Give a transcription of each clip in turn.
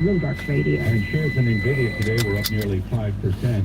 Robarts Radio. And shares in NVIDIA today were up nearly 5%.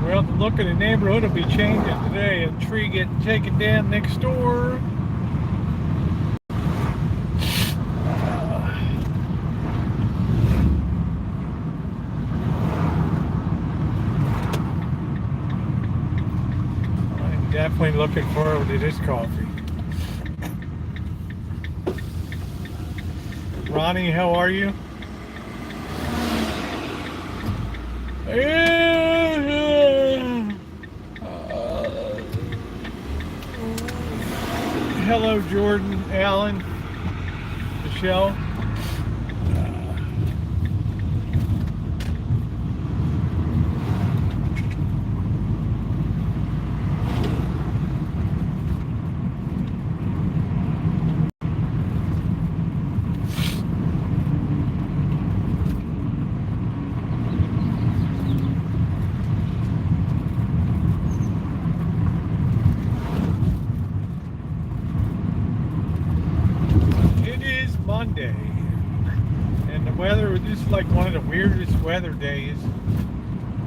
Well, the look of the neighborhood will be changing today. A tree getting taken down next door. I'm definitely looking forward to this coffee. Ronnie, how are you? Hello, Jordan, Alan, Michelle. Monday, and the weather, this is like one of the weirdest weather days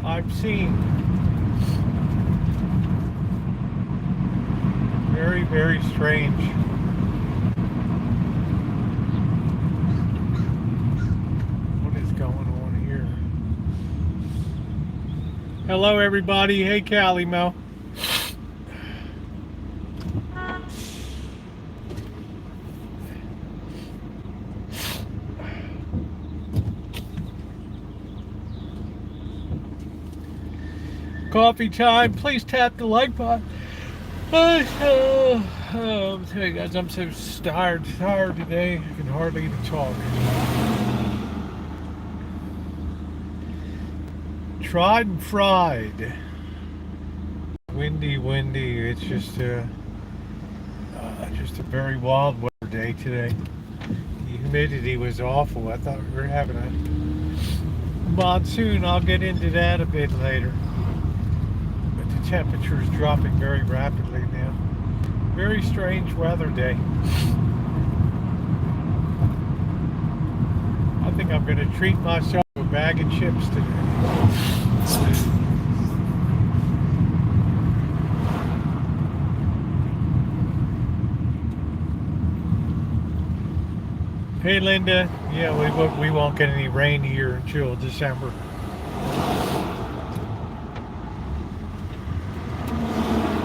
I've seen. Very, very strange. What is going on here? Hello, everybody. Hey, Callie Mo. Coffee time. Please tap the like button. I'm telling you guys, I'm so tired today. I can hardly even talk. Tried and fried. Windy. It's just a very wild weather day today. The humidity was awful. I thought we were having a monsoon. I'll get into that a bit later. Temperature is dropping very rapidly now. Very strange weather day. I think I'm going to treat myself to a bag of chips today. Hey, Linda. Yeah, we won't get any rain here until December.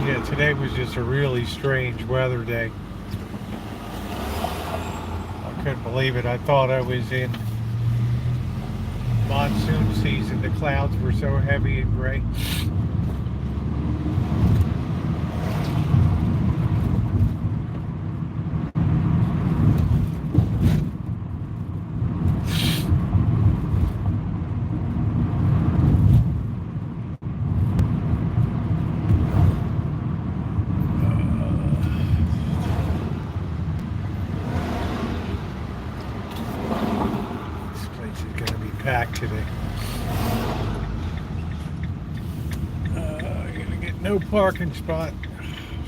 Yeah, today was just a really strange weather day. I couldn't believe it. I thought I was in monsoon season. The clouds were so heavy and gray. Packed today. You're gonna get no parking spot.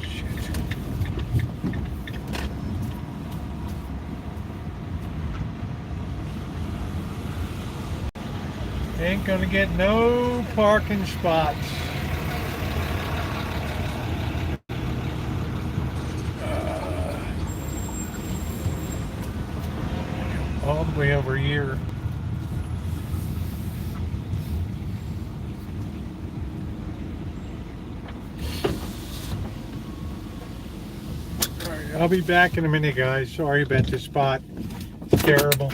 Shit. Ain't gonna get no parking spots. All the way over here. I'll be back in a minute, guys. Sorry about the spot. It's terrible.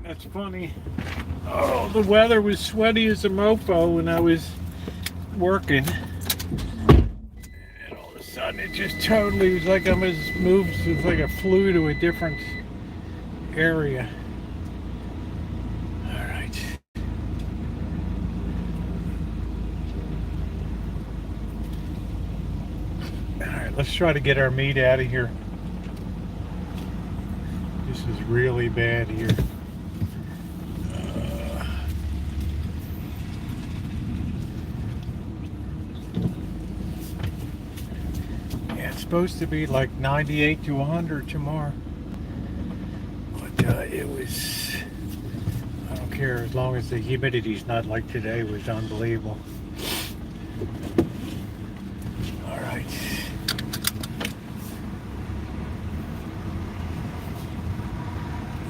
That's funny. Oh, the weather was sweaty as a mofo when I was working. And all of a sudden it just totally was like I was moved, it's like I flew to a different area. Alright. Alright, let's try to get our meat out of here. This is really bad here. Yeah, it's supposed to be like 98 to 100 tomorrow. But it was, I don't care, as long as the humidity's not like today, it was unbelievable. Alright.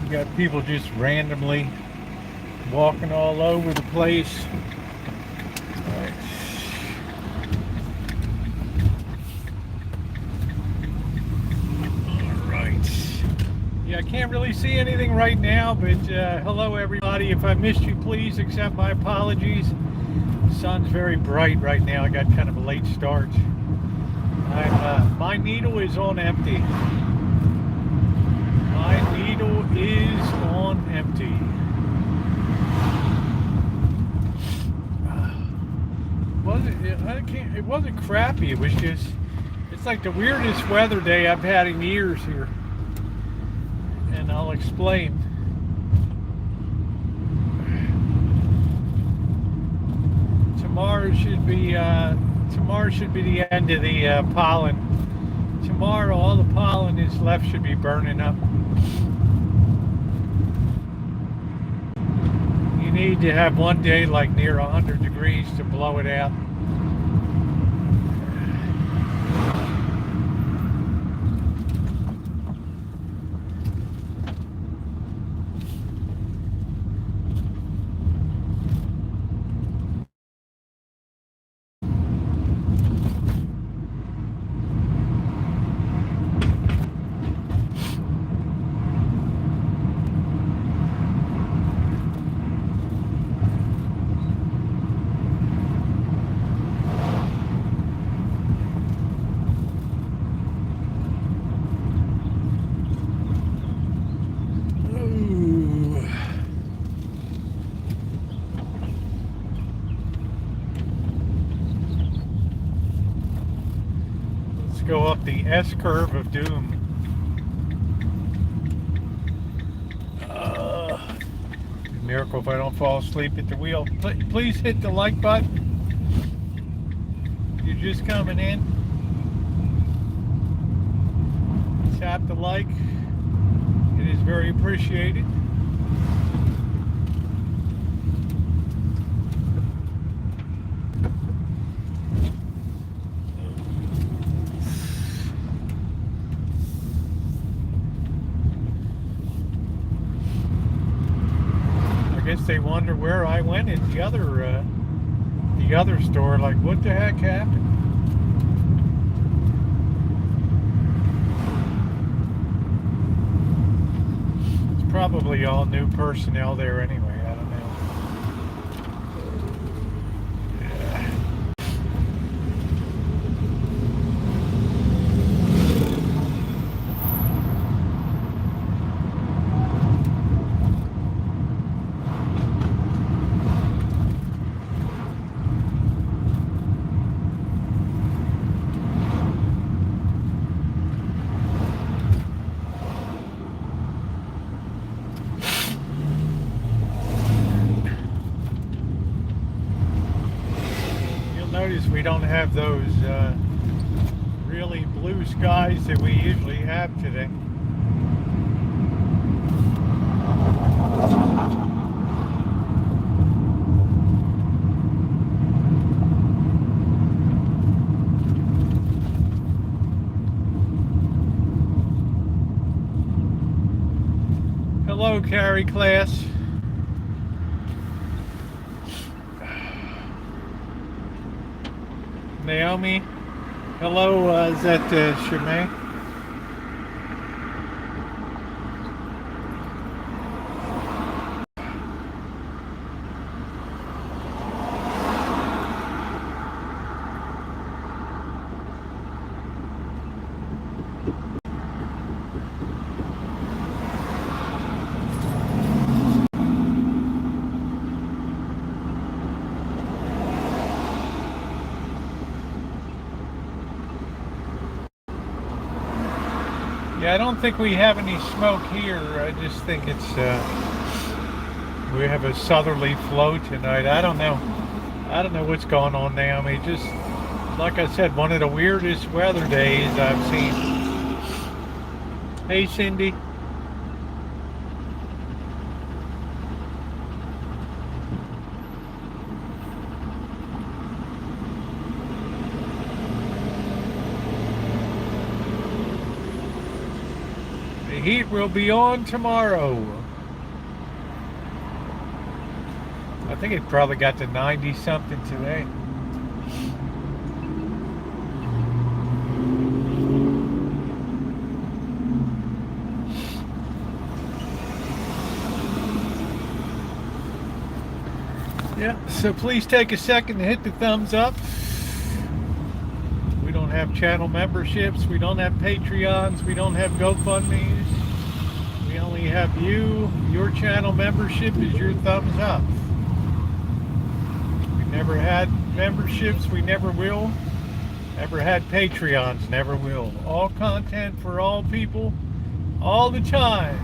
You got people just randomly walking all over the place. Alright. Yeah, I can't really see anything right now, but hello everybody. If I missed you, please accept my apologies. The sun's very bright right now. I got kind of a late start. My needle is on empty. My needle is on empty. It wasn't crappy. It was just, it's like the weirdest weather day I've had in years here. And I'll explain. Tomorrow should be the end of the pollen. Tomorrow all the pollen that's left should be burning up. You need to have one day like near 100 degrees to blow it out. Go up the S curve of doom. Miracle if I don't fall asleep at the wheel. Please hit the like button. You're just coming in. Tap the like. It is very appreciated. I guess they wonder where I went at the other store. Like, what the heck happened? It's probably all new personnel there anyway. I don't know. Yeah. Notice we don't have those really blue skies that we usually have today. Hello, Carrie class. Naomi, hello, is that Shemay? Yeah, I don't think we have any smoke here. I just think it's we have a southerly flow tonight. I don't know. I don't know what's going on now. I mean, just like I said, one of the weirdest weather days I've seen. Hey, Cindy. The heat will be on tomorrow. I think it probably got to 90 something today. Yeah, so please take a second to hit the thumbs up. We don't have channel memberships, we don't have Patreons, we don't have GoFundMes. We only have you. Your channel membership is your thumbs up. We never had memberships, we never will. Never had Patreons, never will. All content for all people, all the time.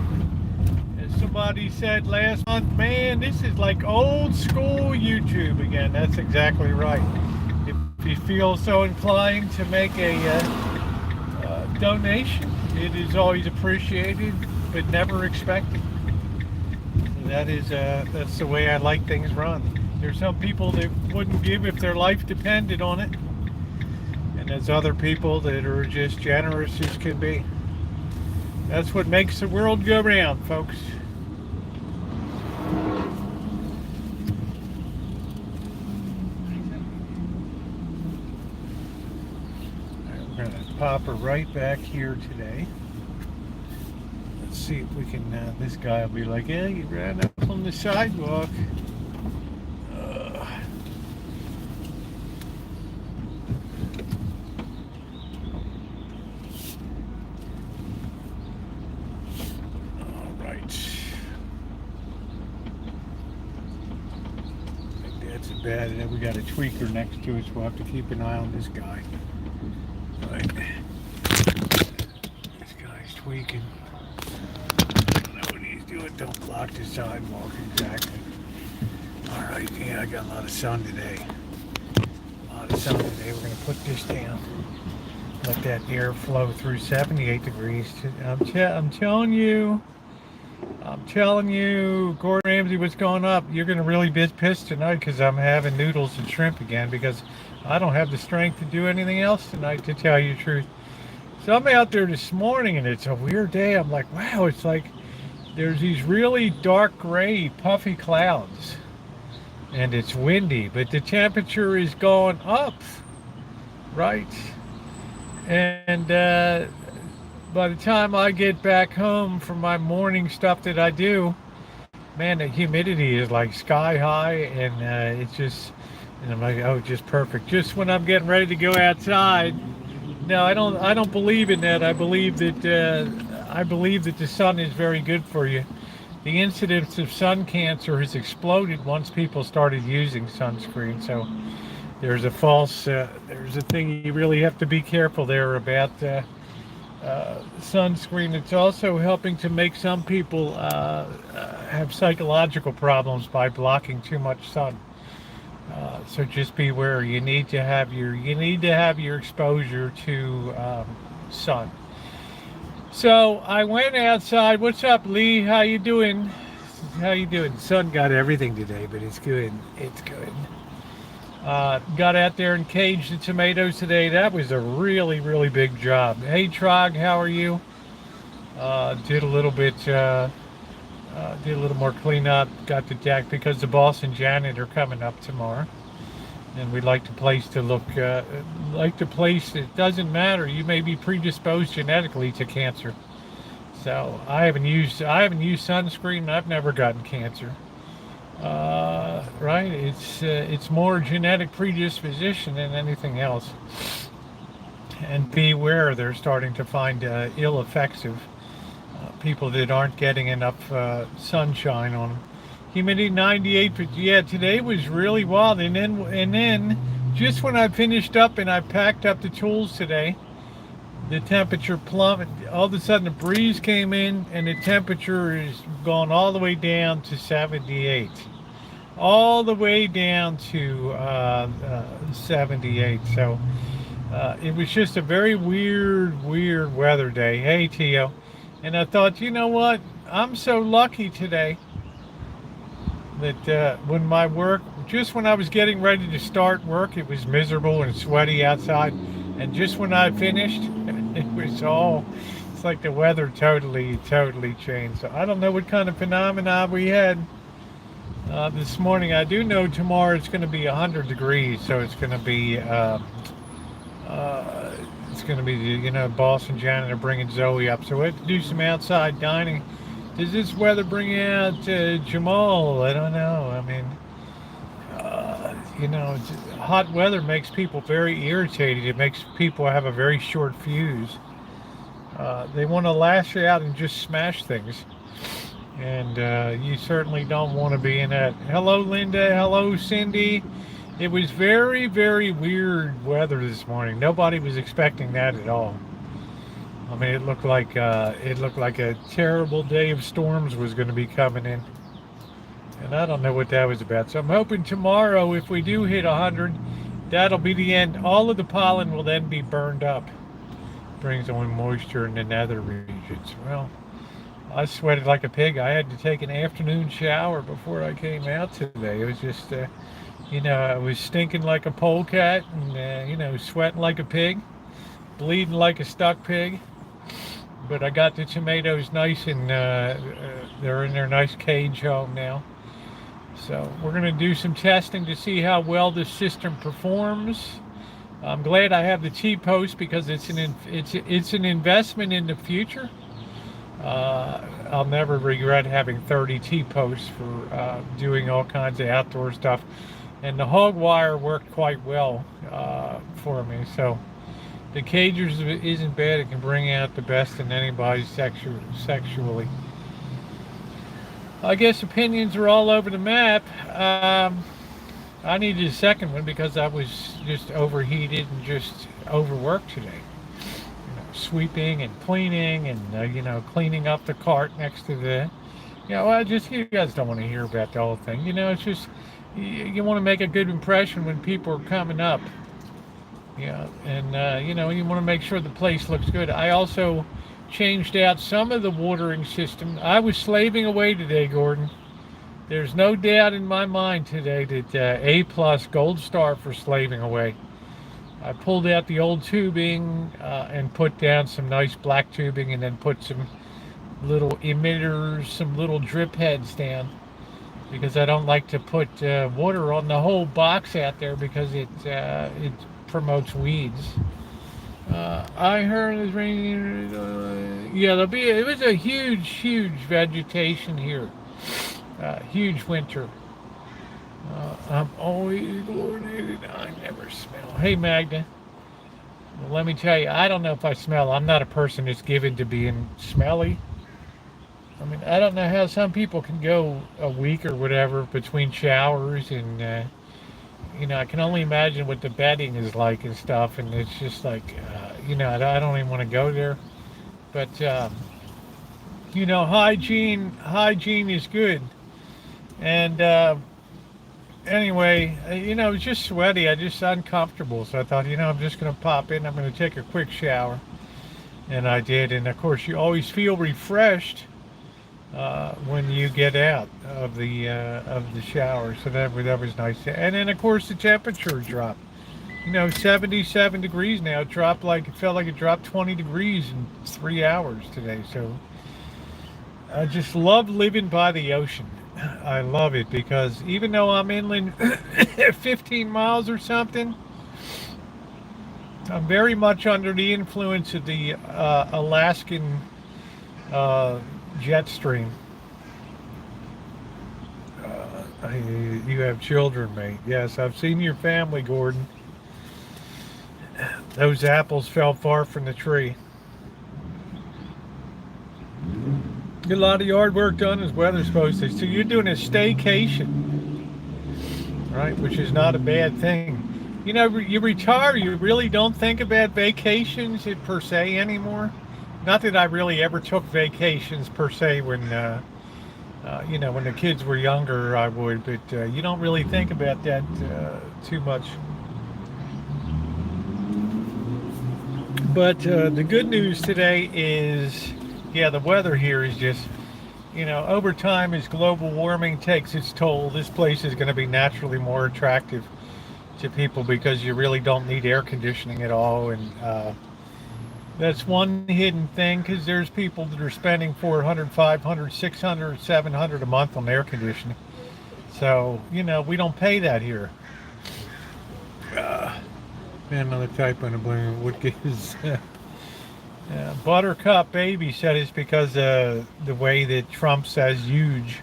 As somebody said last month, man, this is like old school YouTube again. That's exactly right. If you feel so inclined to make a donation, it is always appreciated, but never expected. That's the way I like things run. There's some people that wouldn't give if their life depended on it, and there's other people that are just generous as can be. That's what makes the world go round, folks. We're going to pop her right back here today. Let's see if we can, this guy will be like, yeah, you ran up on the sidewalk. Bad, and then we got a tweaker next to us. We'll have to keep an eye on this guy. Right. This guy's tweaking. I don't know what he's doing. Don't block the sidewalk exactly. Alright, yeah, I got a lot of sun today. A lot of sun today. We're going to put this down. Let that air flow through 78 degrees. I'm telling you, Gordon Ramsay, what's going up? You're going to really be pissed tonight because I'm having noodles and shrimp again because I don't have the strength to do anything else tonight, to tell you the truth. So I'm out there this morning and it's a weird day. I'm like, wow, it's like there's these really dark gray puffy clouds and it's windy, but the temperature is going up, right? And by the time I get back home from my morning stuff that I do, man, the humidity is like sky high, and it's just, and I'm like, oh, just perfect. Just when I'm getting ready to go outside. No, I don't believe in that. I believe that the sun is very good for you. The incidence of sun cancer has exploded once people started using sunscreen. So there's a there's a thing you really have to be careful there about. Sunscreen. It's also helping to make some people have psychological problems by blocking too much sun. So just beware. You need to have your exposure to sun. So I went outside. What's up, Lee? How you doing? Sun got everything today, but it's good. It's good. Got out there and caged the tomatoes today. That was a really, really big job. Hey, Trog, how are you? Did a little more cleanup. Got the deck because the boss and Janet are coming up tomorrow, and we'd like the place to look It doesn't matter. You may be predisposed genetically to cancer. So I haven't used sunscreen. I've never gotten cancer. Right? It's more genetic predisposition than anything else. And beware, they're starting to find ill effects of people that aren't getting enough sunshine on them. Humidity 98, but yeah, today was really wild. And then just when I finished up and I packed up the tools today, the temperature plummeted. All of a sudden, the breeze came in, and the temperature is gone all the way down to 78. All the way down to 78. So it was just a very weird weather day. Hey, Tio. And I thought, you know what? I'm so lucky today that when my work, just when I was getting ready to start work, it was miserable and sweaty outside. And just when I finished, it was all, it's like the weather totally changed. So I don't know what kind of phenomena we had this morning. I do know tomorrow it's going to be 100 degrees. So it's going to be, boss and janitor bringing Zoe up. So we have to do some outside dining. Does this weather bring out Jamal? I don't know. I mean, hot weather makes people very irritated. It makes people have a very short fuse. They want to lash out and just smash things. And you certainly don't want to be in that. Hello, Linda. Hello, Cindy. It was very weird weather this morning. Nobody was expecting that at all. I mean, it looked like a terrible day of storms was going to be coming in, and I don't know what that was about. So I'm hoping tomorrow, if we do hit 100, that'll be the end. All of the pollen will then be burned up. Brings on moisture in the nether regions. Well, I sweated like a pig. I had to take an afternoon shower before I came out today. It was just, I was stinking like a polecat, and sweating like a pig, bleeding like a stuck pig. But I got the tomatoes nice and they're in their nice cage home now. So we're going to do some testing to see how well this system performs. I'm glad I have the T-post because it's an investment in the future. I'll never regret having 30 T-posts for doing all kinds of outdoor stuff. And the hog wire worked quite well for me. So the cagers isn't bad. It can bring out the best in anybody sexually. I guess opinions are all over the map. I needed a second one because I was just overheated and just overworked today. Sweeping and cleaning and, cleaning up the cart next to the, you guys don't want to hear about the whole thing. It's just, you want to make a good impression when people are coming up. Yeah, and you want to make sure the place looks good. I also changed out some of the watering system. I was slaving away today, Gordon. There's no doubt in my mind today that A+ gold star for slaving away. I pulled out the old tubing and put down some nice black tubing, and then put some little emitters, some little drip heads down, because I don't like to put water on the whole box out there because it promotes weeds. I heard it's raining. It was a huge vegetation here. Huge winter. I'm always coordinated. I never smell. Hey, Magda. Well, let me tell you, I don't know if I smell. I'm not a person that's given to being smelly. I mean, I don't know how some people can go a week or whatever between showers, and I can only imagine what the bedding is like and stuff, and it's just like, I don't even want to go there. But hygiene is good. And anyway, it was just sweaty. I just uncomfortable, so I thought, I'm just going to pop in. I'm going to take a quick shower, and I did. And of course, you always feel refreshed when you get out of the shower, so that was nice. And then of course the temperature dropped. 77 degrees now. It felt like it dropped 20 degrees in 3 hours today. So I just love living by the ocean. I love it because even though I'm inland 15 miles or something, I'm very much under the influence of the Alaskan jet stream. You have children, mate. Yes, I've seen your family, Gordon. Those apples fell far from the tree. Get a lot of yard work done as weather's supposed to. So you're doing a staycation, right? Which is not a bad thing. You know, you retire, you really don't think about vacations per se anymore. Not that I really ever took vacations per se when, you know, when the kids were younger, I would, but you don't really think about that too much. But the good news today is, yeah, the weather here is just, you know, over time as global warming takes its toll, this place is going to be naturally more attractive to people because you really don't need air conditioning at all. And that's one hidden thing, because there's people that are spending 400, 500, 600, 700 a month on air conditioning. So, you know, we don't pay that here. Man, another type on the balloon. What gives Buttercup Baby said it's because the way that Trump says huge.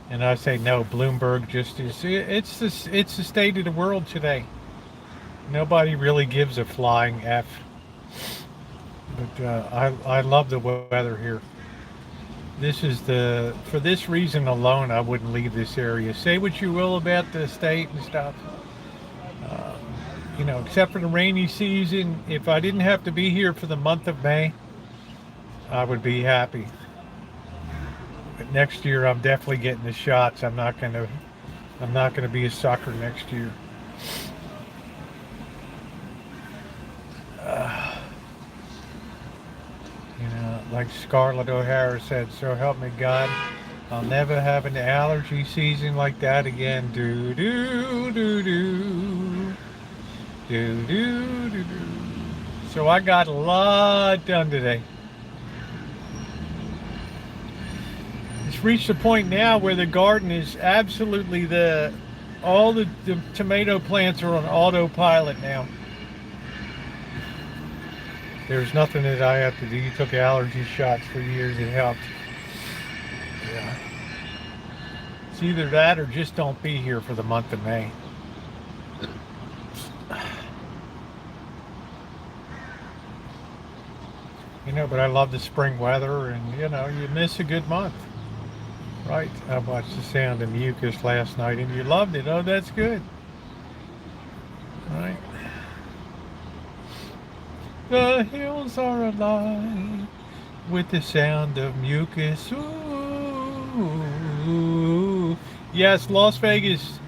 And I say no, Bloomberg just is. It's the state of the world today. Nobody really gives a flying F. But I love the weather here. This is for this reason alone, I wouldn't leave this area. Say what you will about the state and stuff. You know, except for the rainy season, if I didn't have to be here for the month of May, I would be happy. But next year, I'm definitely getting the shots. I'm not gonna be a sucker next year. You know, like Scarlett O'Hara said, so help me God, I'll never have an allergy season like that again. Do do do do do do do do. So I got a lot done today. It's reached a point now where the garden is absolutely all the tomato plants are on autopilot now. There's nothing that I have to do. You took allergy shots for years. It helped. Yeah. It's either that or just don't be here for the month of May. You know, but I love the spring weather, and you know, you miss a good month. Right. I watched The Sound of Mucus last night, and you loved it. Oh, that's good. Right. The hills are alive with the sound of mucus. Ooh. Yes, Las Vegas,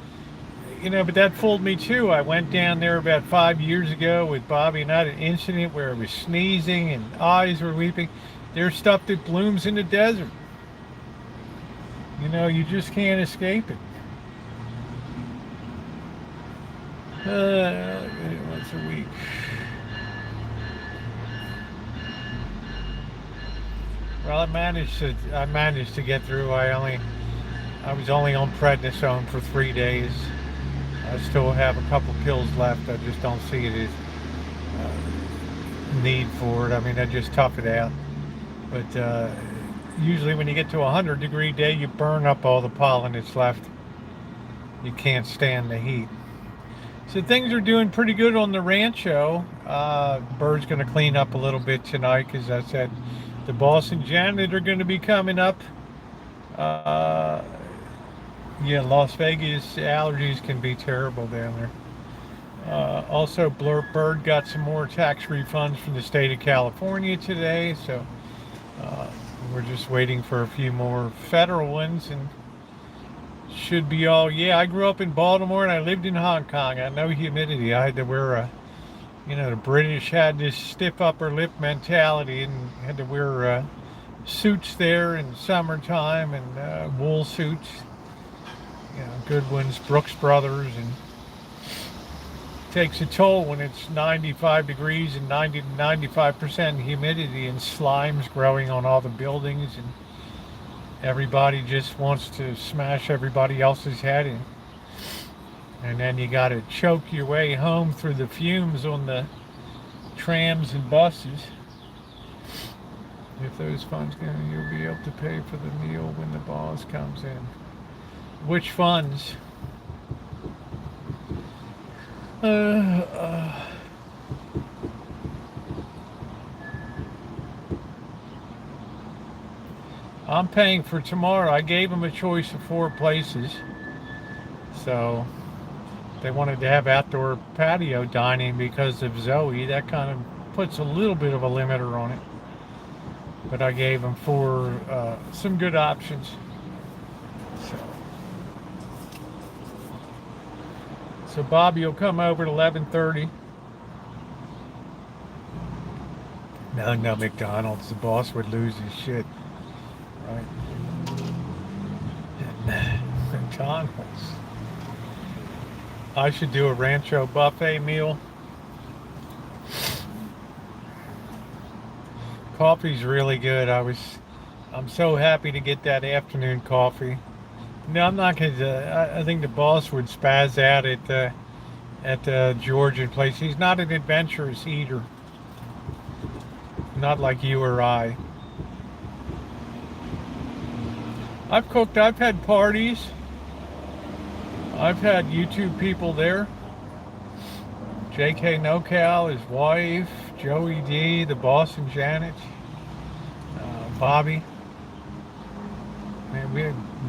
you know, but that fooled me too. I went down there about 5 years ago with Bobby and I had an incident where I was sneezing and eyes were weeping. There's stuff that blooms in the desert. You know, you just can't escape it. Once a week. Well, I managed to get through. I was only on prednisone for 3 days. I still have a couple pills left. I just don't see it as need for it. I mean, I just tough it out. But usually when you get to a 100-degree day, you burn up all the pollen that's left. You can't stand the heat. So things are doing pretty good on the Rancho. Bird's going to clean up a little bit tonight, because I said the boss and Janet are going to be coming up. Yeah, Las Vegas allergies can be terrible down there. Also, Bird got some more tax refunds from the state of California today, so we're just waiting for a few more federal ones, and should be all. Yeah, I grew up in Baltimore and I lived in Hong Kong. I know humidity. I had to wear you know, the British had this stiff upper lip mentality and had to wear suits there in summertime, and wool suits. You know, good ones, Brooks Brothers, and it takes a toll when it's 95 degrees and 90 to 95% humidity, and slime's growing on all the buildings, and everybody just wants to smash everybody else's head in. And then you got to choke your way home through the fumes on the trams and buses. If those funds go, you'll be able to pay for the meal when the boss comes in. Which funds? I'm paying for tomorrow. I gave him a choice of 4 places. So They wanted to have outdoor patio dining because of Zoe. That kind of puts a little bit of a limiter on it. But I gave them some good options. So Bobby will come over at 11:30. No, McDonald's. The boss would lose his shit. Right? McDonald's. I should do a Rancho buffet meal. Coffee's really good. I'm so happy to get that afternoon coffee. No, I'm not gonna. I think the boss would spaz out at the Georgian place. He's not an adventurous eater. Not like you or I. I've cooked. I've had parties. I've had YouTube people there. JK NoCal, his wife, Joey D, the boss and Janet, Bobby.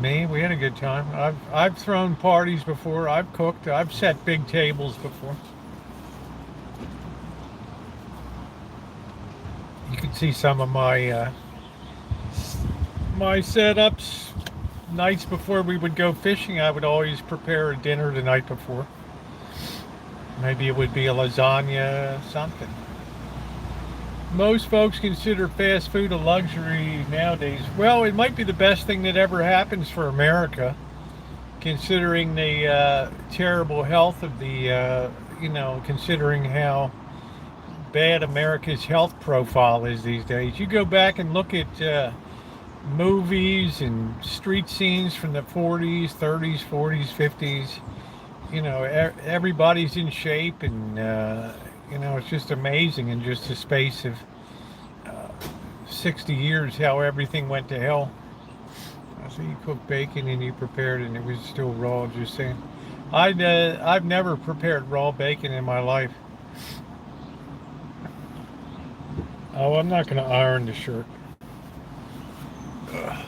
Man, we had a good time. I've thrown parties before. I've cooked. I've set big tables before. You can see some of my setups. Nights before we would go fishing, I would always prepare a dinner the night before. Maybe it would be a lasagna, something. Most folks consider fast food a luxury nowadays. Well, it might be the best thing that ever happens for America, considering the terrible health of the, considering how bad America's health profile is these days. You go back and look at movies and street scenes from the 40s, 30s, 40s, 50s. Everybody's in shape, and it's just amazing in just a space of 60 years how everything went to hell. So you cooked bacon and you prepared it and it was still raw, just saying. I've never prepared raw bacon in my life. Oh, I'm not going to iron the shirt. Ugh.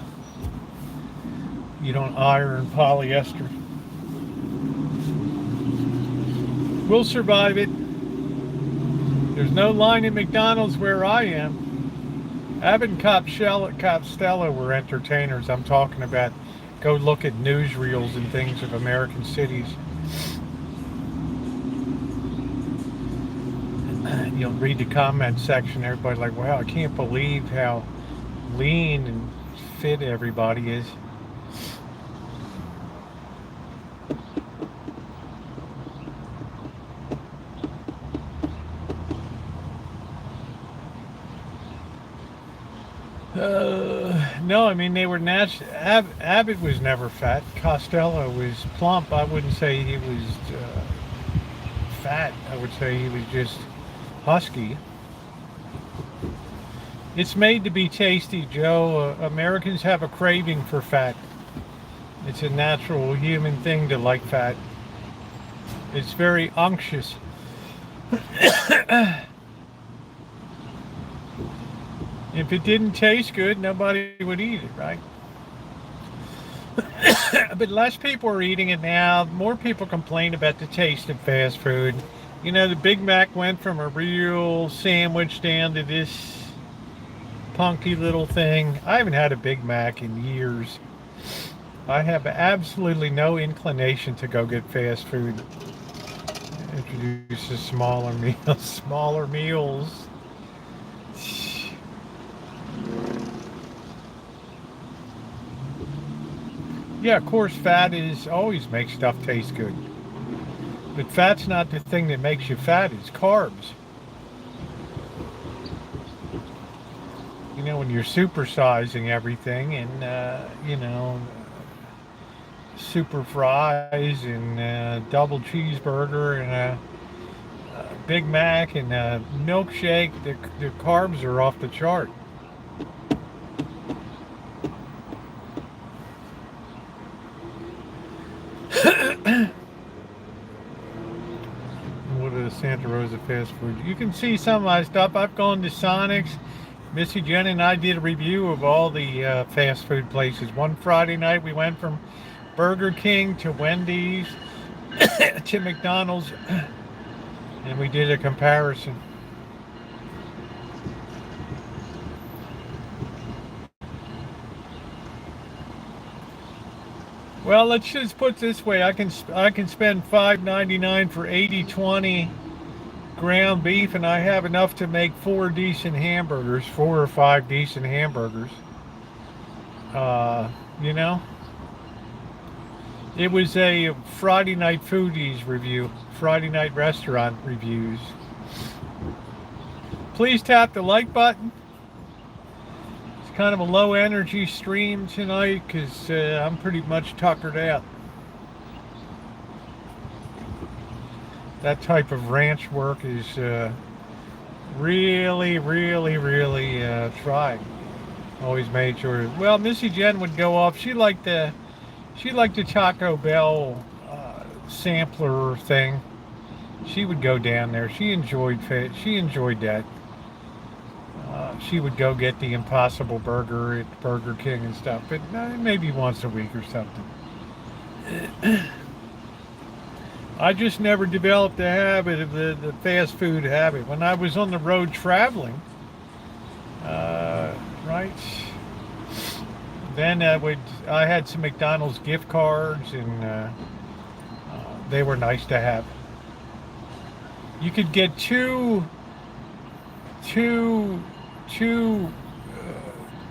You don't iron polyester. We'll survive it. There's no line at McDonald's where I am. Abbott and Costello were entertainers. I'm talking about, go look at newsreels and things of American cities. You'll read the comment section. Everybody's like, wow, I can't believe how lean and fit everybody is. No, I mean, they were natural. Abbott was never fat. Costello was plump. I wouldn't say he was fat. I would say he was just husky. It's made to be tasty, Joe. Americans have a craving for fat. It's a natural human thing to like fat. It's very unctuous. If it didn't taste good, nobody would eat it, right? But less people are eating it now. More people complain about the taste of fast food. The Big Mac went from a real sandwich down to this punky little thing. I haven't had a Big Mac in years. I have absolutely no inclination to go get fast food. Introduce smaller meals. Yeah, of course, fat always makes stuff taste good. But fat's not the thing that makes you fat, it's carbs. When you're supersizing everything and, super fries and double cheeseburger and a Big Mac and a milkshake, the carbs are off the chart. What is Santa Rosa fast food? You can see some of my stuff. I've gone to Sonic's. Missy Jen and I did a review of all the fast food places. One Friday night we went from Burger King to Wendy's to McDonald's, and we did a comparison. Well, let's just put it this way: I can spend $5.99 for 80/20 ground beef, and I have enough to make 4 or 5 decent hamburgers. You know, it was a Friday night foodies review, Friday night restaurant reviews. Please tap the like button. It's kind of a low energy stream tonight because I'm pretty much tuckered out. That type of ranch work is really trying. Always made sure. Well, Missy Jen would go off. She liked the Taco Bell sampler thing. She would go down there. She enjoyed that. She would go get the Impossible Burger at Burger King and stuff, but maybe once a week or something. I just never developed the habit of the fast food habit. When I was on the road traveling, right, then I had some McDonald's gift cards, and they were nice to have. You could get two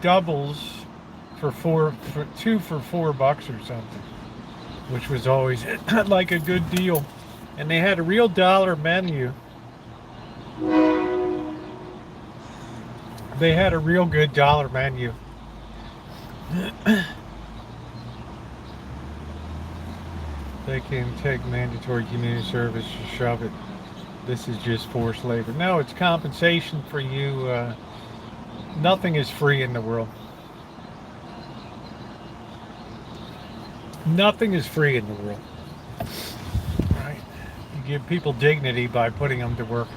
doubles for $4 or something, which was always like a good deal. And they had a real dollar menu. They had a real good dollar menu. They can take mandatory community service to shove it. This is just forced labor. No, it's compensation for you. Nothing is free in the world. Nothing is free in the world. Right? You give people dignity by putting them to work.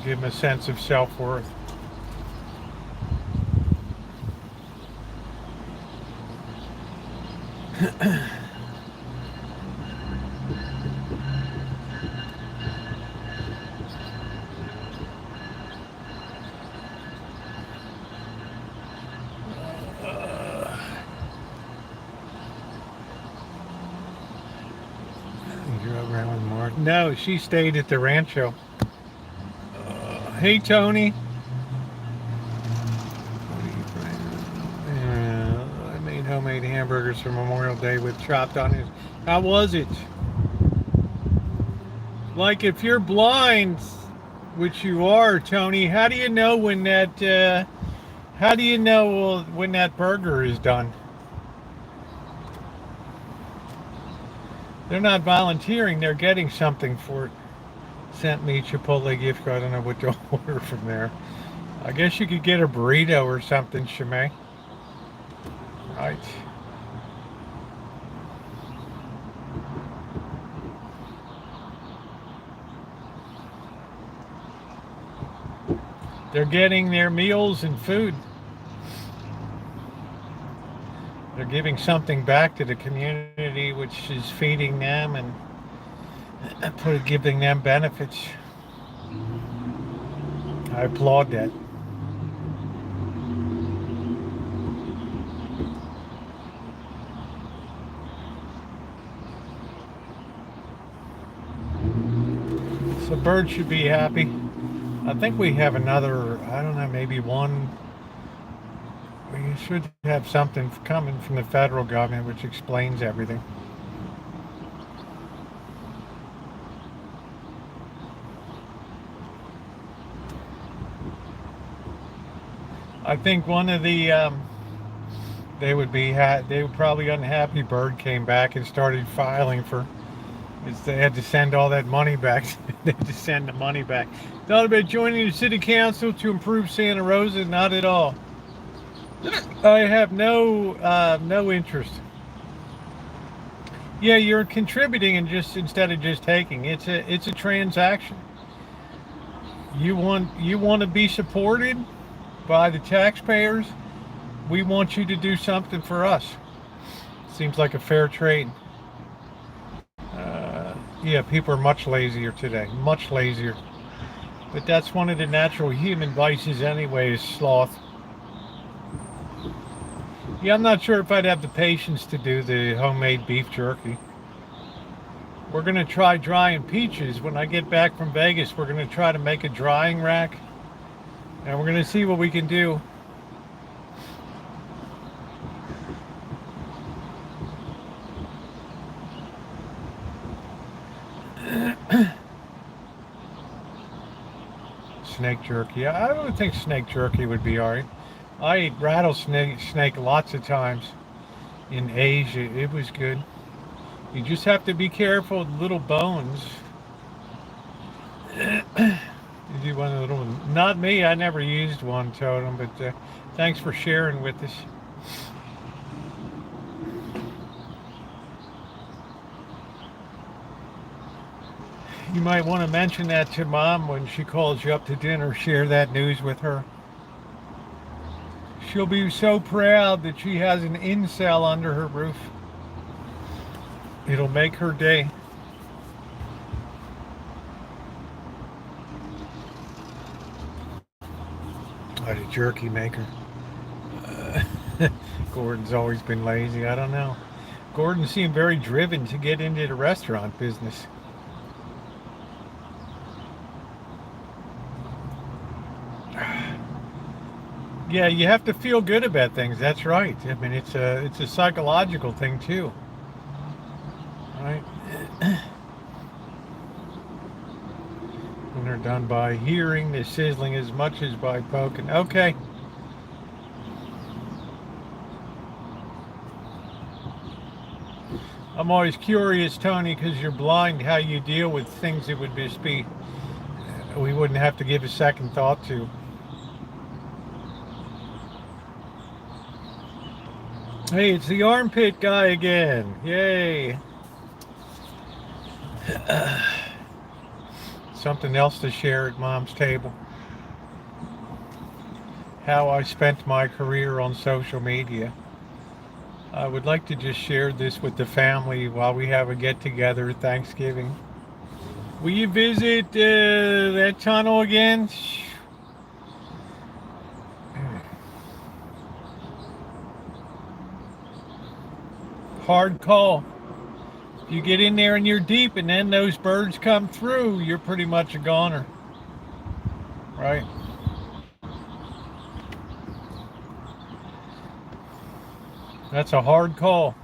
Give them a sense of self-worth. No, she stayed at the Rancho. Hey, Tony. I made homemade hamburgers for Memorial Day with chopped onions. How was it? Like, if you're blind, which you are, Tony, how do you know when that burger is done? They're not volunteering, they're getting something for it. Sent me Chipotle gift card. I don't know what to order from there. I guess you could get a burrito or something, Shimei. Right. They're getting their meals and food. They're giving something back to the community, which is feeding them and giving them benefits. I applaud that. So birds should be happy. I think we have another, I don't know, maybe one. We should have something coming from the federal government which explains everything. I think one of the they would probably unhappy. Bird came back and started filing for. They had to send all that money back. They had to send the money back. Thought about joining the city council to improve Santa Rosa? Not at all. I have no interest. Yeah, you're contributing and just instead of just taking. It's a transaction. You want to be supported by the taxpayers. We want you to do something for us. Seems like a fair trade. Yeah, people are much lazier today, much lazier. But that's one of the natural human vices anyway, is sloth. Yeah, I'm not sure if I'd have the patience to do the homemade beef jerky. We're going to try drying peaches. When I get back from Vegas, we're going to try to make a drying rack. And we're going to see what we can do. Snake jerky. I would think snake jerky would be alright. I ate rattlesnake lots of times in Asia. It was good. You just have to be careful with little bones. You do one of the little ones. Not me. I never used one totem, but thanks for sharing with us. You might want to mention that to Mom when she calls you up to dinner. Share that news with her. She'll be so proud that she has an incel under her roof. It'll make her day. What a jerky maker. Gordon's always been lazy. I don't know. Gordon seemed very driven to get into the restaurant business. Yeah, you have to feel good about things. That's right. I mean, it's a psychological thing too. Right? When they're done by hearing the sizzling as much as by poking. Okay. I'm always curious, Tony, because you're blind, how you deal with things that would just be, we wouldn't have to give a second thought to. Hey, it's the armpit guy again. Yay. Something else to share at Mom's table. How I spent my career on social media. I would like to just share this with the family while we have a get-together at Thanksgiving. Will you visit that tunnel again? Hard call. If you get in there and you're deep and then those birds come through, you're pretty much a goner. Right? That's a hard call.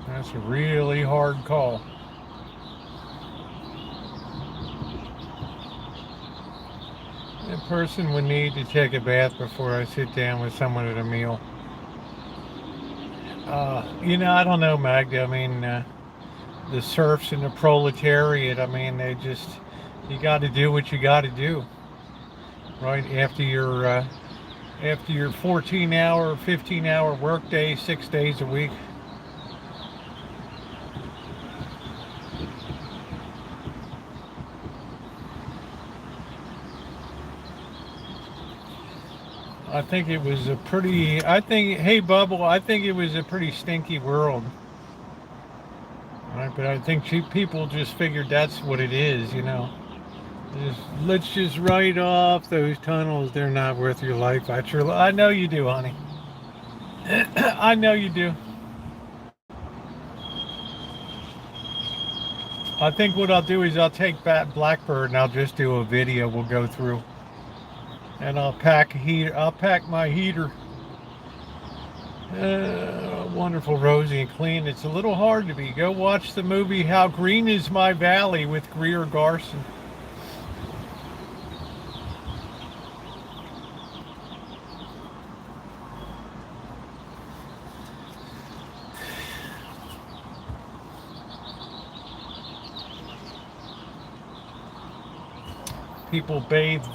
That's a really hard call. A person would need to take a bath before I sit down with someone at a meal. I don't know, Magda. I mean, the serfs and the proletariat, I mean, you got to do what you got to do. Right? After your 14-hour, 15-hour workday, 6 days a week. Hey Bubble, I think it was a pretty stinky world. Right, but I think people just figured that's what it is, Let's just write off those tunnels. They're not worth your life. I know you do, honey. I know you do. I think what I'll do is I'll take Blackbird and I'll just do a video. We'll go through. And I'll pack my heater. Wonderful, Rosie, and clean. It's a little hard to be. Go watch the movie How Green Is My Valley with Greer Garson. People bathed.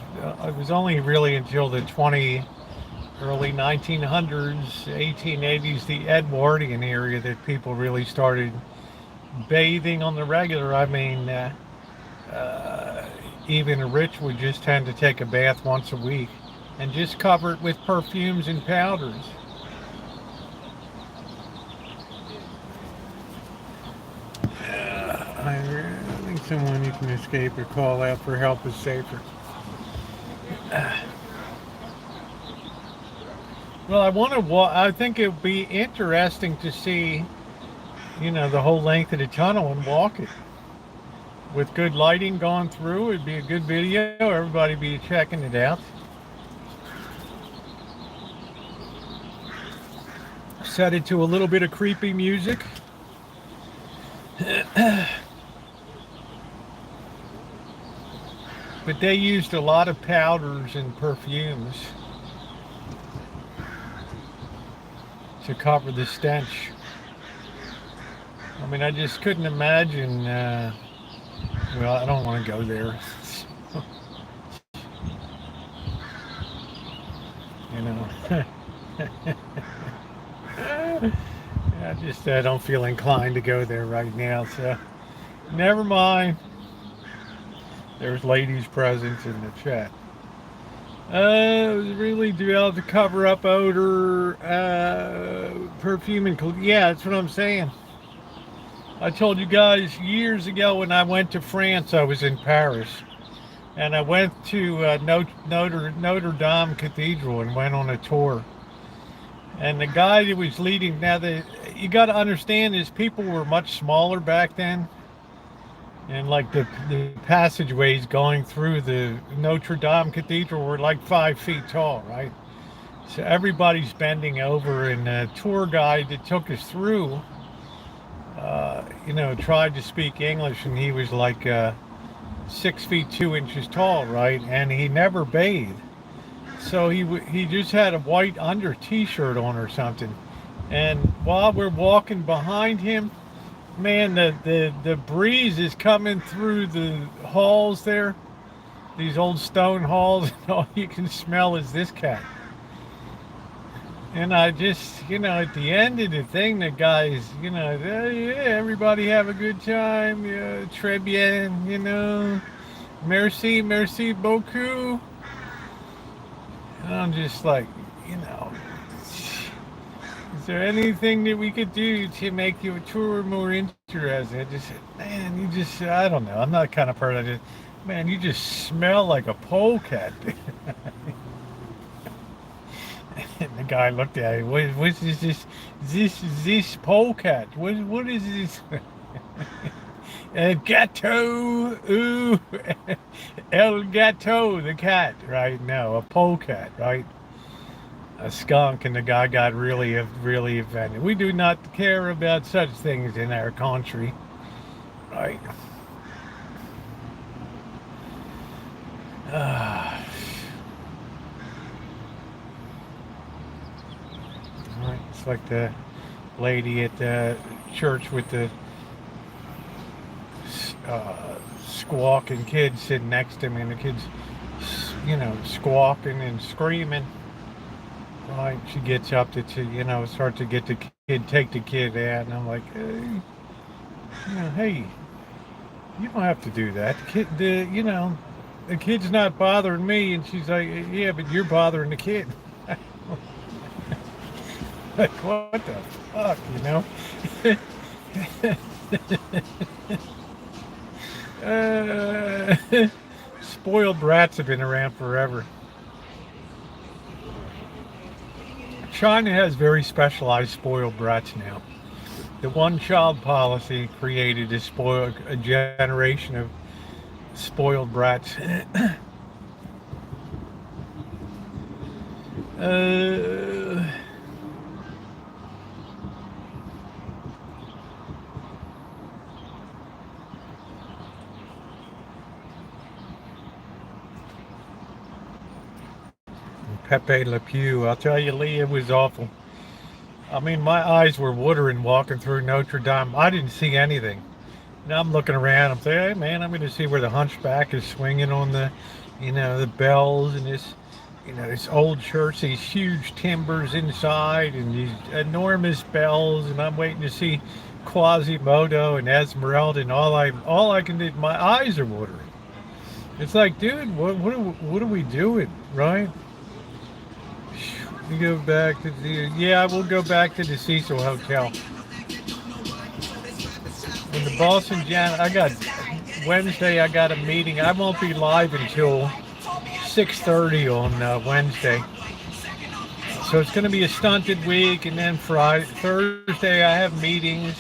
It was only really until the early 1900s, 1880s, the Edwardian area that people really started bathing on the regular. I mean, even the rich would just tend to take a bath once a week and just cover it with perfumes and powders. someone you can escape or call out for help is safer. Well, I want to walk. I think it would be interesting to see, the whole length of the tunnel and walk it. With good lighting going through, it'd be a good video. Everybody be checking it out. Set it to a little bit of creepy music. But they used a lot of powders and perfumes to cover the stench. I mean, I just couldn't imagine. Well, I don't want to go there. I don't feel inclined to go there right now. So, never mind. There's ladies present in the chat. It was really developed to cover up odor, perfume, and yeah, that's what I'm saying. I told you guys years ago when I went to France, I was in Paris, and I went to Notre Dame Cathedral and went on a tour. And the guy that was leading, you got to understand is people were much smaller back then. And like the passageways going through the Notre Dame Cathedral were like 5 feet tall, right? So everybody's bending over, and the tour guide that took us through, tried to speak English, and he was like 6 feet 2 inches tall, right? And he never bathed. So he just had a white under t-shirt on or something. And while we're walking behind him, man, the breeze is coming through the halls there, these old stone halls, and all you can smell is this cat. And I just, at the end of the thing, the guys, yeah, everybody have a good time, yeah, très bien, merci beaucoup. And I'm just like, is there anything that we could do to make your tour more interesting? I just said, man, I don't know. I'm not the kind of person man, you just smell like a polecat. And the guy looked at me, what is this polecat? What is this? Gato, ooh, El Gato, the cat, right? No, a polecat, right? A skunk, and the guy got really offended. We do not care about such things in our country, right? Right, it's like the lady at the church with the squawking kids sitting next to me, and the kids, squawking and screaming. Right, she gets up to start to get the kid, take the kid out, and I'm like, hey, you don't have to do that. The kid's not bothering me, and she's like, yeah, but you're bothering the kid. Like, what the fuck, Spoiled brats have been around forever. China has very specialized spoiled brats now. The one-child policy created a generation of spoiled brats. Pepe Le Pew. I'll tell you, Lee, it was awful. I mean, my eyes were watering walking through Notre Dame. I didn't see anything. Now I'm looking around. I'm thinking, hey, man, I'm going to see where the hunchback is swinging on the, the bells, and this, this old church, these huge timbers inside, and these enormous bells, and I'm waiting to see Quasimodo and Esmeralda, and all I can do, my eyes are watering. It's like, dude, what are we doing, right? You go back to I will go back to the Cecil Hotel. When the Boston Wednesday I got a meeting. I won't be live until 6:30 on Wednesday. So it's going to be a stunted week, and then Thursday I have meetings.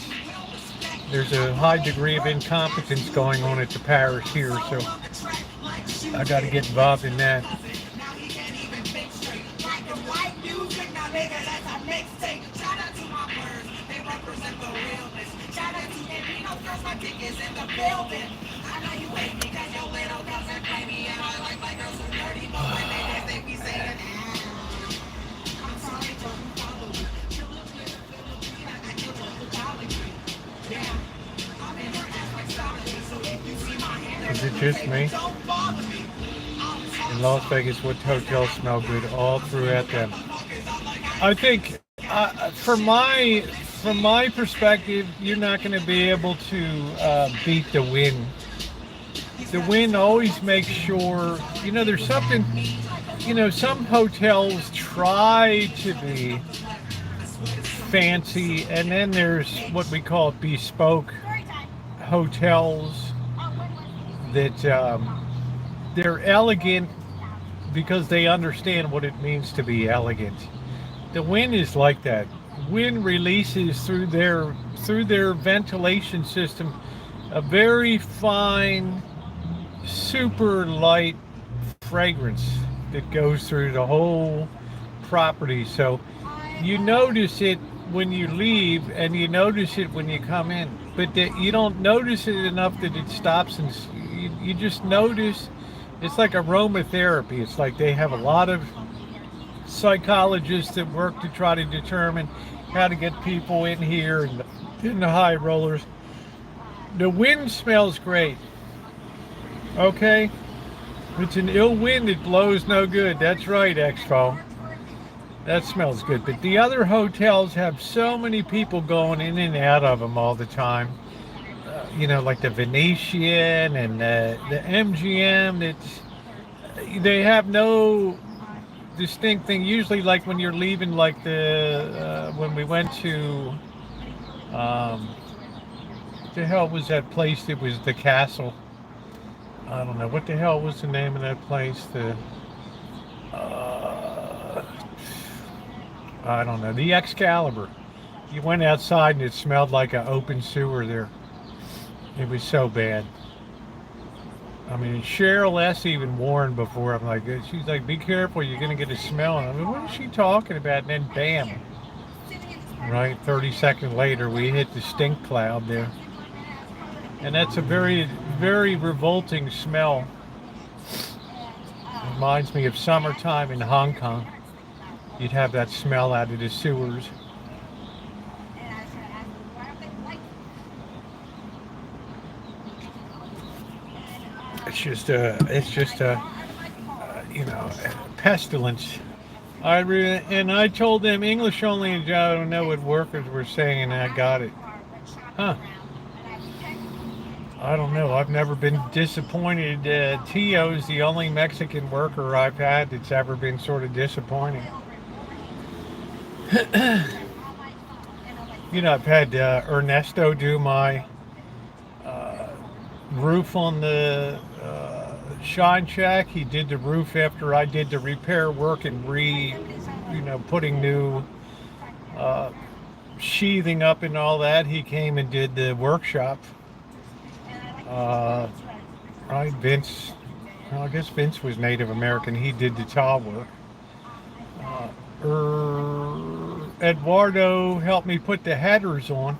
There's a high degree of incompetence going on at the parish here, so I got to get involved in that. Is it just me? In Las Vegas, what hotels smell good all throughout them? I think, from my perspective, you're not going to be able to beat the Wynn. The Wynn always makes sure, there's something, some hotels try to be fancy, and then there's what we call bespoke hotels that they're elegant because they understand what it means to be elegant. The Wynn is like that. Wynn releases through their ventilation system a very fine, super light fragrance that goes through the whole property. So you notice it when you leave and you notice it when you come in, but you don't notice it enough that it stops, and you just notice. It's like aromatherapy. It's like they have a lot of psychologists that work to try to determine how to get people in here and in the high rollers. The wind smells great. Okay? It's an ill wind that blows no good. That's right, Expo. That smells good. But the other hotels have so many people going in and out of them all the time. Like the Venetian and the MGM. They have no distinct thing. Usually, like when you're leaving, like when we went to, what the hell was that place that was the castle? I don't know. What the hell was the name of that place? I don't know. The Excalibur. You went outside and it smelled like an open sewer there. It was so bad. I mean, Cheryl S. even warned before. I'm like, she's like, be careful, you're going to get a smell. And I mean, what is she talking about? And then bam. Right, 30 seconds later, we hit the stink cloud there. And that's a very, very revolting smell. Reminds me of summertime in Hong Kong. You'd have that smell out of the sewers. It's just a pestilence. I told them English only, and I don't know what workers were saying, and I got it. Huh. I don't know. I've never been disappointed. Tio's the only Mexican worker I've had that's ever been sort of disappointing. I've had Ernesto do my roof on the Shine Shack. He did the roof after I did the repair work and putting new sheathing up and all that. He came and did the workshop. Right, Vince. Well, I guess Vince was Native American. He did the tile work. Eduardo helped me put the headers on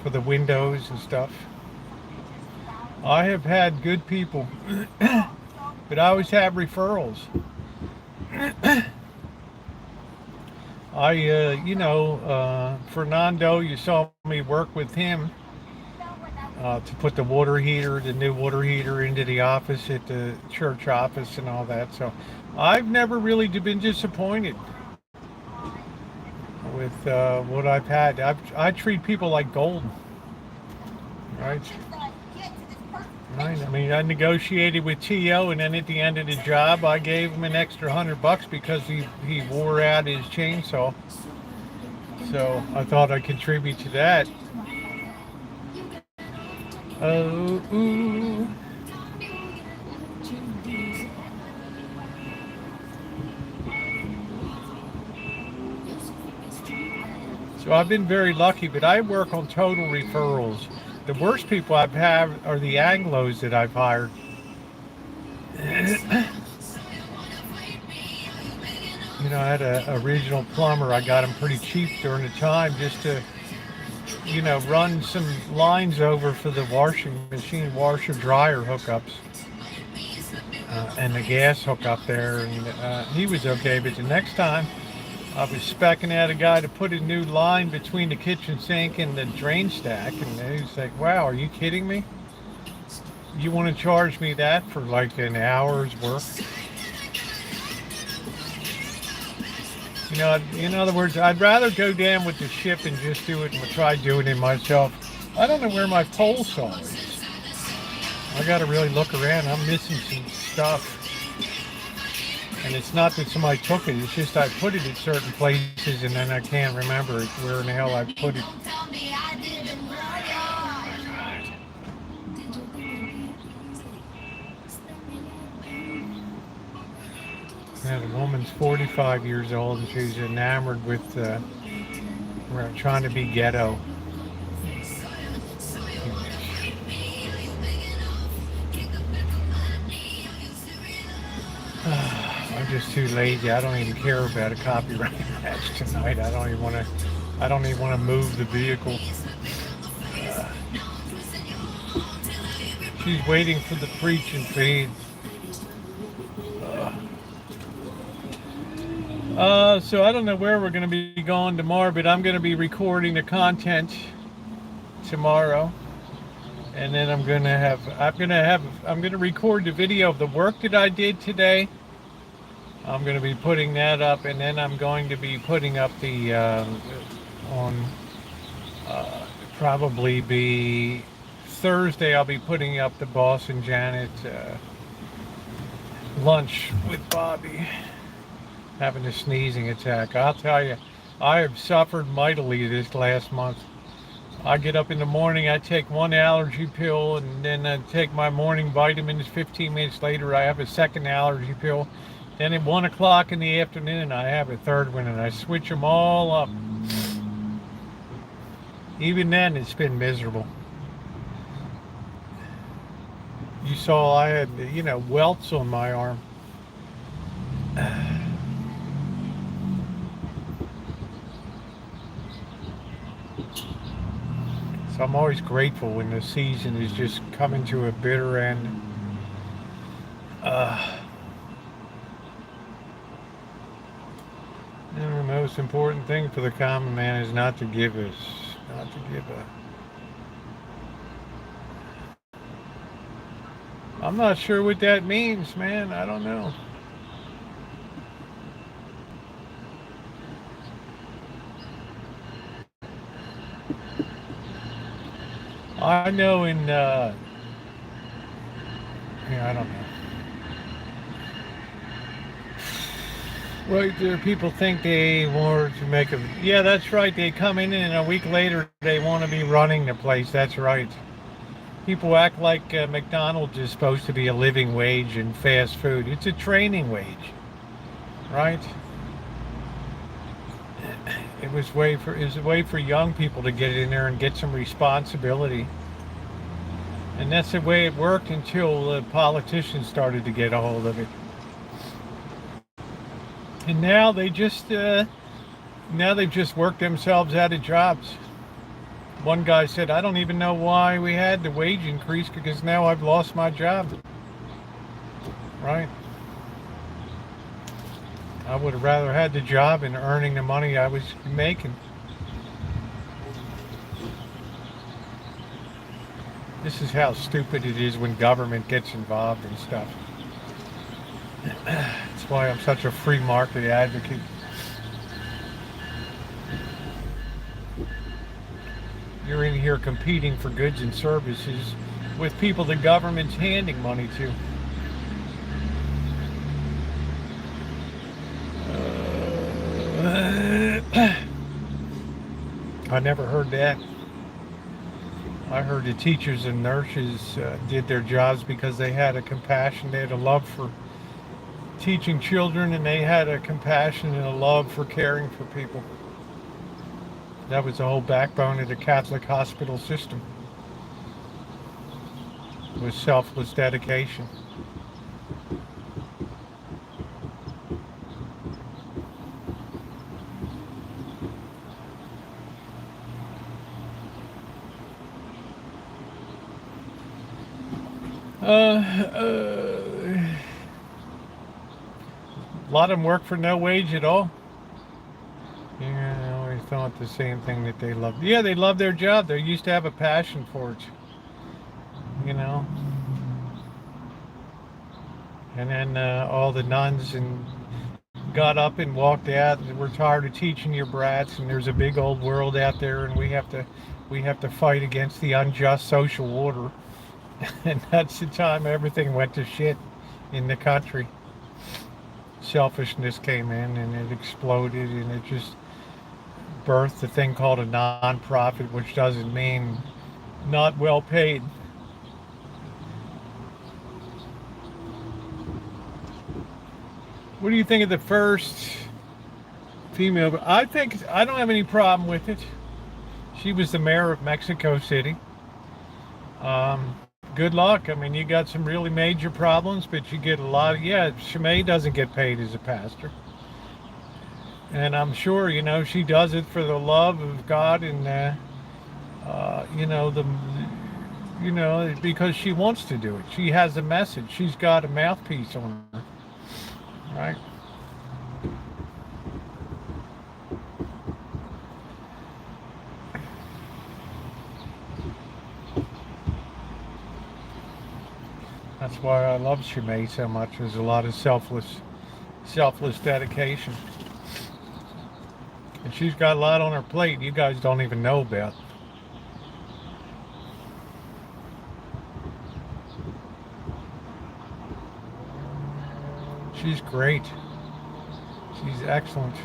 for the windows and stuff. I have had good people, but I always have referrals. Fernando, you saw me work with him to put the new water heater into the office at the church office and all that. So I've never really been disappointed with what I've had. I treat people like gold, right? Right. I mean, I negotiated with T.O., and then at the end of the job, I gave him an extra $100 because he wore out his chainsaw. So I thought I'd contribute to that. Oh, ooh. So I've been very lucky, but I work on total referrals. The worst people I've had are the Anglos that I've hired. You know, I had a regional plumber. I got him pretty cheap during the time just to, run some lines over for the washing machine, washer dryer hookups, and the gas hookup there. And he was okay, but the next time I was specking out a guy to put a new line between the kitchen sink and the drain stack, and he was like, "Wow, are you kidding me? You want to charge me that for like an hour's work?" You know, in other words, I'd rather go down with the ship and just do it and try doing it myself. I don't know where my pole saw is. I got to really look around. I'm missing some stuff. And it's not that somebody took it. It's just I put it at certain places and then I can't remember where in the hell I put it. Yeah, the woman's 45 years old and she's enamored with trying to be ghetto. I'm just too lazy. I don't even care about a copyright match tonight. I don't even want to move the vehicle. She's waiting for the preach and feed. So I don't know where we're going to be going tomorrow, but I'm going to be recording the content tomorrow, and then I'm going to record the video of the work that I did today. I'm going to be putting that up, and then I'm going to be putting up the probably be Thursday. I'll be putting up the boss and Janet lunch with Bobby having a sneezing attack. I'll tell you, I have suffered mightily this last month. I get up in the morning, I take one allergy pill, and then I take my morning vitamins. 15 minutes later, I have a second allergy pill. Then at 1 o'clock in the afternoon, I have a third one, and I switch them all up. Even then, it's been miserable. You saw I had, welts on my arm. So I'm always grateful when the season is just coming to a bitter end. The most important thing for the common man is not to give a. I'm not sure what that means, man. I don't know. I know I don't know. Right there, people think they want to make a... Yeah, that's right. They come in and a week later they want to be running the place. That's right. People act like McDonald's is supposed to be a living wage in fast food. It's a training wage, right? It was a way for young people to get in there and get some responsibility. And that's the way it worked until politicians started to get a hold of it. And now they've just worked themselves out of jobs. One guy said, "I don't even know why we had the wage increase because now I've lost my job." Right? I would have rather had the job and earning the money I was making. This is how stupid it is when government gets involved in stuff. That's why I'm such a free market advocate. You're in here competing for goods and services with people the government's handing money to. I never heard that. I heard the teachers and nurses did their jobs because they had a compassion, they had a love for teaching children, and they had a compassion and a love for caring for people. That was the whole backbone of the Catholic hospital system, was selfless dedication. A lot of them work for no wage at all. Yeah, I always thought the same thing, that they loved. Yeah, they love their job. They used to have a passion for it, you know. And then all the nuns and got up and walked out. And we're tired of teaching your brats, and there's a big old world out there, and we have to fight against the unjust social order. And that's the time everything went to shit in the country. Selfishness came in, and it exploded, and it just birthed a thing called a non-profit, which doesn't mean not well paid. What do you think of the first female? I think I don't have any problem with it. She was the mayor of Mexico City. Good luck. I mean, you got some really major problems, but you get a lot of, yeah, Shimei doesn't get paid as a pastor. And I'm sure, she does it for the love of God, and, because she wants to do it. She has a message. She's got a mouthpiece on her, right? That's why I love Shimei so much. There's a lot of selfless dedication. And she's got a lot on her plate you guys don't even know about. She's great. She's excellent.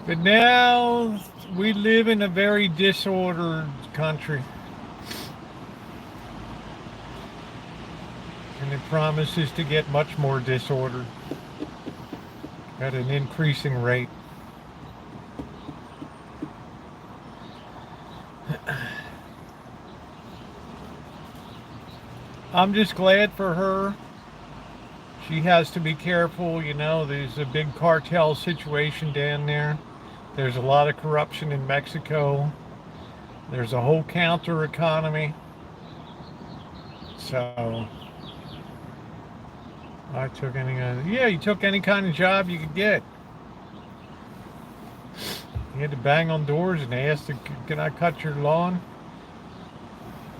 But now we live in a very disordered country. And it promises to get much more disordered at an increasing rate. I'm just glad for her. She has to be careful, there's a big cartel situation down there. There's a lot of corruption in Mexico. There's a whole counter economy. So I took you took any kind of job you could get. You had to bang on doors and they asked, can I cut your lawn?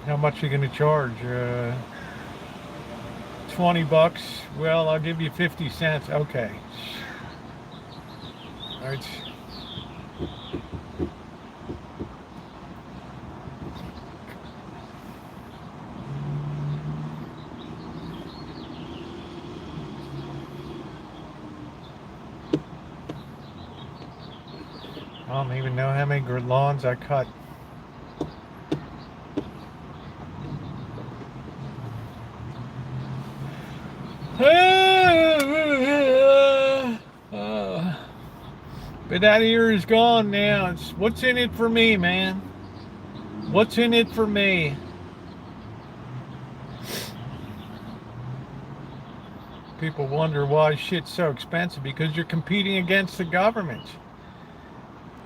How much are you going to charge? $20. Well, I'll give you 50 cents. Okay. All right. I don't even know how many lawns I cut. But that ear is gone now. It's what's in it for me, man? What's in it for me? People wonder why shit's so expensive, because you're competing against the government,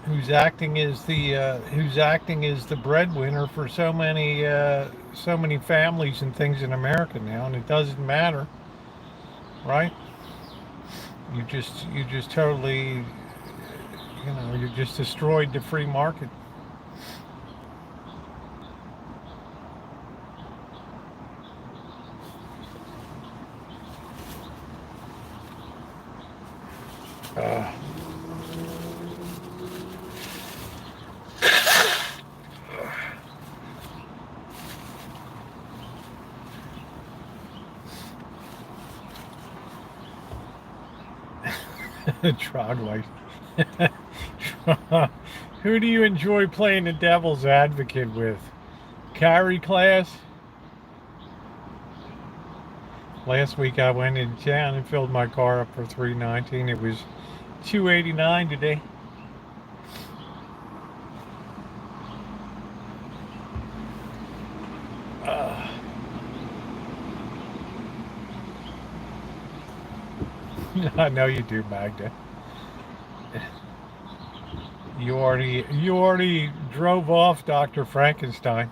who's acting as the breadwinner for so many families and things in America now, and it doesn't matter, right? You just totally, you just destroyed the free market. Troglodyte. Who do you enjoy playing the devil's advocate with? Carry class? Last week I went in town and filled my car up for $3.19. It was $2.89 today. I know you do, Magda. You already drove off Dr. Frankenstein.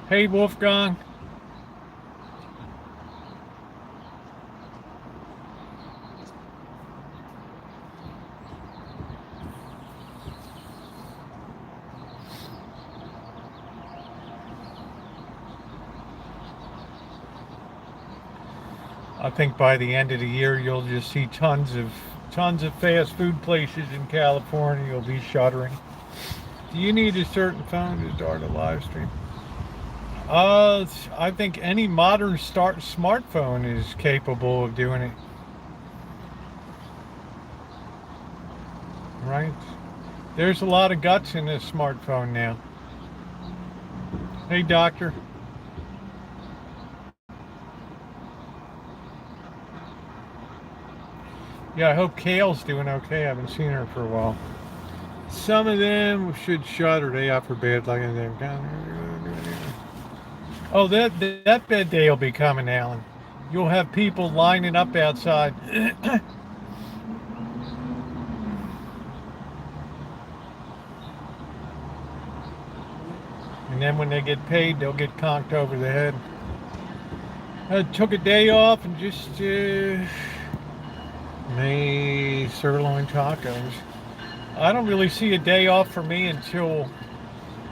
Hey, Wolfgang. I think by the end of the year, you'll just see tons of fast food places in California. You'll be shuddering. Do you need a certain phone to start a live stream? I think any modern smartphone is capable of doing it. Right? There's a lot of guts in this smartphone now. Hey, doctor. Yeah, I hope Kale's doing okay. I haven't seen her for a while. Some of them should shutter. They offer bed like them. Oh, that bed day will be coming, Alan. You'll have people lining up outside. And then when they get paid, they'll get conked over the head. I took a day off and just made sirloin tacos. I don't really see a day off for me until,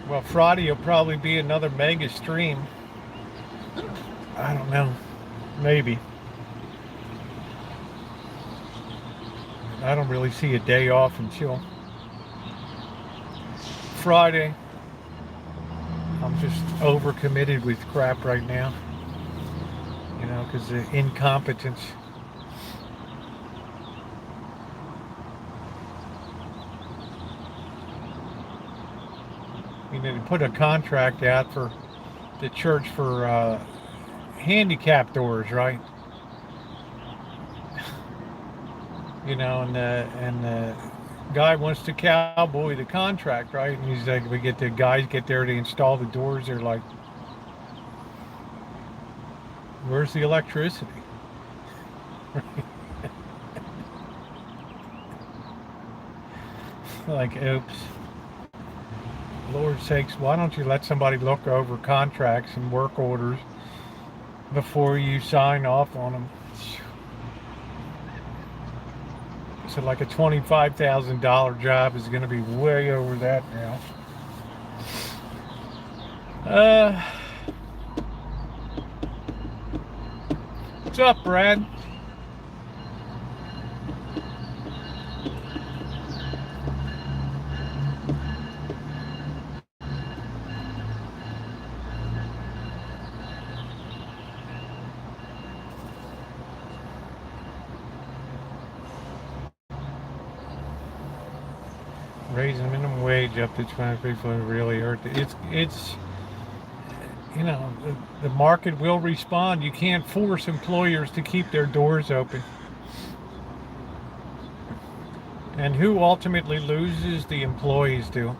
well, Friday will probably be another mega stream. I don't know. Maybe. I don't really see a day off until Friday. I'm just overcommitted with crap right now. You know, because of incompetence. You know, to put a contract out for the church for handicap doors, right? You know, and the guy wants to cowboy the contract, right? And he's like, we get the guys get there to install the doors. They're like, where's the electricity? Like, oops. Lord's sakes, why don't you let somebody look over contracts and work orders before you sign off on them? So like a $25,000 job is going to be way over that now. What's up, Brad? Raising minimum wage up to 20 people really hurt. It's you know, the market will respond. You can't force employers to keep their doors open. And who ultimately loses? The employees do.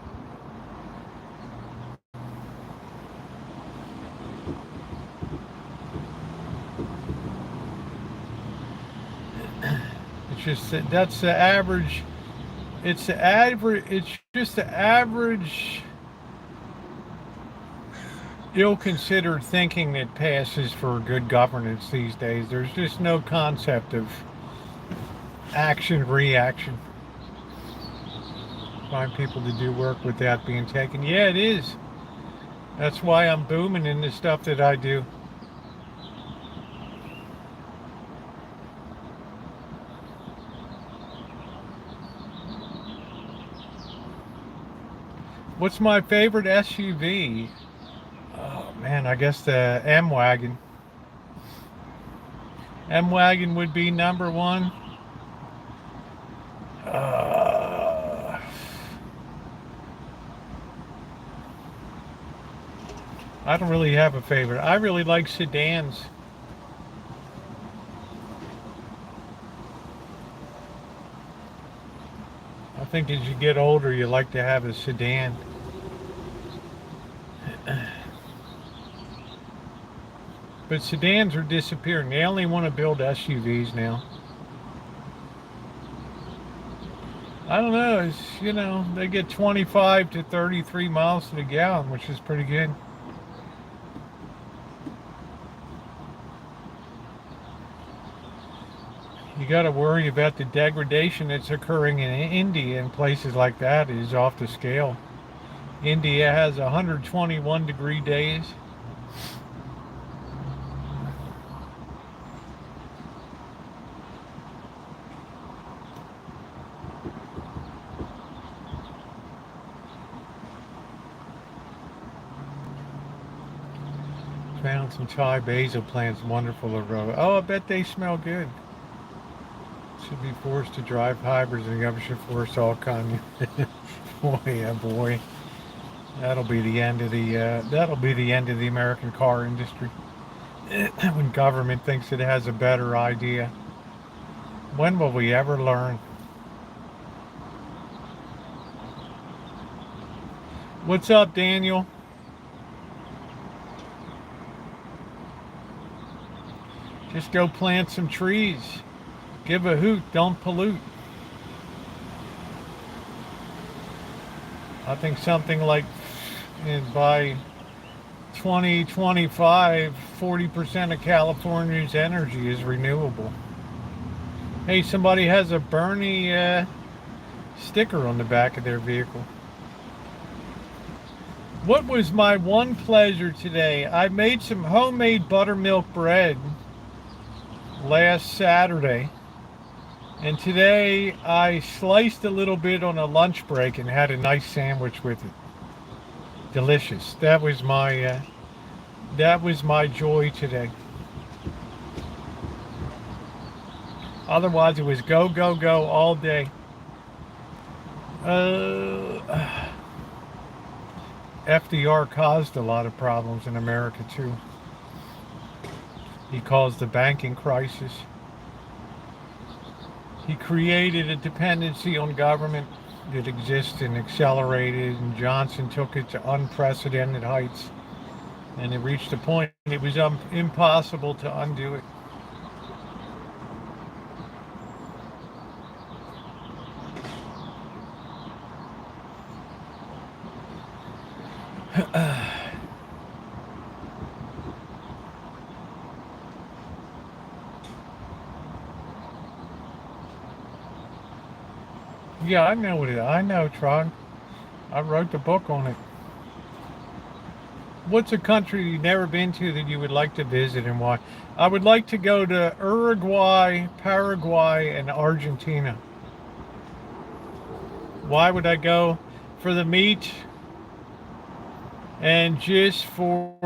It's just that's the average. It's the average. It's just the average ill-considered thinking that passes for good governance these days. There's just no concept of action-reaction. Find people to do work without being taken. Yeah, it is. That's why I'm booming in the stuff that I do. What's my favorite SUV? Oh man, I guess the M-Wagon. M-Wagon would be number one. I don't really have a favorite. I really like sedans. I think as you get older, you like to have a sedan. But sedans are disappearing. They only want to build SUVs now. I don't know. It's, they get 25 to 33 miles to the gallon, which is pretty good. You got to worry about the degradation that's occurring in India and places like that is off the scale. India has 121-degree days. Found some Thai basil plants, wonderful aroma. Oh, I bet they smell good. Should be forced to drive hybrids, and the government should force all communism. Boy, yeah, boy, that'll be the end of the American car industry. When government thinks it has a better idea, when will we ever learn? What's up, Daniel? Just go plant some trees. Give a hoot, don't pollute. I think something like by 2025, 40% of California's energy is renewable. Hey, somebody has a Bernie sticker on the back of their vehicle. What was my one pleasure today? I made some homemade buttermilk bread last Saturday. And today I sliced a little bit on a lunch break and had a nice sandwich with it. Delicious. That was my joy today. Otherwise it was go, go, go all day. FDR caused a lot of problems in America too. He caused the banking crisis. He created a dependency on government that exists and accelerated, and Johnson took it to unprecedented heights. And it reached a point it was impossible to undo it. Yeah, I know what it is. I know, Tron. I wrote the book on it. What's a country you've never been to that you would like to visit and why? I would like to go to Uruguay, Paraguay, and Argentina. Why would I go? For the meat and just for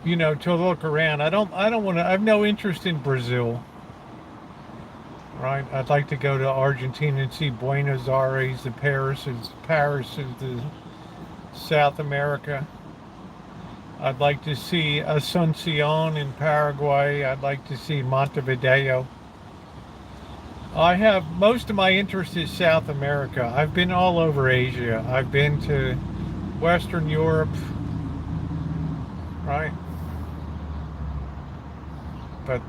to look around. I don't want to. I have no interest in Brazil. Right, I'd like to go to Argentina and see Buenos Aires, the Paris is the South America. I'd like to see Asuncion in Paraguay. I'd like to see Montevideo. I have most of my interest is South America. I've been all over Asia. I've been to Western Europe, right? But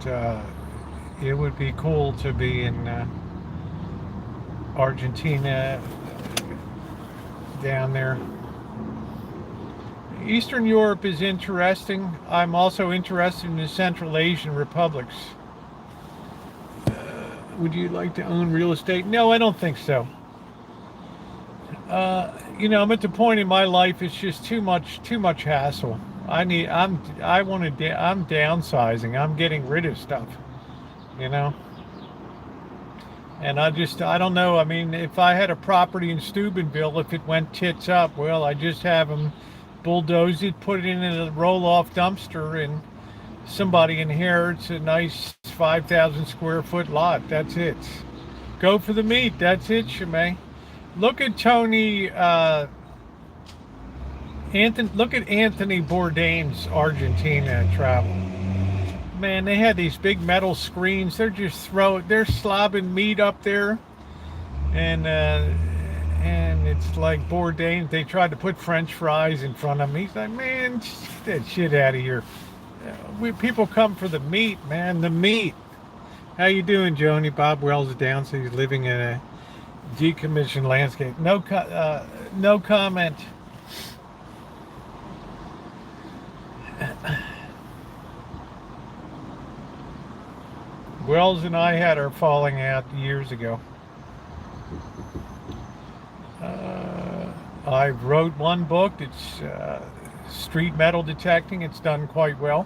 it would be cool to be in Argentina, down there. Eastern Europe is interesting. I'm also interested in the Central Asian republics. Would you like to own real estate? No, I don't think so. I'm at the point in my life it's just too much hassle. I'm downsizing. I'm getting rid of stuff. And I don't know. I mean, if I had a property in Steubenville, if it went tits up, well, I just have them bulldoze it, put it in a roll-off dumpster, and somebody inherits a nice 5,000 square foot lot. That's it. Go for the meat. That's it, Shemay. Look at Tony, Anthony. Look at Anthony Bourdain's Argentina travel. Man, they had these big metal screens. They're slobbing meat up there, and it's like Bourdain. They tried to put French fries in front of him. He's like, man, get that shit out of here. People come for the meat, man. The meat. How you doing, Joni? Bob Wells is down, so he's living in a decommissioned landscape. No comment. Wells and I had our falling out years ago. I wrote one book. It's street metal detecting. It's done quite well.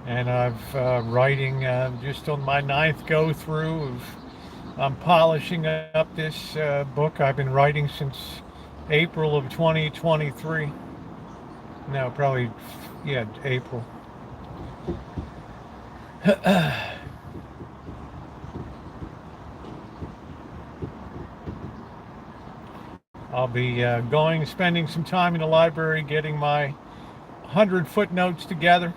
And I've writing just on my 9th go through. I'm polishing up this book. I've been writing since April of 2023. No, probably, yeah, April. I'll be spending some time in the library getting my 100 footnotes together.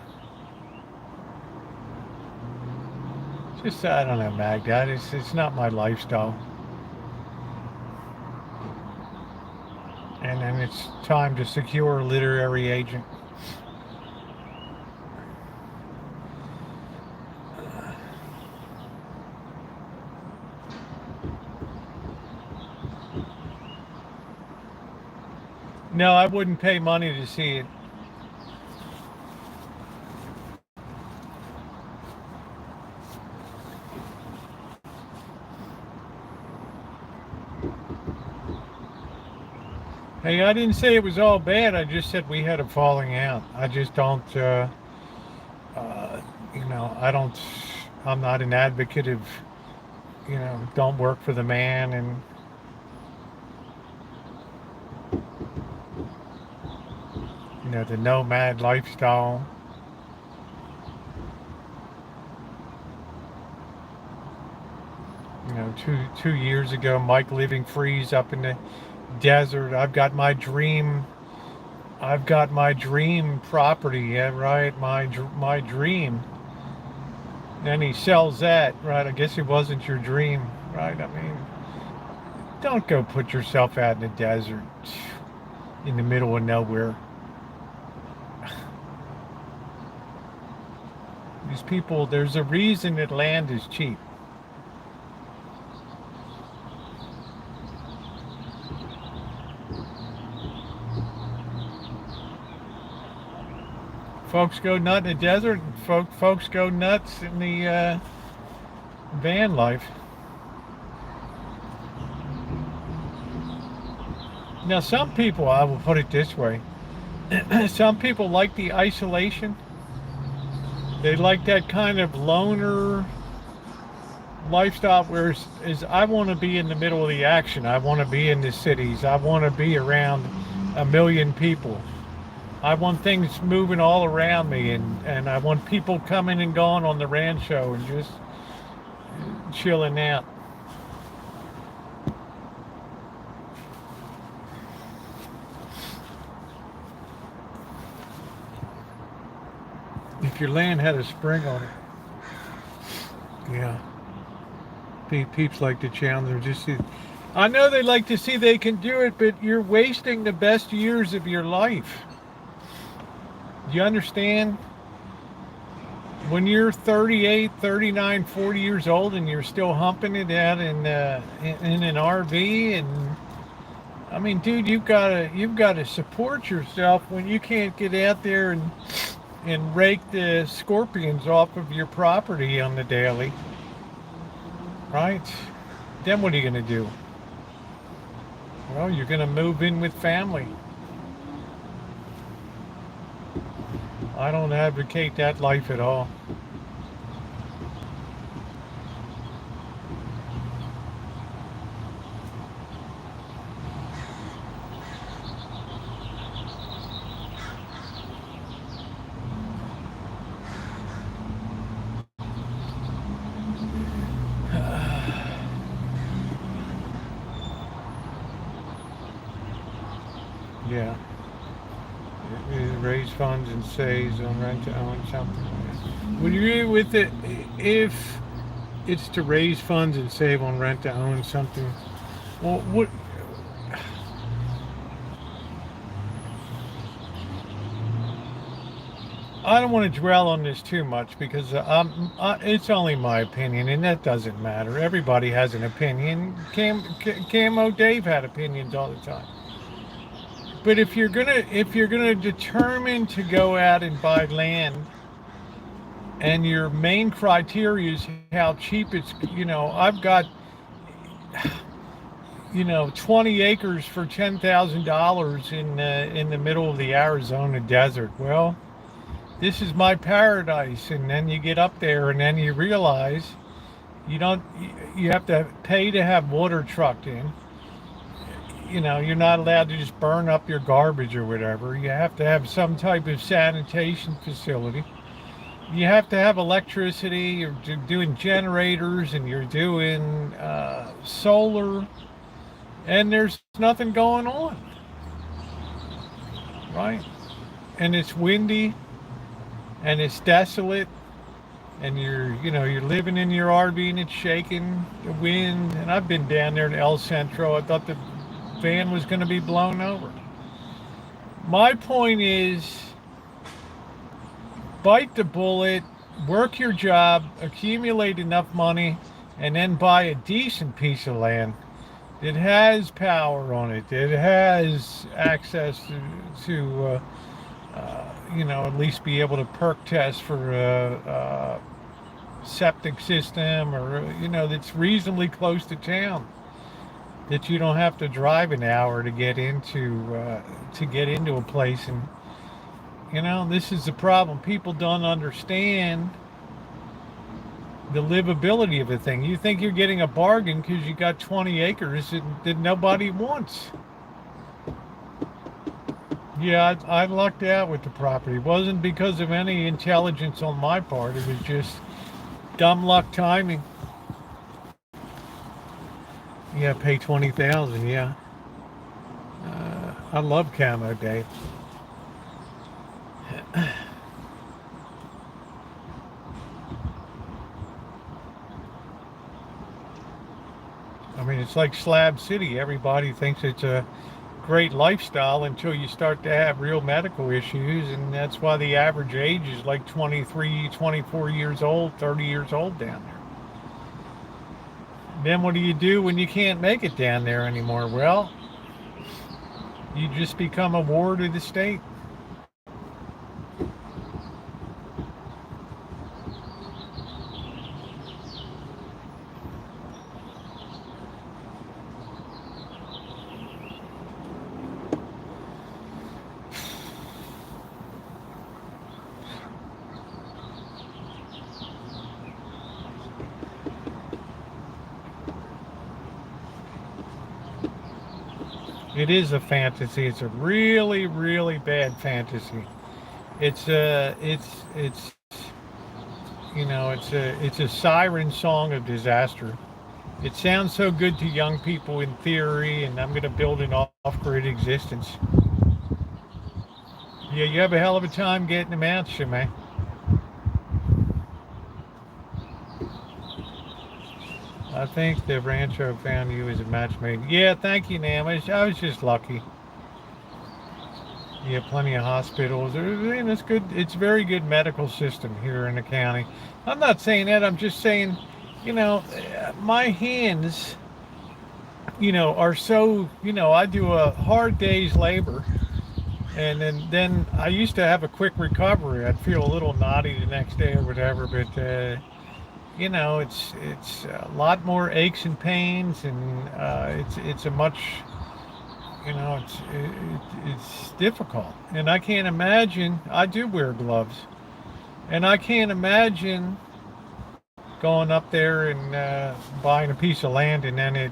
Just, I don't know, Magda, it's not my lifestyle. And then it's time to secure a literary agent. No, I wouldn't pay money to see it. Hey, I didn't say it was all bad. I just said we had a falling out. I just don't, I'm not an advocate of, don't work for the man and, the nomad lifestyle. Two years ago, Mike living freeze up in the desert. I've got my dream property. Yeah, right. My dream. And he sells that, right? I guess it wasn't your dream, right? I mean, don't go put yourself out in the desert in the middle of nowhere. These people, there's a reason that land is cheap. Folks go nuts in the desert, and folks go nuts in the van life. Now, some people, I will put it this way, some people like the isolation. They like that kind of loner lifestyle, whereas I want to be in the middle of the action. I want to be in the cities. I want to be around a million people. I want things moving all around me, and I want people coming and going on the Rancho and just chilling out. If your land had a spring on it, yeah. Peeps like to challenge. I know they like to see they can do it, but you're wasting the best years of your life. Do you understand? When you're 38, 39, 40 years old and you're still humping it out in an RV, and I mean, dude, you've got to support yourself when you can't get out there and rake the scorpions off of your property on the daily, right? Then what are you going to do? Well, you're going to move in with family. I don't advocate that life at all. Yeah. Raise funds and saves on rent to own something. Would you agree with it if it's to raise funds and save on rent to own something? Well, what? I don't want to dwell on this too much because it's only my opinion, and that doesn't matter. Everybody has an opinion. Camo Dave had opinions all the time. But if you're gonna determine to go out and buy land, and your main criteria is how cheap it's, I've got 20 acres for $10,000 in the middle of the Arizona desert. Well, this is my paradise. And then you get up there and then you realize you don't you have to pay to have water trucked in. You're not allowed to just burn up your garbage or whatever. You have to have some type of sanitation facility. You have to have electricity. You're doing generators and you're doing solar, and there's nothing going on, right? And it's windy and it's desolate, and you're living in your RV and it's shaking, the wind. And I've been down there to El Centro. I thought the van was going to be blown over. My point is, bite the bullet, work your job, accumulate enough money, and then buy a decent piece of land. It has power on it. It has access to at least be able to perk test for a septic system, or that's reasonably close to town, that you don't have to drive an hour to get into a place. And this is the problem. People don't understand the livability of a thing. You think you're getting a bargain because you got 20 acres that nobody wants. Yeah, I lucked out with the property. It wasn't because of any intelligence on my part. It was just dumb luck timing. Yeah, pay $20,000. Yeah, I love Camo Dave. I mean, it's like Slab City. Everybody thinks it's a great lifestyle until you start to have real medical issues, and that's why the average age is like 23, 24 years old, 30 years old down there. Then what do you do when you can't make it down there anymore? Well, you just become a ward of the state. It is a fantasy. It's a really, really bad fantasy. It's a siren song of disaster. It sounds so good to young people in theory, and I'm going to build an off-grid existence. Yeah, you have a hell of a time getting them out, Shemay. I think the Rancho found you as a match made. Yeah, thank you, Nam. I was just lucky. Yeah, plenty of hospitals. And it's good. It's a very good medical system here in the county. I'm not saying that. I'm just saying, my hands, are so, I do a hard day's labor. And then I used to have a quick recovery. I'd feel a little naughty the next day or whatever, but it's a lot more aches and pains, and it's a much, it's difficult. And I can't imagine. I do wear gloves, and I can't imagine going up there and buying a piece of land, and then at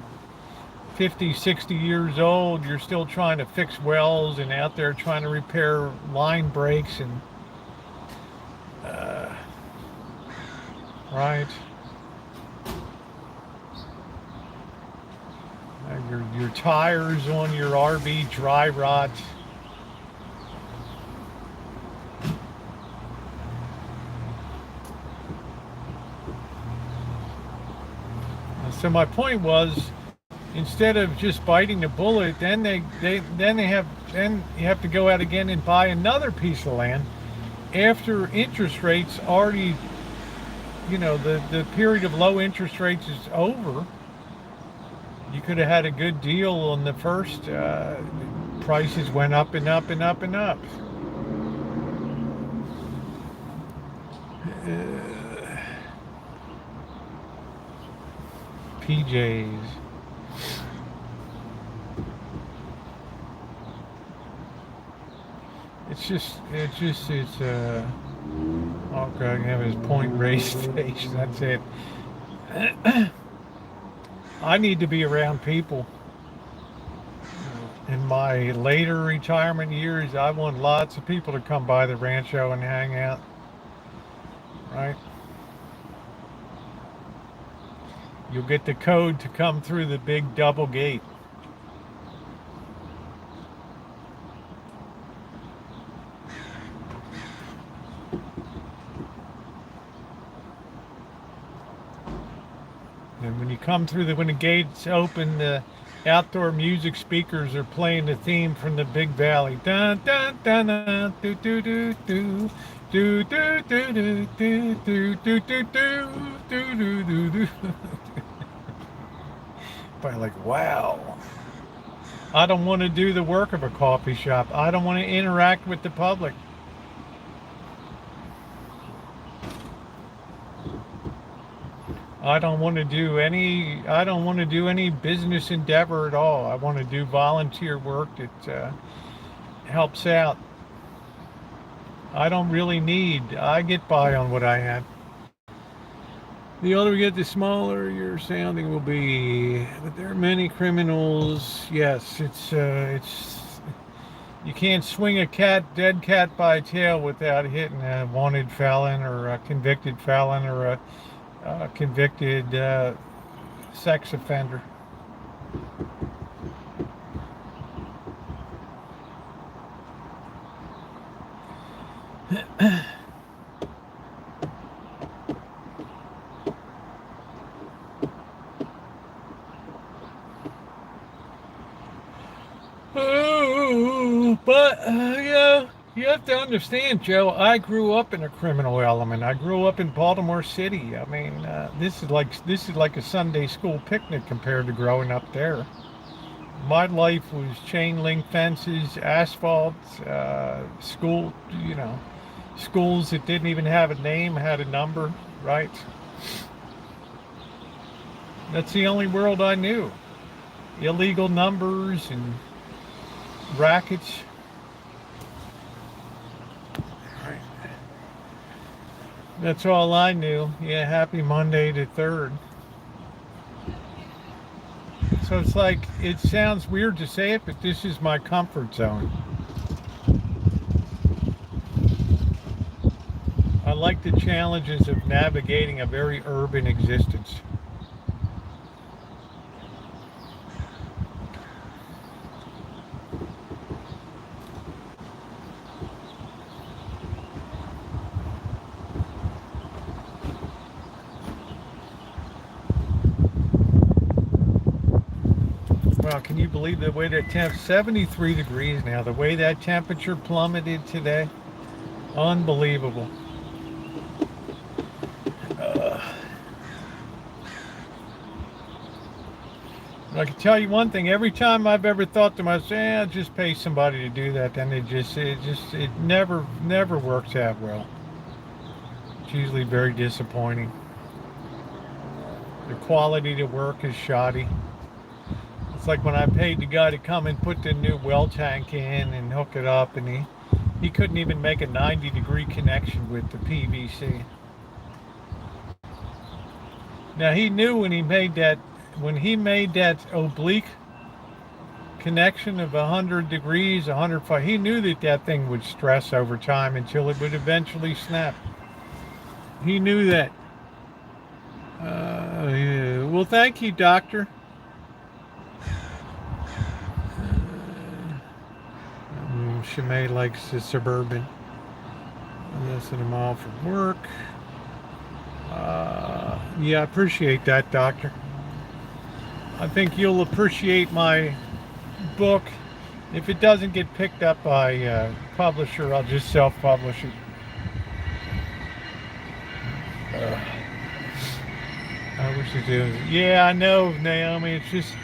50, 60 years old, you're still trying to fix wells and out there trying to repair line breaks and right. Your tires on your RV dry rot. So my point was, instead of just biting the bullet, then you have to go out again and buy another piece of land after interest rates already, the period of low interest rates is over. You could have had a good deal on the first. Prices went up and up and up and up. PJs. It's okay, have his point race station, that's it. I need to be around people. In my later retirement years, I want lots of people to come by the Rancho and hang out. Right? You'll get the code to come through the big double gate. And when you come through when the gates open, the outdoor music speakers are playing the theme from the Big Valley. Dun dun dun dun do do do do do do do do do do do do do do do. But like, wow. I don't want to do the work of a coffee shop. I don't want to interact with the public. I don't want to do any business endeavor at all. I want to do volunteer work that helps out. I don't really need. I get by on what I have. The older we get, the smaller your sounding will be. But there are many criminals. Yes, it's you can't swing a dead cat by a tail without hitting a wanted felon or a convicted felon or a convicted sex offender. But yeah, you have to understand, Joe, I grew up in a criminal element. I grew up in Baltimore City. I mean, this is like a Sunday school picnic compared to growing up there. My life was chain link fences, asphalt, schools that didn't even have a name, had a number, right? That's the only world I knew. Illegal numbers and rackets. That's all I knew. Yeah, happy Monday the 3rd. So it's like, it sounds weird to say it, but this is my comfort zone. I like the challenges of navigating a very urban existence. Wow, can you believe the way that 73 degrees now, the way that temperature plummeted today? Unbelievable. I can tell you one thing, every time I've ever thought to myself, I'll just pay somebody to do that, then it never works out well. It's usually very disappointing. The quality of the work is shoddy. It's like when I paid the guy to come and put the new well tank in and hook it up, and he couldn't even make a 90-degree connection with the PVC. Now he knew when he made that oblique connection of 100 degrees, 105, he knew that thing would stress over time until it would eventually snap. He knew that. Yeah. Well, thank you, doctor. Shimei likes the Suburban. Listen to them all from work. Yeah, I appreciate that, doctor. I think you'll appreciate my book. If it doesn't get picked up by a publisher, I'll just self-publish it. I wish it did. Yeah, I know, Naomi. It's just,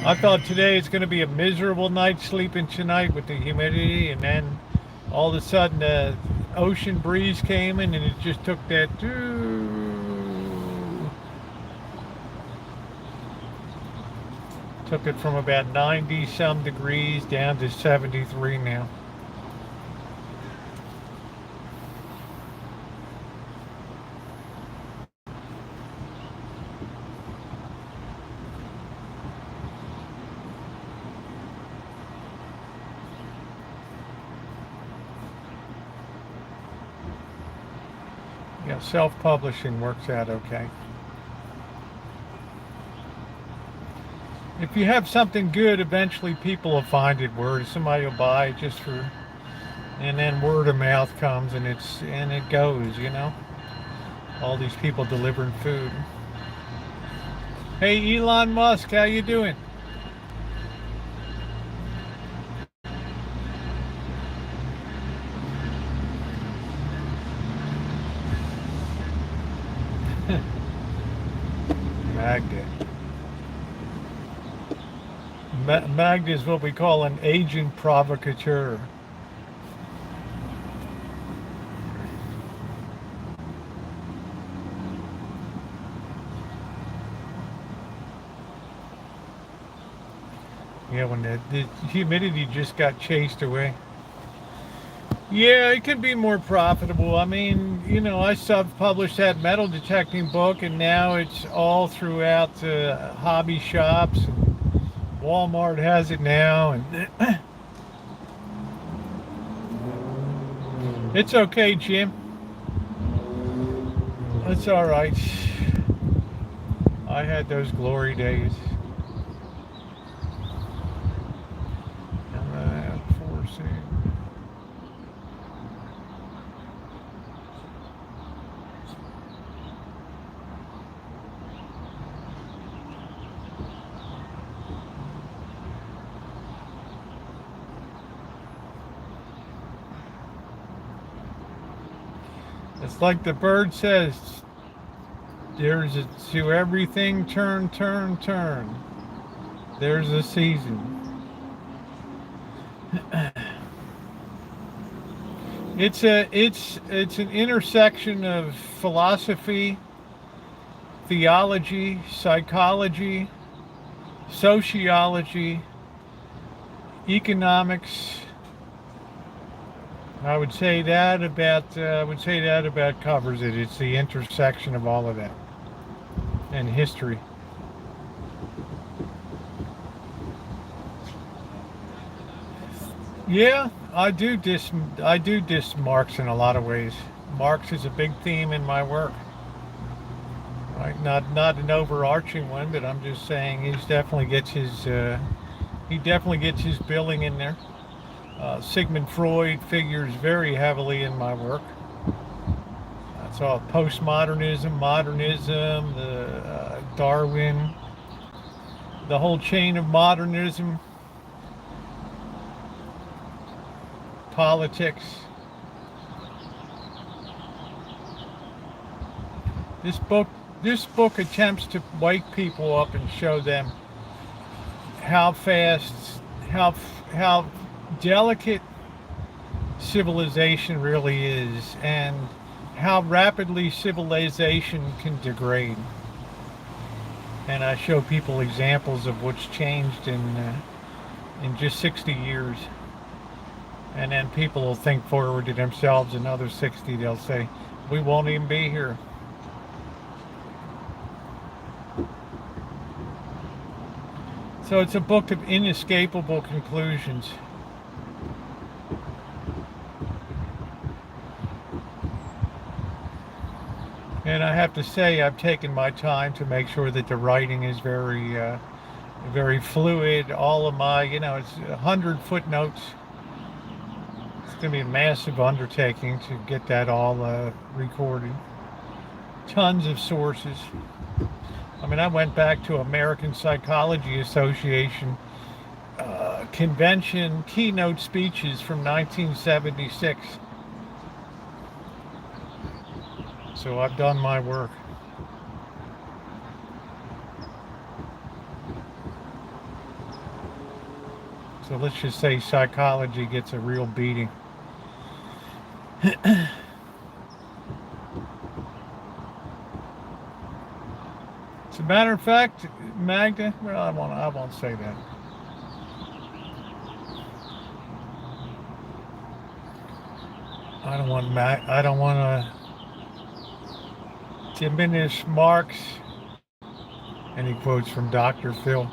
I thought today it's going to be a miserable night sleeping tonight with the humidity, and then all of a sudden the ocean breeze came in and it just took that. Took it from about 90 some degrees down to 73 now. Yeah, self-publishing works out okay. If you have something good, eventually people will find it. Somebody will buy it just for, and then word of mouth comes, and it goes. All these people delivering food. Hey, Elon Musk, how you doing? Magda. Magda is what we call an agent provocateur. Yeah, when the humidity just got chased away. Yeah, it could be more profitable. I mean, I self-published that metal detecting book, and now it's all throughout hobby shops. And Walmart has it now, and it's okay, Jim. It's all right. I had those glory days. It's like the bird says, there's to everything turn, turn, turn. There's a season. It's an intersection of philosophy, theology, psychology, sociology, economics. I would say that about covers it. It's the intersection of all of that, and history. Yeah, I do diss Marx in a lot of ways. Marx is a big theme in my work. Right? Not an overarching one, but I'm just saying he definitely gets his billing in there. Sigmund Freud figures very heavily in my work. That's all postmodernism, modernism, the Darwin, the whole chain of modernism, politics. This book attempts to wake people up and show them how fast, how delicate civilization really is, and how rapidly civilization can degrade. And I show people examples of what's changed in just 60 years. And then people will think forward to themselves, another 60, they'll say, we won't even be here. So it's a book of inescapable conclusions. And I have to say, I've taken my time to make sure that the writing is very fluid. All of my, it's 100 footnotes. It's going to be a massive undertaking to get that all recorded. Tons of sources. I mean, I went back to American Psychology Association convention keynote speeches from 1976. So I've done my work. So let's just say psychology gets a real beating. As a matter of fact, Magda, well, I won't say that. I don't want to diminish Mark's. And he quotes from Dr. Phil.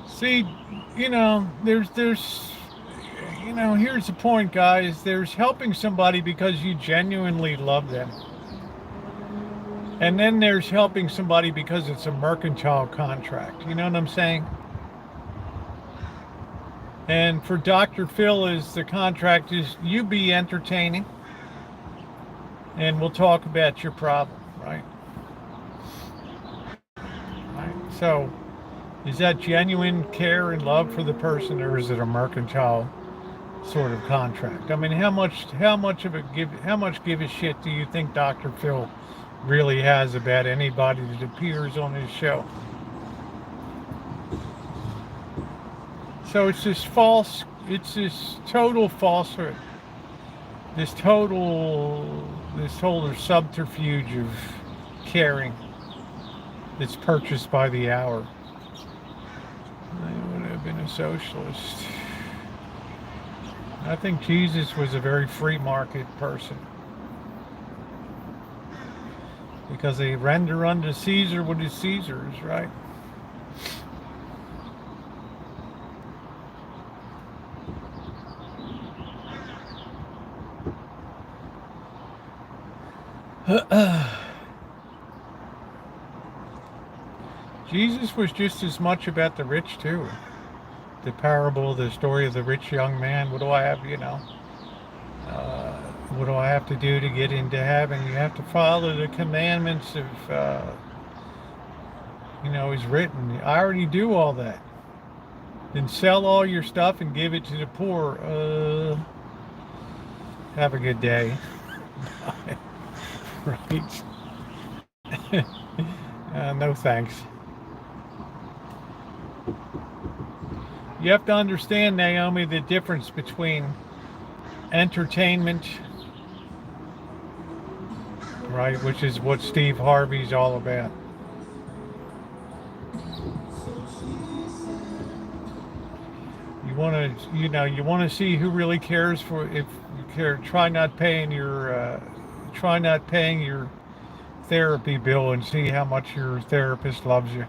See, there's here's the point, guys. There's helping somebody because you genuinely love them. And then there's helping somebody because it's a mercantile contract. You know what I'm saying? And for Dr. Phil, the contract is you be entertaining and we'll talk about your problem, right? Right. So is that genuine care and love for the person, or is it a mercantile sort of contract? I mean, how much give a shit do you think Dr. Phil really has about anybody that appears on his show? So it's this total falsehood, this total subterfuge of caring that's purchased by the hour. I would have been a socialist. I think Jesus was a very free market person, because they render unto Caesar what is Caesar's, right? Jesus was just as much about the rich too. The parable, the story of the rich young man. What do I have, what do I have to do to get into heaven? You have to follow the commandments of, is written. I already do all that. Then sell all your stuff and give it to the poor. Have a good day. Right. No thanks. You have to understand, Naomi, the difference between entertainment, right, which is what Steve Harvey's all about. You want to, see who really cares for. If you care, try not paying your therapy bill and see how much your therapist loves you.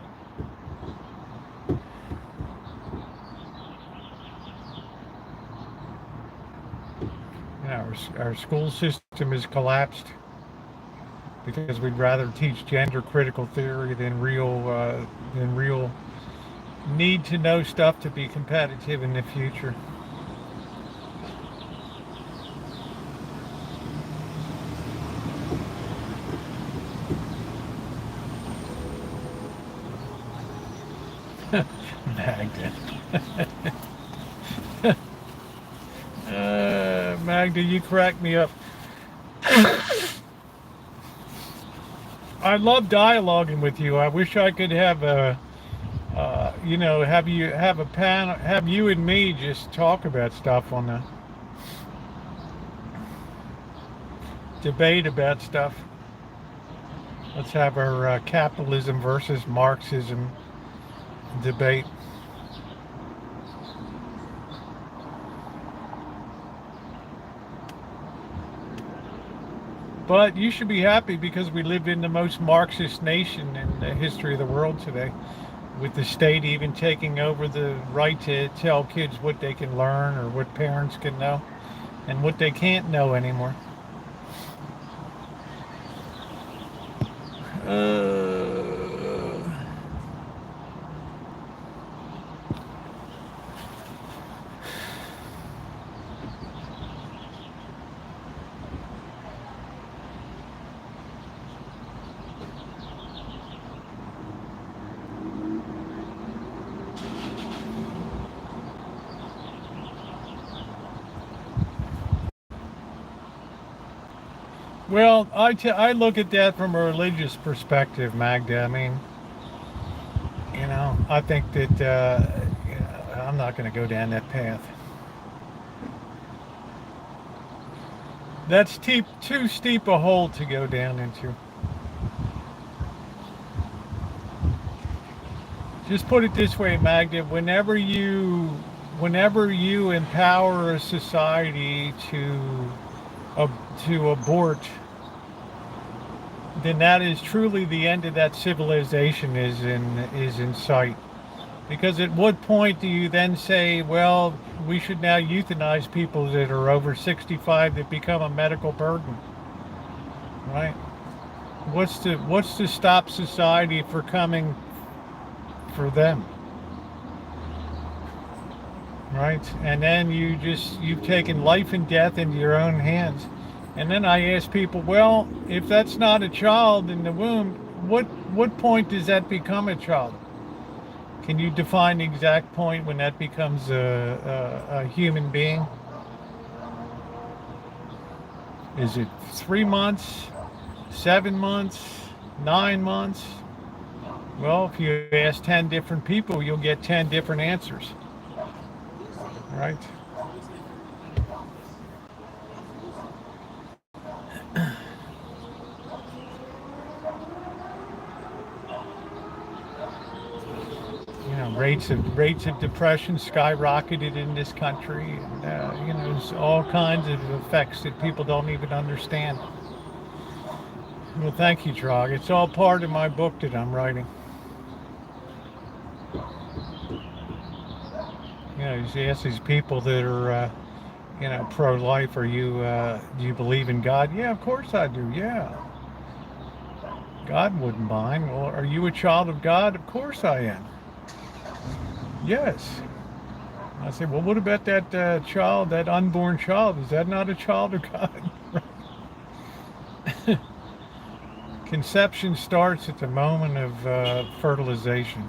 Our school system has collapsed because we'd rather teach gender critical theory than real need to know stuff to be competitive in the future. Magda. Magda, you crack me up. I love dialoguing with you. I wish I could have have you and me just talk about stuff on the debate about stuff. Let's have our capitalism versus Marxism debate. But you should be happy because we live in the most Marxist nation in the history of the world today, with the state even taking over the right to tell kids what they can learn or what parents can know and what they can't know anymore. Well, I look at that from a religious perspective, Magda. I mean, I think that I'm not going to go down that path. That's too steep a hole to go down into. Just put it this way, Magda. Whenever you empower a society uh, to abort, then that is truly the end of that civilization is in sight. Because at what point do you then say, well, we should now euthanize people that are over 65 that become a medical burden, right? What's to stop society for coming for them, right? And then you've taken life and death into your own hands. And then I ask people, well, if that's not a child in the womb, what point does that become a child? Can you define the exact point when that becomes a human being? Is it 3 months, 7 months, 9 months? Well, if you ask 10 different people, you'll get 10 different answers, right? Rates of depression skyrocketed in this country, and there's all kinds of effects that people don't even understand. Well, thank you, Trog. It's all part of my book that I'm writing. You ask these people that are, pro-life, do you believe in God? Yeah, of course I do. Yeah, God wouldn't mind. Well, are you a child of God? Of course I am. Yes. I say, well, what about that child, that unborn child? Is that not a child of God? Conception starts at the moment of fertilization.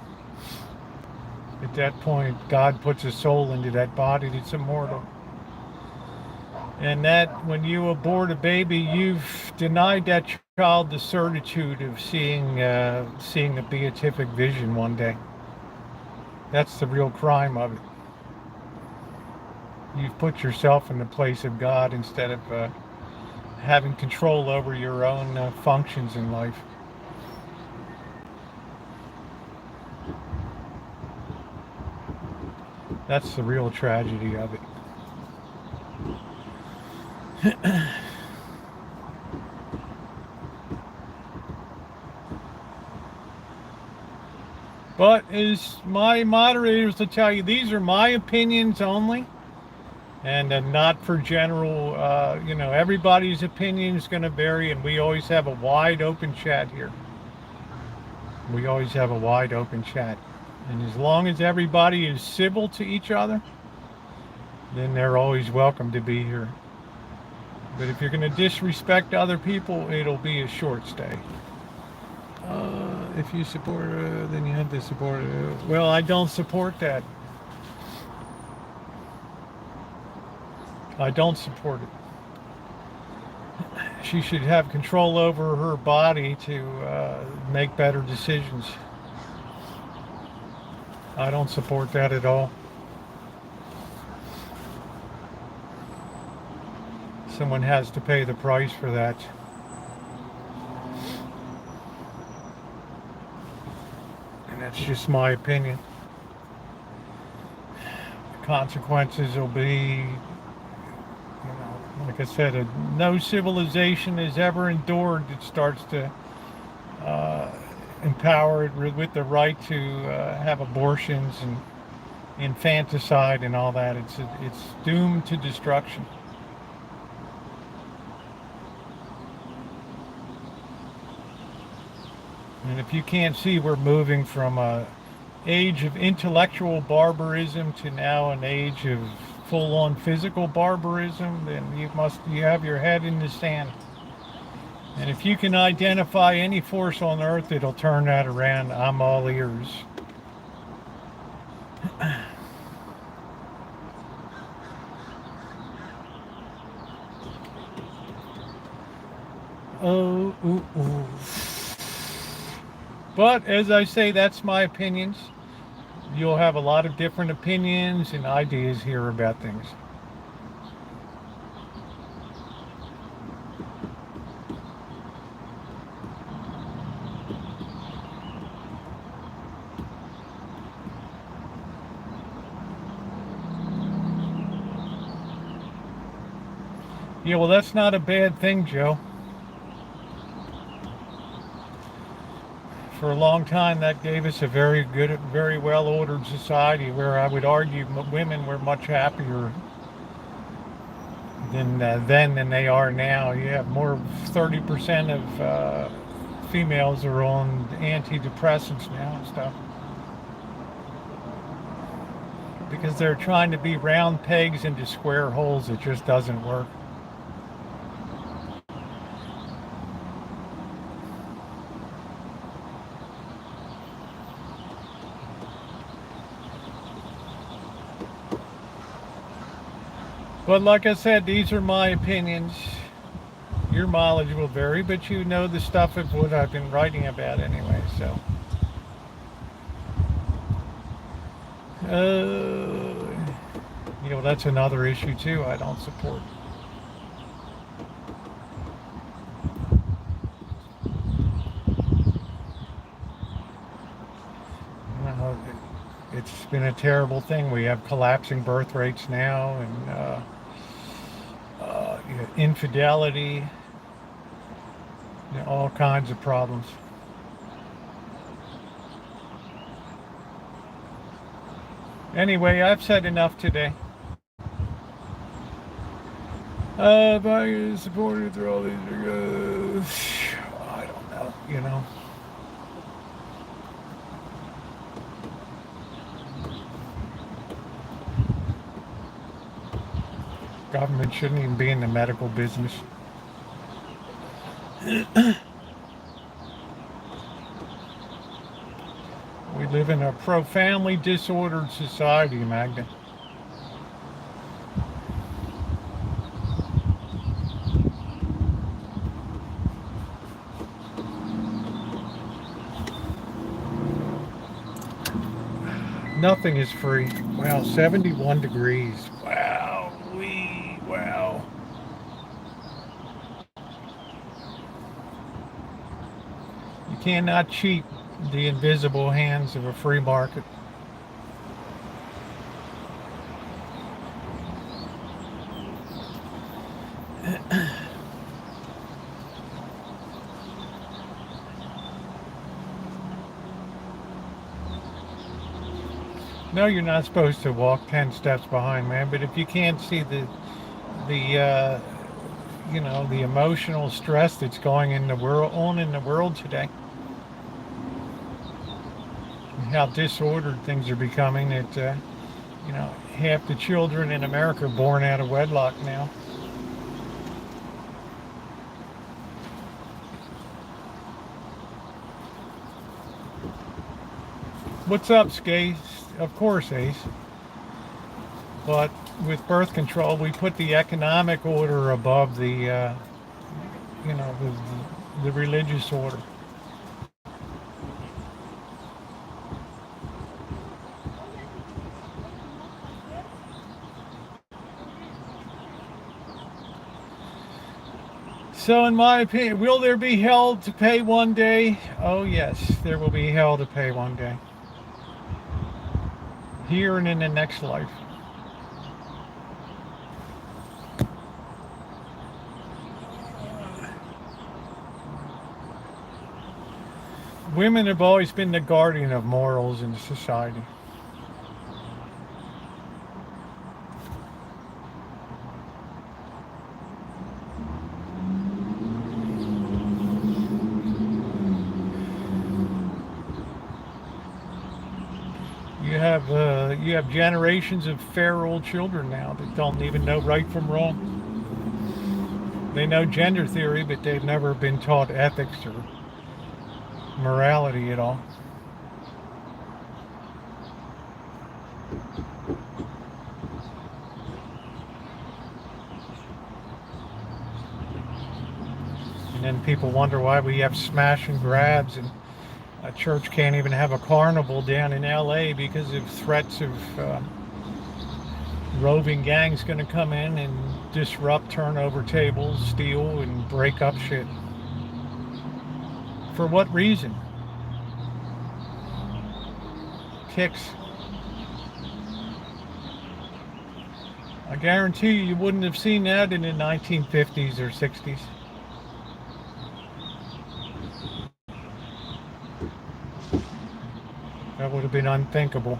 At that point, God puts a soul into that body that's immortal. And that when you abort a baby, you've denied that child the certitude of seeing the beatific vision one day. That's the real crime of it. You've put yourself in the place of God instead of having control over your own functions in life. That's the real tragedy of it. But as my moderators will tell you, these are my opinions only, and not for general, everybody's opinion is going to vary, and we always have a wide open chat here. We always have a wide open chat. And as long as everybody is civil to each other, then they're always welcome to be here. But if you're going to disrespect other people, it'll be a short stay. If you support then you have to support well, I don't support that. I don't support it. She should have control over her body to make better decisions. I don't support that at all. Someone has to pay the price for that. And that's just my opinion. The consequences will be, like I said, no civilization has ever endured that starts to empower it with the right to have abortions and infanticide and all that. It's doomed to destruction. And if you can't see, we're moving from an age of intellectual barbarism to now an age of full-on physical barbarism, then you have your head in the sand. And if you can identify any force on earth that'll turn that around, I'm all ears. Oh, ooh, ooh. But as I say, that's my opinions. You'll have a lot of different opinions and ideas here about things. Yeah, well, that's not a bad thing, Joe. For a long time, that gave us a very good, very well-ordered society where I would argue women were much happier than then than they are now. You have more, 30% of females are on antidepressants now and stuff because they're trying to be round pegs into square holes. It just doesn't work. But like I said, these are my opinions. Your mileage will vary, but you know the stuff of what I've been writing about anyway, so. That's another issue too I don't support. Uh, it's been a terrible thing. We have collapsing birth rates now, and infidelity, all kinds of problems. Anyway, I've said enough today. By supported through all these, I don't know, Government shouldn't even be in the medical business. We live in a profoundly disordered society, Magda. Nothing is free. Wow, 71 degrees. Wow, wow. You cannot cheat the invisible hands of a free market. No, you're not supposed to walk 10 steps behind, man, but if you can't see the the emotional stress that's going in the world today, how disordered things are becoming, that half the children in America are born out of wedlock now. What's up, Skace? Of course, Ace. But with birth control, we put the economic order above the religious order. So in my opinion, will there be hell to pay one day? Oh yes, there will be hell to pay one day. Here and in the next life. Women have always been the guardian of morals in society. You have generations of feral children now that don't even know right from wrong. They know gender theory, but they've never been taught ethics or morality at all. then people wonder why we have smash and grabs, and a church can't even have a carnival down in LA because of threats of roving gangs going to come in and disrupt, turn over tables, steal, and break up shit. For what reason? Kicks. I guarantee you wouldn't have seen that in the 1950s or 60s. That would have been unthinkable.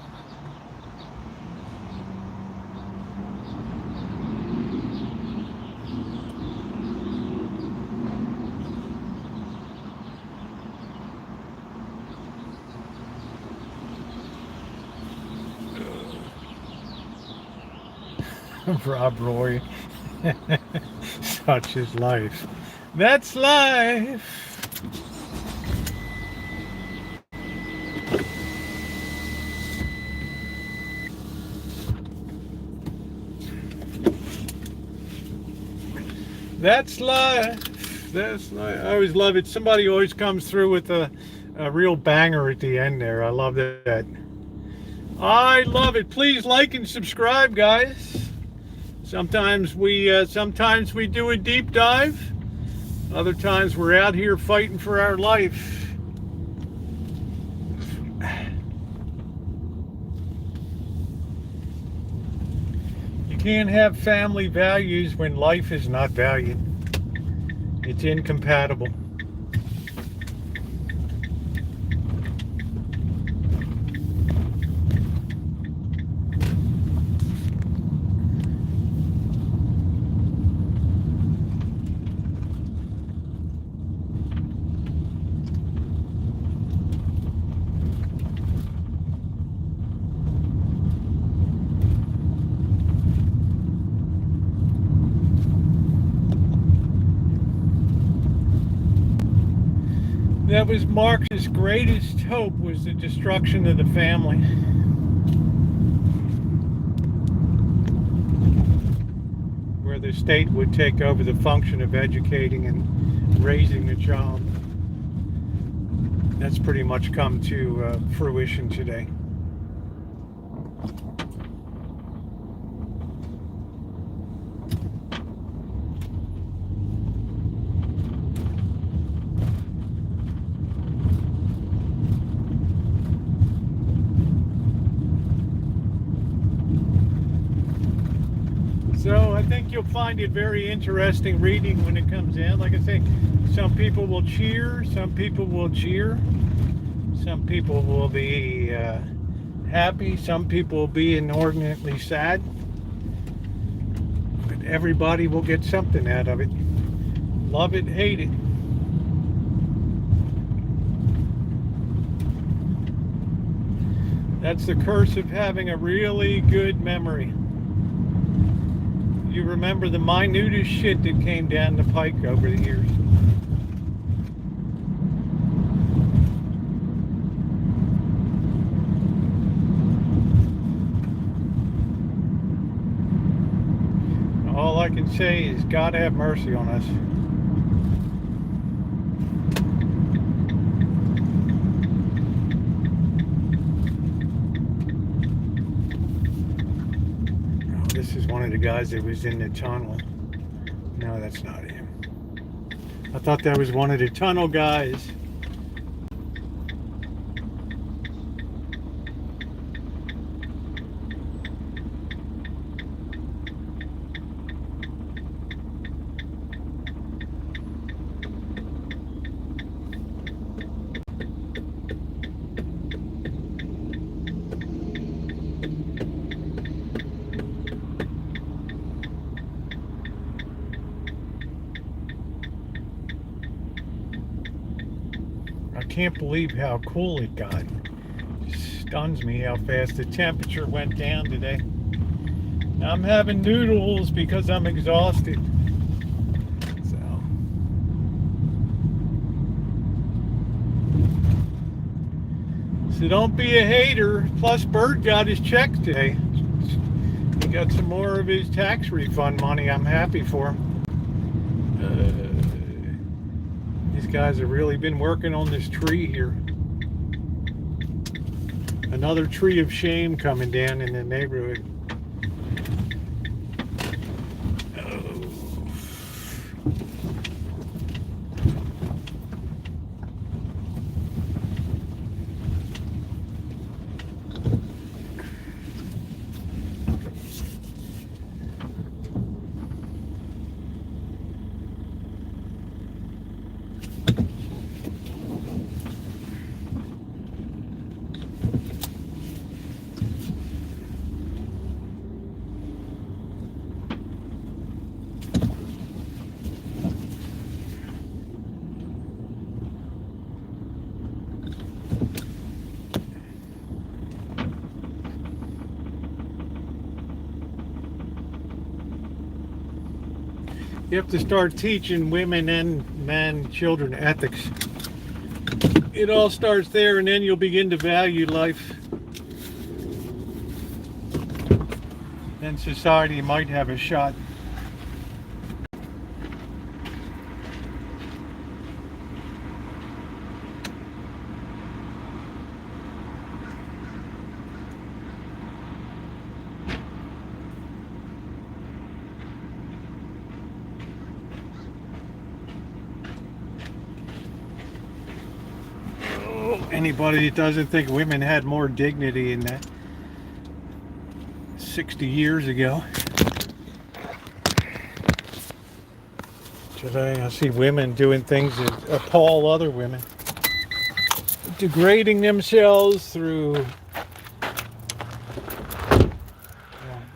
Rob Roy. Such is life. That's life. That's life. That's life. I always love it. Somebody always comes through with a real banger at the end there. I love that. I love it. Please like and subscribe, guys. Sometimes we do a deep dive. Other times we're out here fighting for our life. You can't have family values when life is not valued. It's incompatible. That was Marx's greatest hope, was the destruction of the family. Where the state would take over the function of educating and raising a child. That's pretty much come to fruition today. So I think you'll find it very interesting reading when it comes in. Like I say, some people will cheer, some people will jeer, some people will be happy, some people will be inordinately sad. But everybody will get something out of it. Love it, hate it. That's the curse of having a really good memory. You remember the minutest shit that came down the pike over the years. All I can say is God have mercy on us. This is one of the guys that was in the tunnel. No, that's not him. I thought that was one of the tunnel guys. I can't believe how cool it got. It stuns me how fast the temperature went down today. I'm having noodles because I'm exhausted. So don't be a hater. Plus, Bird got his check today. He got some more of his tax refund money. I'm happy for him. These guys have really been working on this tree here. Another tree of shame coming down in the neighborhood. You have to start teaching women and men, children ethics. It all starts there, and then you'll begin to value life. Then society might have a shot. Anybody that doesn't think women had more dignity in that 60 years ago. Today I see women doing things that appall other women. Degrading themselves through... Well,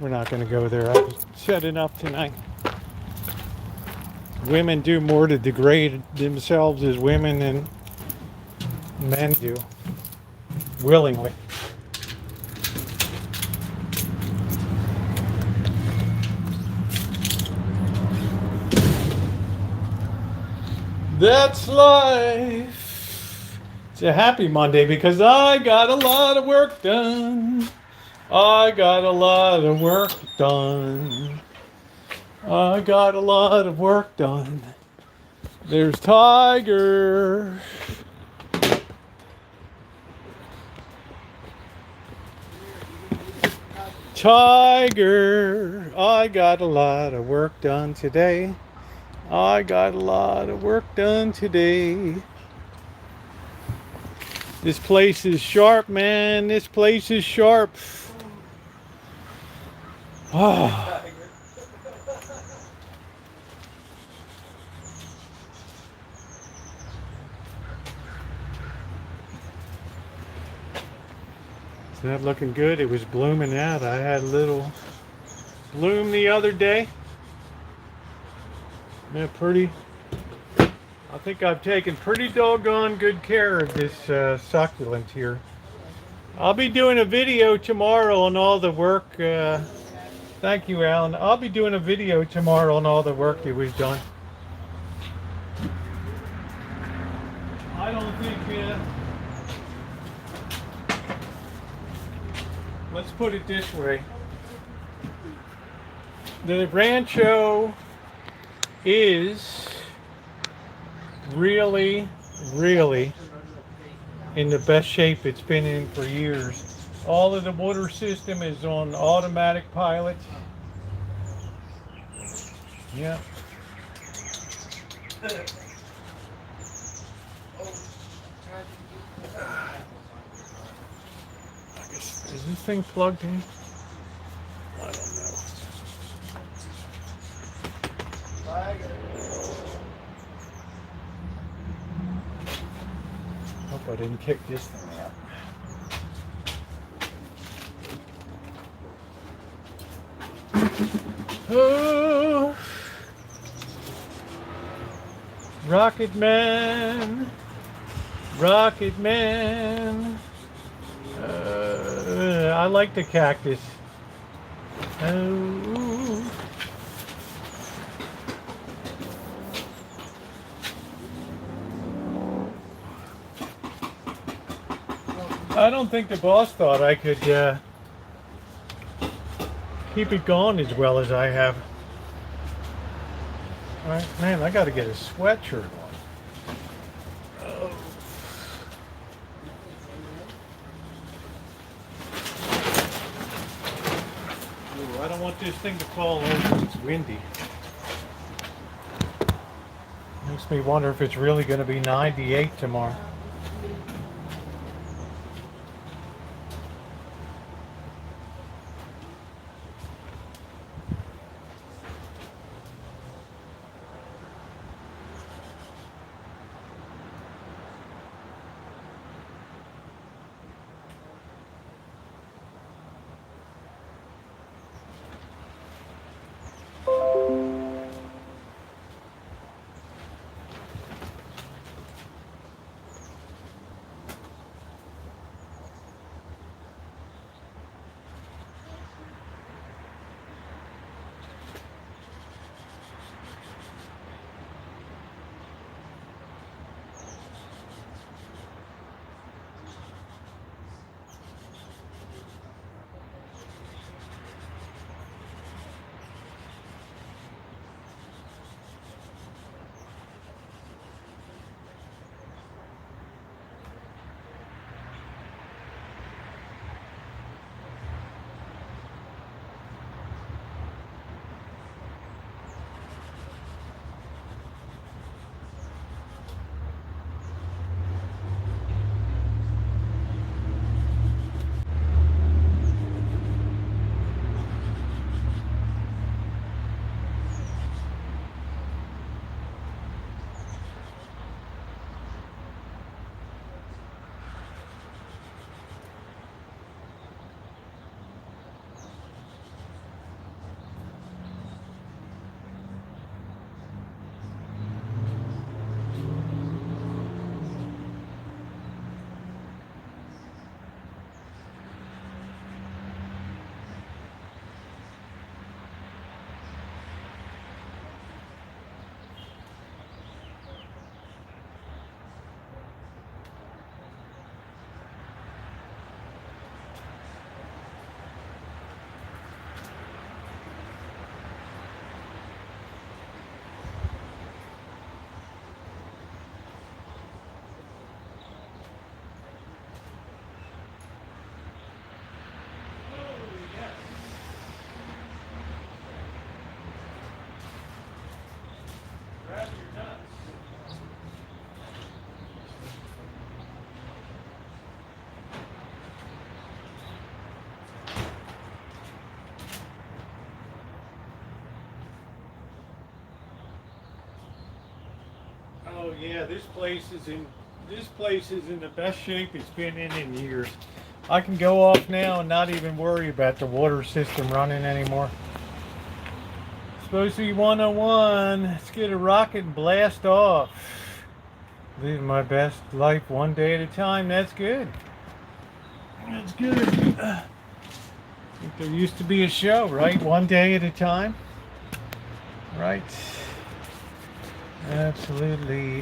we're not going to go there. I've said enough tonight. Women do more to degrade themselves as women than men do, willingly. That's life. It's a happy Monday because I got a lot of work done. I got a lot of work done. I got a lot of work done. There's Tiger. Tiger, I got a lot of work done today. I got a lot of work done today. This place is sharp, man. This place is sharp. Oh. It's not looking good. It was blooming out. I had a little bloom the other day. Yeah, I think I've taken pretty doggone good care of this succulent here. I'll be doing a video tomorrow on all the work. Thank you, Alan. I'll be doing a video tomorrow on all the work that we've done. I don't think... let's put it this way. The Rancho is really, really in the best shape it's been in for years. All of the water system is on automatic pilot. Yeah. Is this thing plugged in? I don't know. Hope I didn't kick this thing out. Oh, Rocket Man, Rocket Man. I like the cactus. Oh. I don't think the boss thought I could keep it going as well as I have. All right, man, I got to get a sweatshirt on. this thing to fall over. It's windy. Makes me wonder if it's really going to be 98 tomorrow. Oh yeah, this place is in the best shape it's been in years. I can go off now and not even worry about the water system running anymore. Supposed to be 101. Let's get a rocket and blast off. Living my best life one day at a time. That's good. That's good. I think there used to be a show, right? One day at a time. Right. Absolutely.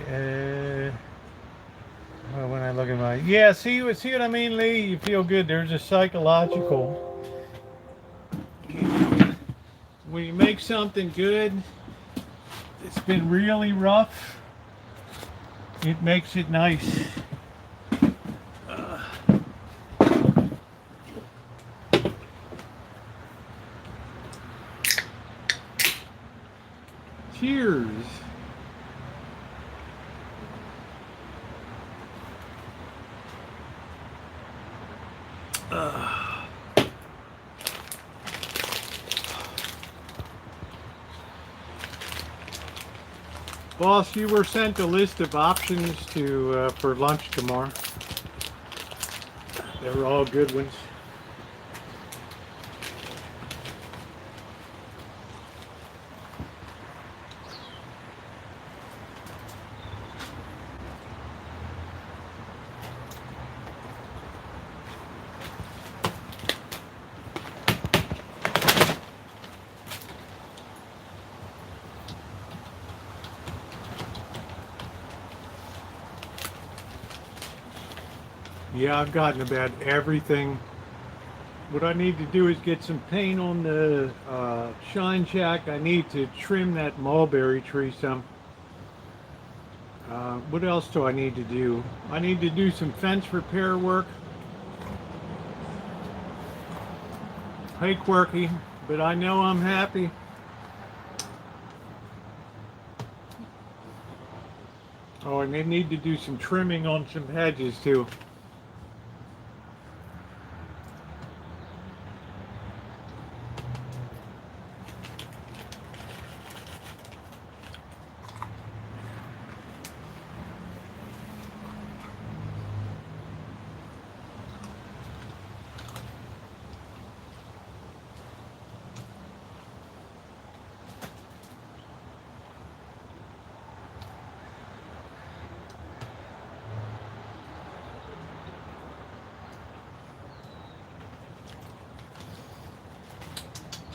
Well, when I look at my... Yeah, see what I mean, Lee? You feel good. There's a psychological... When you make something good, it's been really rough, it makes it nice. Cheers. Boss, you were sent a list of options to for lunch tomorrow. They were all good ones. Yeah, I've gotten about everything. What I need to do is get some paint on the shine shack. I need to trim that mulberry tree some. What else do I need to do? I need to do some fence repair work. Hey, Quirky. but I know I'm happy. Oh, and they need to do some trimming on some hedges too.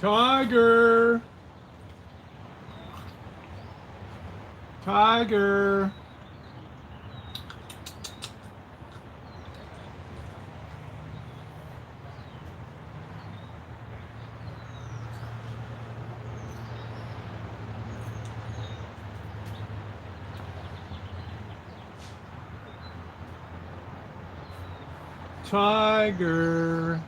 Tiger! Tiger! Tiger!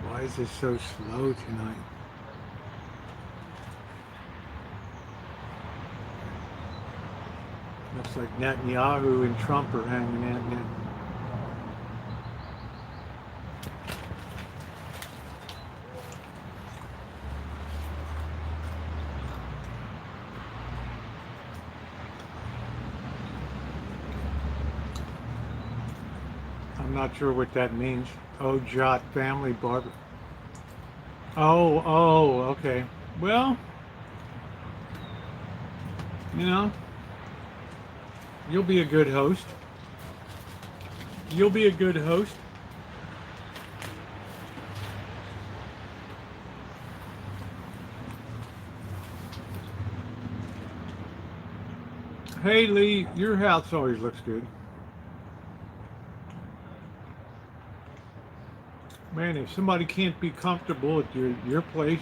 Why is this so slow tonight? Looks like Netanyahu and Trump are hanging out now. I'm not sure what that means. Oh, Jot family barber. Oh, okay. Well, you know, you'll be a good host. You'll be a good host. Hey, Lee, your house always looks good. Man, if somebody can't be comfortable at your place,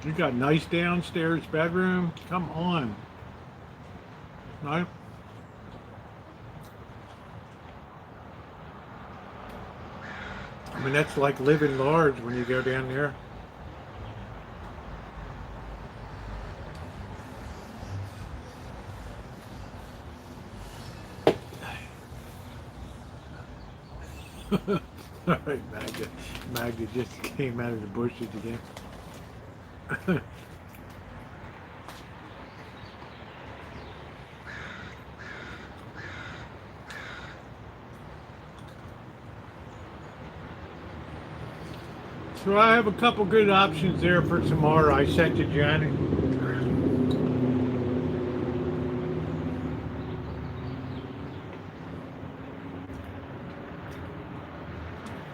you got nice downstairs bedroom, come on. Right? I mean, that's like living large when you go down there. All right, Magda just came out of the bushes again. So I have a couple good options there for tomorrow. I sent to Janet.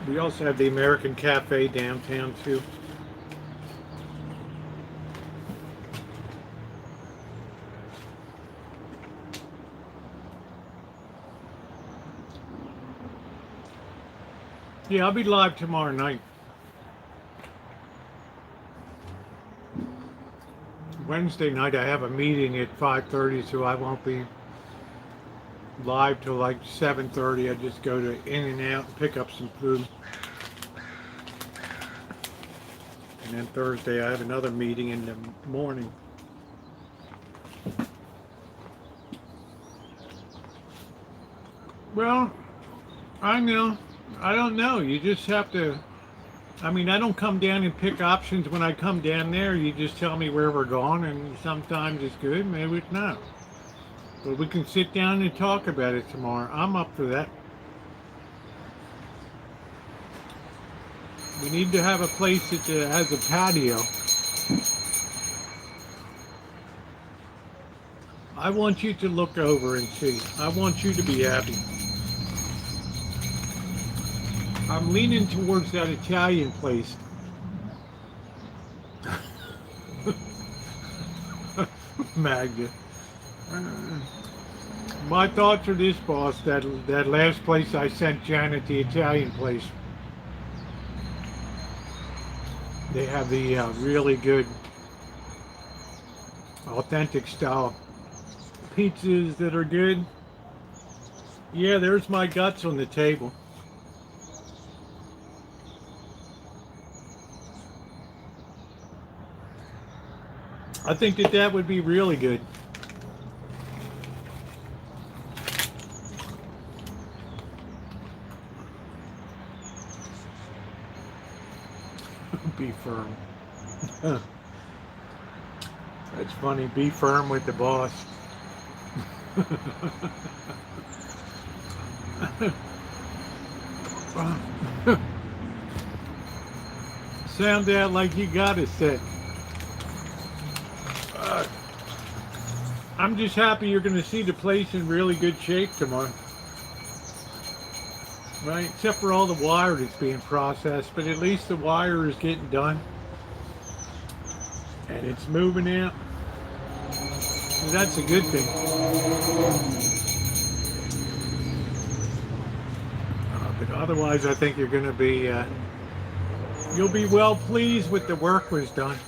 We also have the American Cafe downtown too. Yeah, I'll be live tomorrow night. Wednesday night I have a meeting at 5:30, so I won't be live till like 7:30. I just go to In-N-Out and pick up some food. And then Thursday I have another meeting in the morning. Well, I don't know. You just have to, I mean, I don't come down and pick options when I come down there. You just tell me where we're going, and sometimes it's good, maybe it's not. But we can sit down and talk about it tomorrow. I'm up for that. We need to have a place that has a patio. I want you to look over and see. I want you to be happy. I'm leaning towards that Italian place. Magda. My thoughts are this, boss, that last place I sent Janet, the Italian place. They have the really good authentic style pizzas that are good. Yeah, there's my guts on the table. I think that would be really good. Be firm. That's funny. Be firm with the boss. Sound out like you got it set. I'm just happy you're going to see the place in really good shape tomorrow. Right? Except for all the wire that's being processed, but at least the wire is getting done. And it's moving out. So that's a good thing. But otherwise, I think you're going to be, you'll be well pleased with the work was done.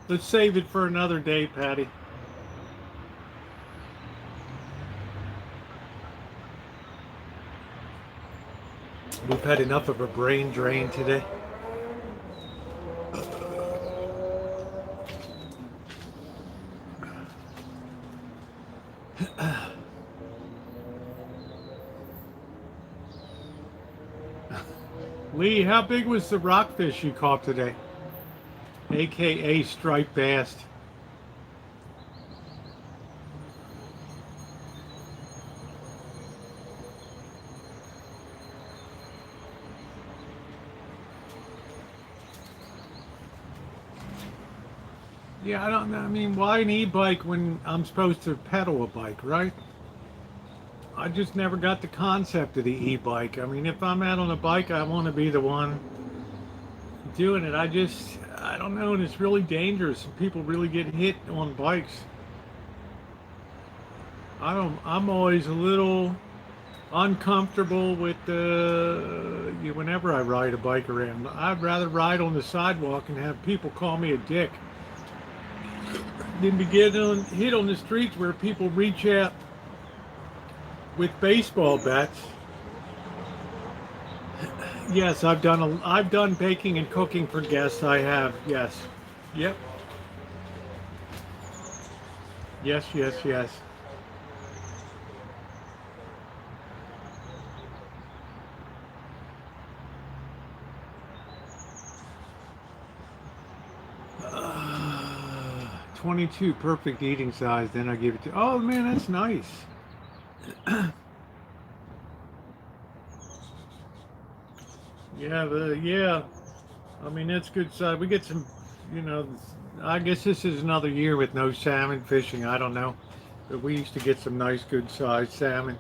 Let's save it for another day, Patty. We've had enough of a brain drain today. Lee, how big was the rockfish you caught today? AKA striped bass. Yeah, I don't know. I mean, why an e-bike when I'm supposed to pedal a bike, right? I just never got the concept of the e-bike. I mean, if I'm out on a bike, I want to be the one doing it. I don't know, and it's really dangerous. And people really get hit on bikes. I'm always a little uncomfortable with whenever I ride a bike around. I'd rather ride on the sidewalk and have people call me a dick than be getting hit on the streets where people reach out with baseball bats. Yes, I've done baking and cooking for guests. I have. Yes. Yep. Yes. Uh, 22 perfect eating size. Then I give it to. Oh man, that's nice. Yeah. I mean, that's good size. We get some, I guess this is another year with no salmon fishing. I don't know. But we used to get some nice, good sized salmon.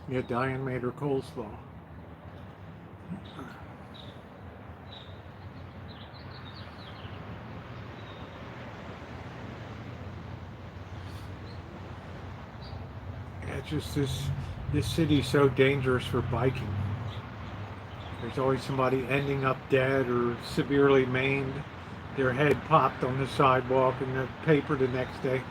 Yeah, Diane made her coleslaw. Yeah, just this city's so dangerous for biking. There's always somebody ending up dead or severely maimed, their head popped on the sidewalk in the paper the next day.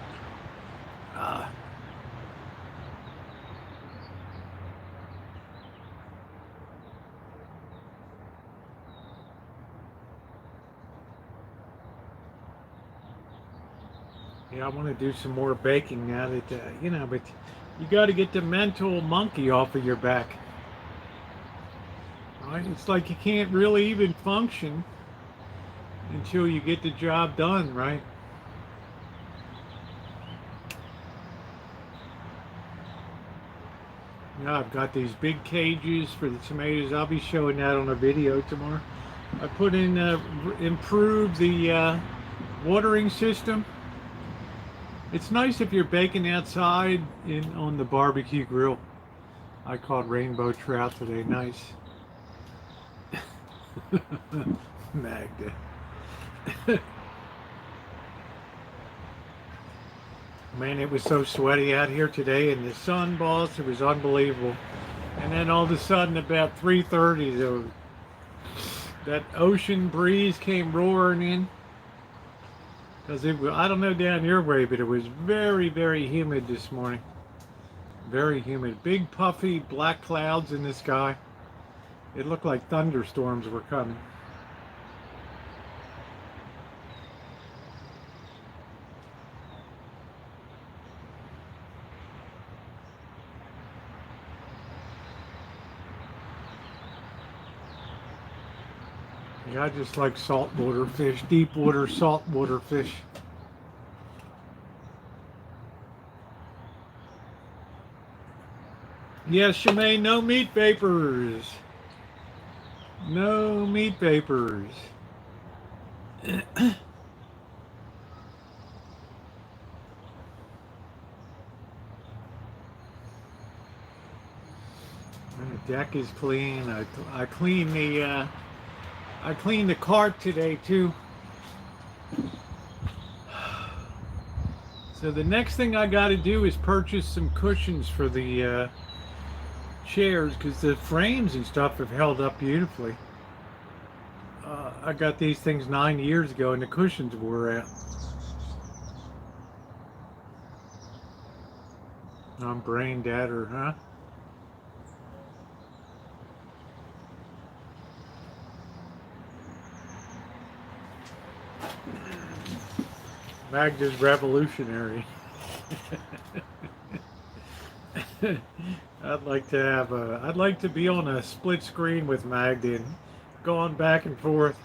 Yeah, I want to do some more baking now that, but you got to get the mental monkey off of your back. Right? It's like you can't really even function until you get the job done, right? Yeah, I've got these big cages for the tomatoes. I'll be showing that on a video tomorrow. I put in, improved the watering system. It's nice if you're baking outside on the barbecue grill. I caught rainbow trout today. Nice. Magda. Man, it was so sweaty out here today, and the sun, boss, it was unbelievable. And then all of a sudden, about 3:30, that ocean breeze came roaring in. Because it was, I don't know down your way, but it was very, very humid this morning. Very humid. Big puffy black clouds in the sky. It looked like thunderstorms were coming. Yeah, I just like saltwater fish, deep water saltwater fish. Yes, Shemaine, no meat vapors. No meat vapors. The deck is clean. I cleaned the cart today too. So the next thing I got to do is purchase some cushions for the chairs, because the frames and stuff have held up beautifully. I got these things 9 years ago and the cushions wore out. I'm brain dead, or huh? Magda's revolutionary. I'd like to be on a split screen with Magda and going back and forth.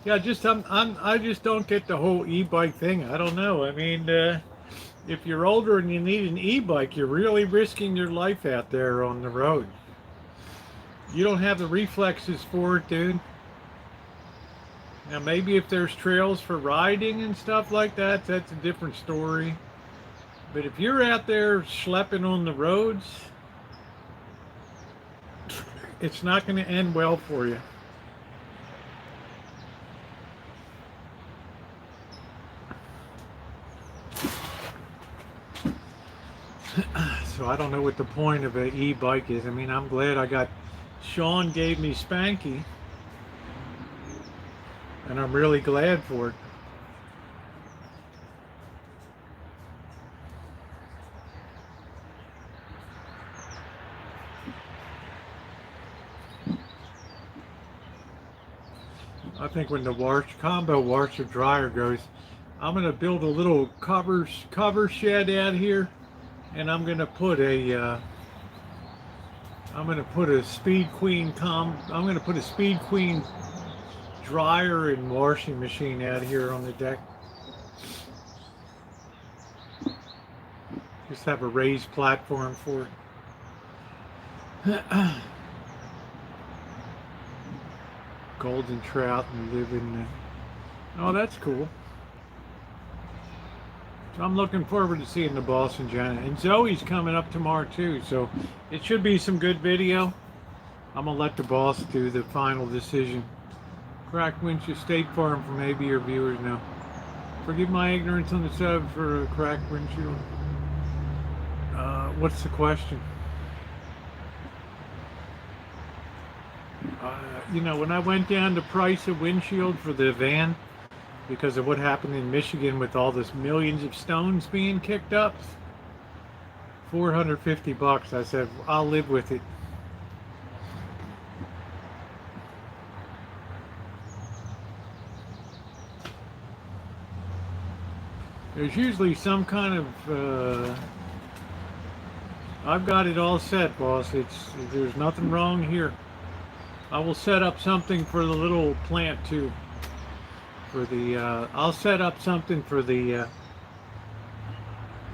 Yeah, I just don't get the whole e-bike thing. I don't know. I mean, if you're older and you need an e-bike, you're really risking your life out there on the road. You don't have the reflexes for it, dude. Now, maybe if there's trails for riding and stuff like that, that's a different story. But if you're out there schlepping on the roads, it's not going to end well for you. So I don't know what the point of an e-bike is. I mean, I'm glad Sean gave me Spanky, and I'm really glad for it. I think when the combo washer dryer goes, I'm going to build a little cover shed out here. And I'm gonna put a Speed Queen dryer and washing machine out here on the deck. Just have a raised platform for it. Golden trout and live in the... Oh, that's cool. I'm looking forward to seeing the boss and Janet. And Zoe's coming up tomorrow too, so it should be some good video. I'm gonna let the boss do the final decision. Cracked windshield, State Farm for maybe your viewers now. Forgive my ignorance on the sub for a cracked windshield. What's the question? You know, when I went down the price of windshield for the van, because of what happened in Michigan with all this millions of stones being kicked up, $450. I said, I'll live with it. There's usually some kind of, I've got it all set, boss. There's nothing wrong here. I will set up something for the little plant too. I'll set up something for the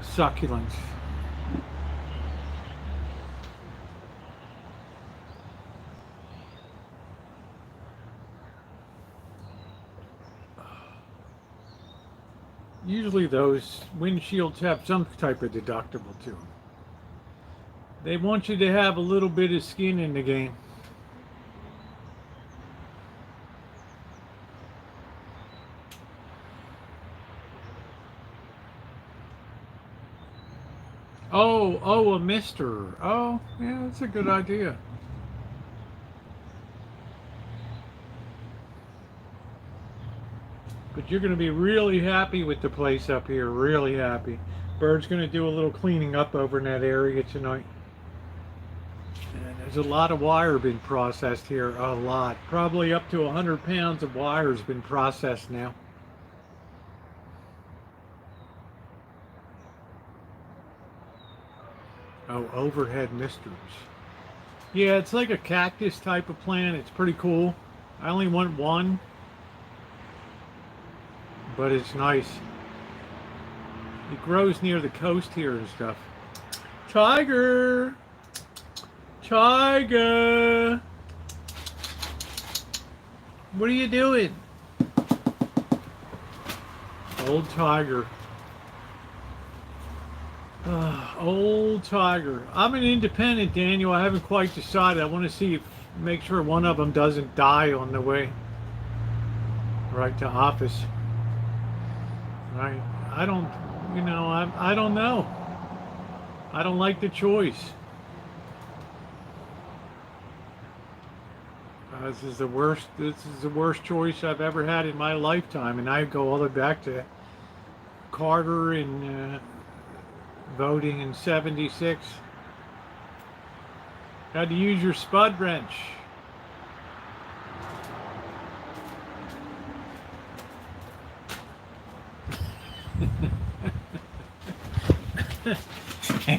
succulents. Usually those windshields have some type of deductible to them. They want you to have a little bit of skin in the game. Oh, a mister. Oh, yeah, that's a good idea. But you're going to be really happy with the place up here, really happy. Bird's going to do a little cleaning up over in that area tonight. And there's a lot of wire been processed here, a lot. Probably up to 100 pounds of wire has been processed now. Oh, overhead misters. Yeah, it's like a cactus type of plant. It's pretty cool. I only want one, but it's nice. It grows near the coast here and stuff. Tiger! Tiger! What are you doing? Old Tiger. Old Tiger. I'm an independent, Daniel. I haven't quite decided. I want to see if, make sure one of them doesn't die on the way right to office. Right? I don't, you know, I don't know. I don't like the choice. This is the worst choice I've ever had in my lifetime, and I go all the way back to Carter and voting in '76. Had to use your spud wrench.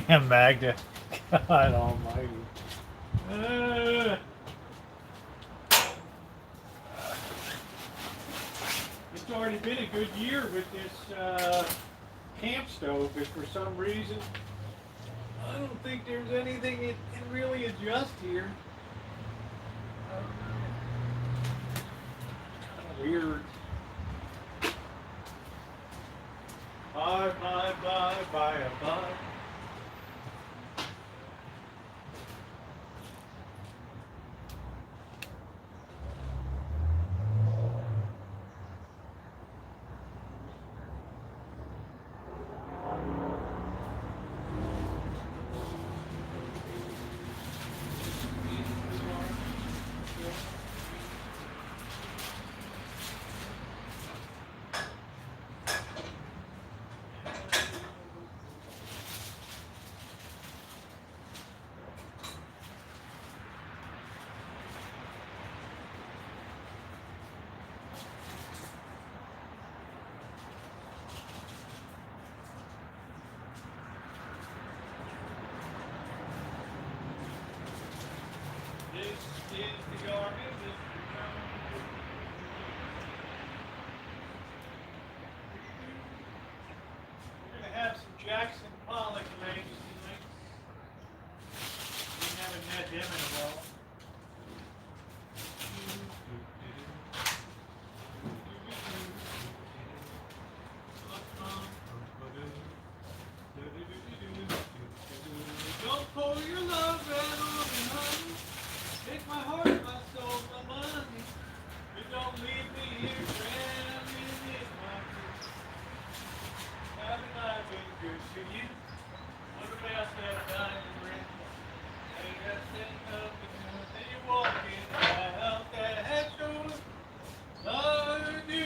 Damn, Magda. God almighty. It's already been a good year with this camp stove, but for some reason, I don't think there's anything it can really adjust here. Kind of weird. Bye, bye, bye, bye, bye. Jackson Pollock legs tonight. We haven't had them in a while. Don't pour your love out on me, honey. Take my heart, my soul, my money. But don't leave me here drowning in my tears. Haven't I been good to you? What about that diamond ring? Ain't that thing up and you walking out that door? Oh, do,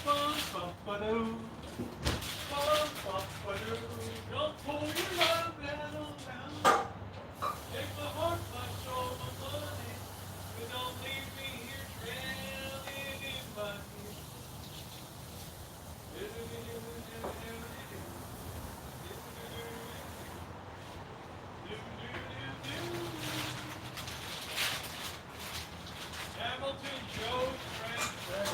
bum, bum, ba-doo. Bum, bum, ba-doo. Don't pull your love out on down. Take my heart, my soul, my money. But don't leave me here drowning in my tears. Hamilton Joe Frank Ray.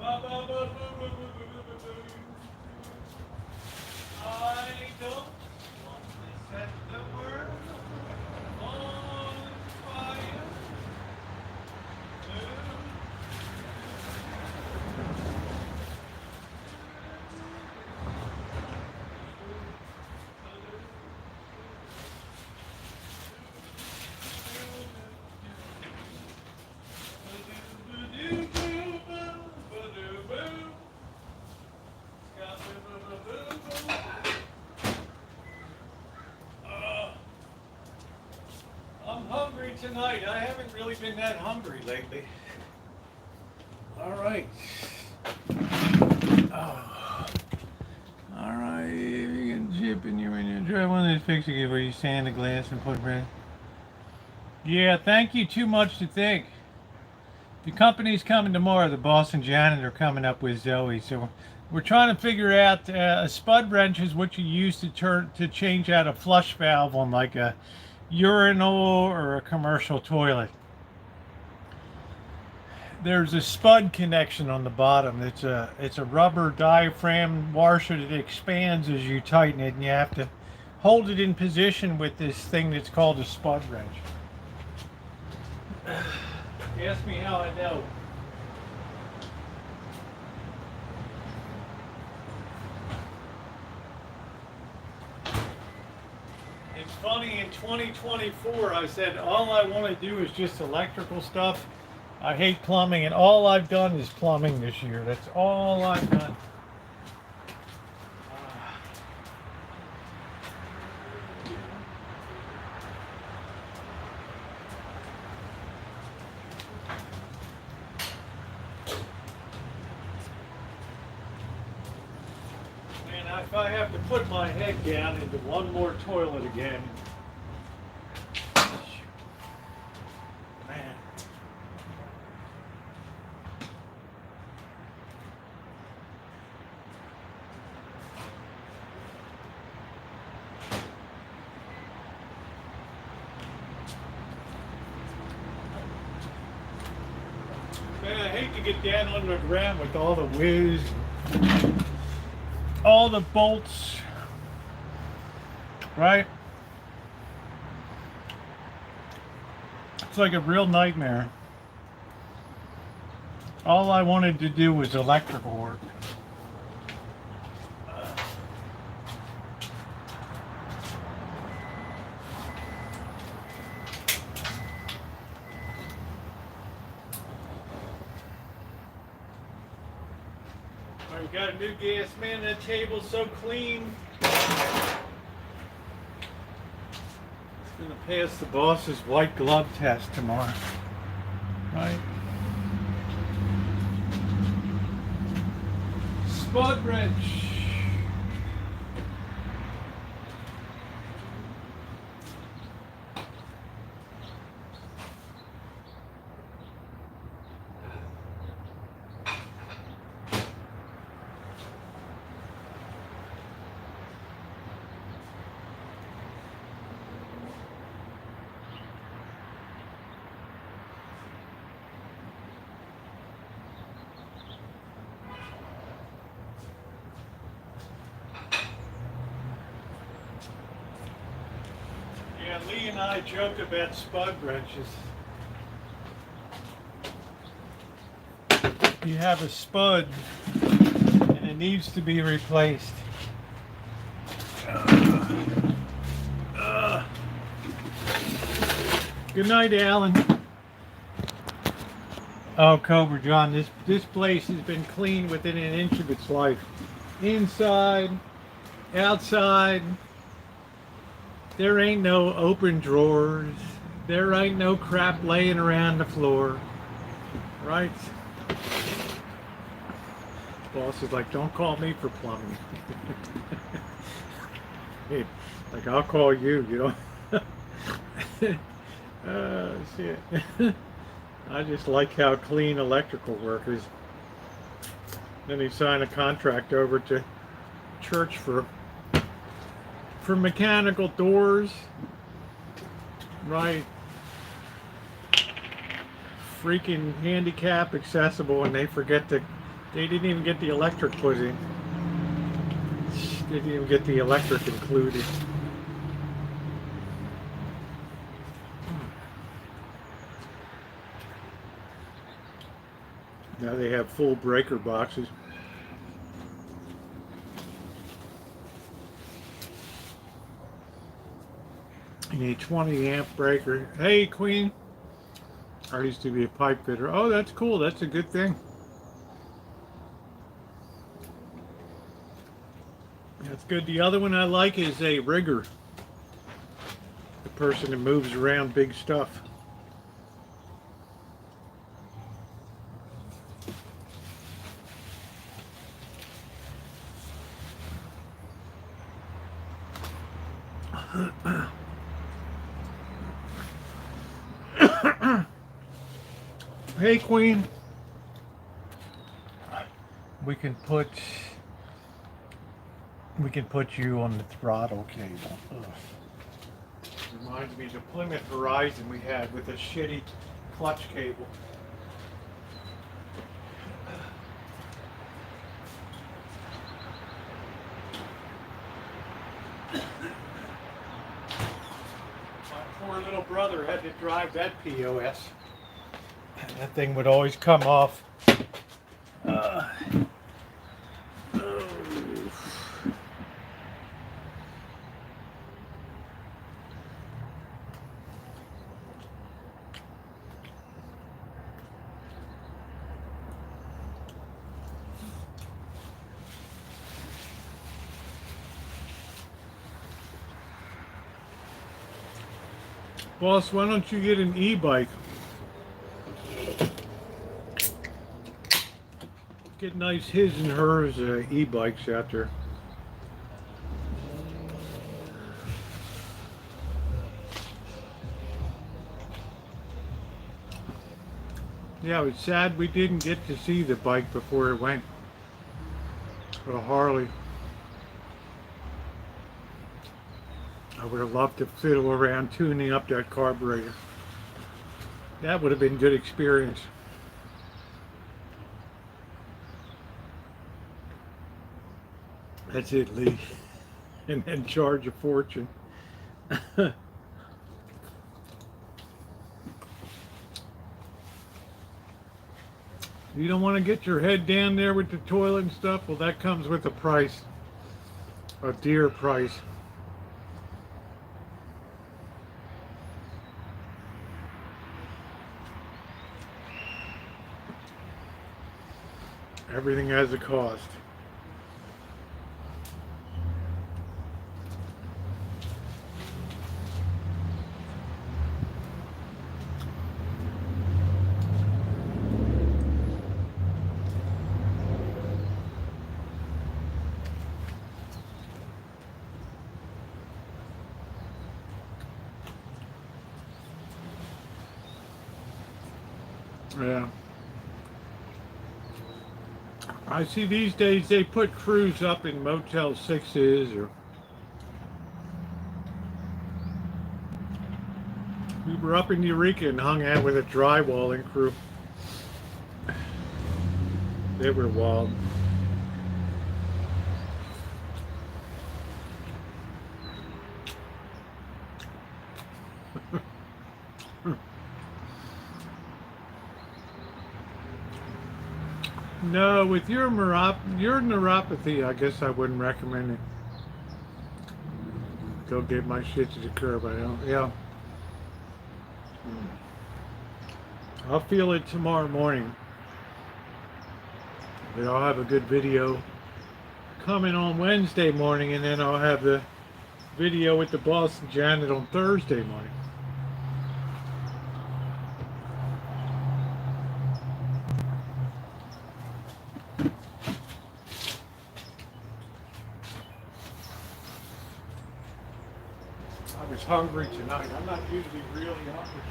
I don't want to set the world on fire. I'm hungry tonight. I haven't really been that hungry lately. All right. Oh. All right. You can chip in your when you try one of these pictures where you sand the glass and put bread. Yeah, thank you. Too much to think. The company's coming tomorrow. The boss and Janet are coming up with Zoe. So we're trying to figure out a spud wrench is what you use to change out a flush valve on like a urinal or a commercial toilet. There's a spud connection on the bottom. It's a rubber diaphragm washer that expands as you tighten it, and you have to hold it in position with this thing that's called a spud wrench. Ask me how I know. It's funny, in 2024 I said all I want to do is just electrical stuff. I hate plumbing, and all I've done is plumbing this year. That's all I've done. Man, if I have to put my head down into one more toilet again. Man. Man, I hate to get down on the ground with all the whiz, all the bolts, right? It's like a real nightmare. All I wanted to do was electrical work. We got a new gas man. That table's so clean. It's gonna pass the boss's white glove test tomorrow, right? Spud wrench. Yeah, Lee and I joke about spud wrenches. You have a spud and it needs to be replaced. Good night, Alan. Oh, Cobra John, this place has been clean within an inch of its life. Inside, outside. There ain't no open drawers. There ain't no crap laying around the floor. Right? Boss is like, don't call me for plumbing. Hey, like, I'll call you, you know? Oh, shit. I just like how clean electrical work is. Then he signed a contract over to church for mechanical doors, right? Freaking handicap accessible, and they forget to They didn't even get the electric put in. They didn't even get the electric included. Now they have full breaker boxes. You need 20 amp breaker. Hey, Queen. I used to be a pipe fitter. Oh, that's cool. That's a good thing. That's good. The other one I like is a rigger. The person that moves around big stuff. Hey, Queen. We can put you on the throttle cable. Ugh. Reminds me of the Plymouth Horizon we had with a shitty clutch cable. My poor little brother had to drive that POS. That thing would always come off. Boss, why don't you get an e-bike? Get nice his and hers e-bikes out there. Yeah, it's sad we didn't get to see the bike before it went. A Harley. I would have loved to fiddle around tuning up that carburetor. That would have been a good experience. That's it, Lee. And then charge a fortune. You don't want to get your head down there with the toilet and stuff? Well, that comes with a price. A dear price. Everything has a cost. Yeah. I see these days they put crews up in Motel 6s or we were up in Eureka and hung out with a drywalling crew. They were wild. No, with your neuropathy, I guess I wouldn't recommend it. Go get my shit to the curb. I don't. Yeah. I'll feel it tomorrow morning. But I'll have a good video coming on Wednesday morning, and then I'll have the video with the boss and Janet on Thursday morning. I was hungry tonight. I'm not usually really hungry.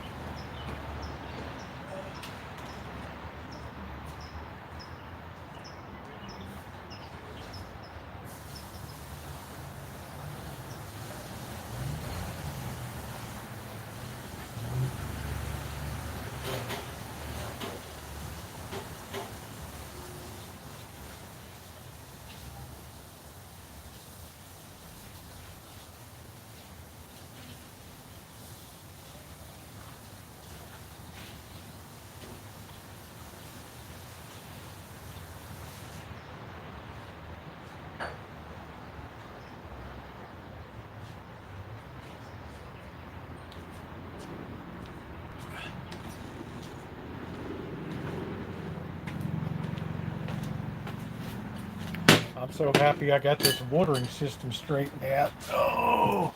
I'm so happy I got this watering system straightened out. Oh!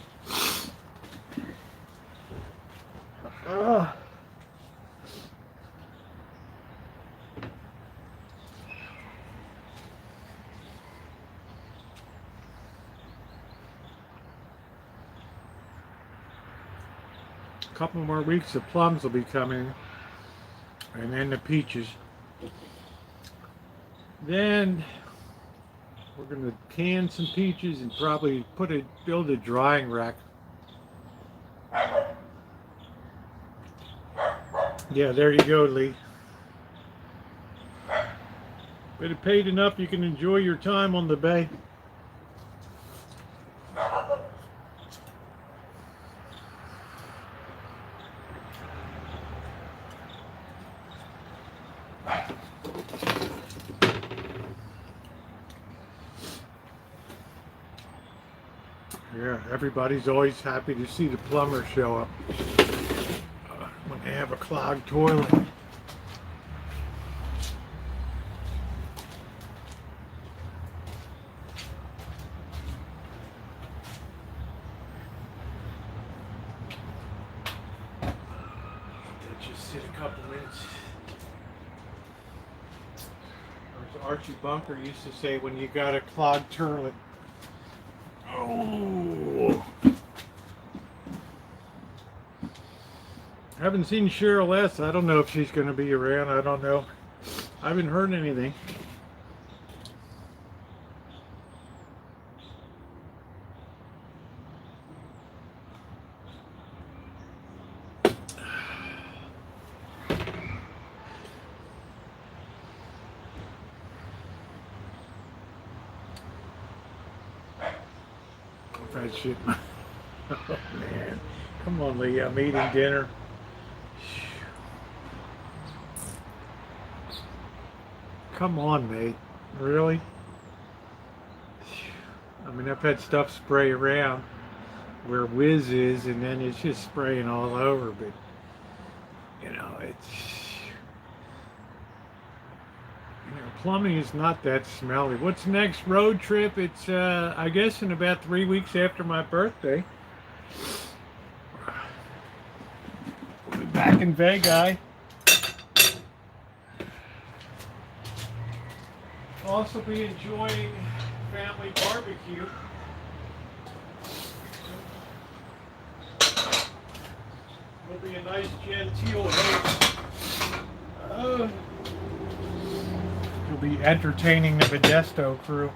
A couple more weeks the plums will be coming, and then the peaches. Then we're gonna can some peaches and probably build a drying rack. Yeah, there you go, Lee. But it paid enough you can enjoy your time on the bay. Yeah, everybody's always happy to see the plumber show up when they have a clogged toilet. Let's just sit a couple minutes. As Archie Bunker used to say, when you got a clogged toilet. Oh. I haven't seen Cheryl S. I don't know if she's going to be around. I don't know. I haven't heard anything. That shit. Oh man. Come on, Lee. I'm eating dinner. Come on, mate. Really? I mean, I've had stuff spray around where Whiz is, and then it's just spraying all over, but you know, plumbing is not that smelly. What's next? Road trip? It's I guess in about 3 weeks after my birthday. We'll be back in Vegas. Also be enjoying family barbecue. Will be a nice genteel host. You'll be entertaining the Modesto crew.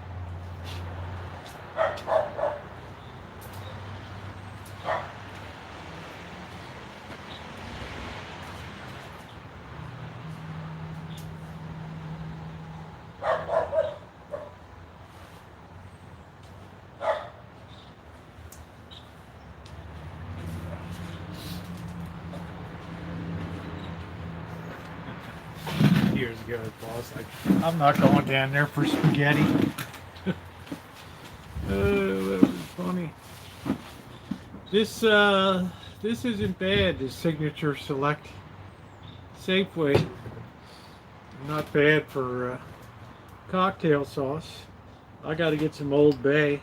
Years ago, boss, like, I'm not going down there for spaghetti. That was funny. This isn't bad. This Signature Select Safeway, not bad for cocktail sauce. I got to get some Old Bay.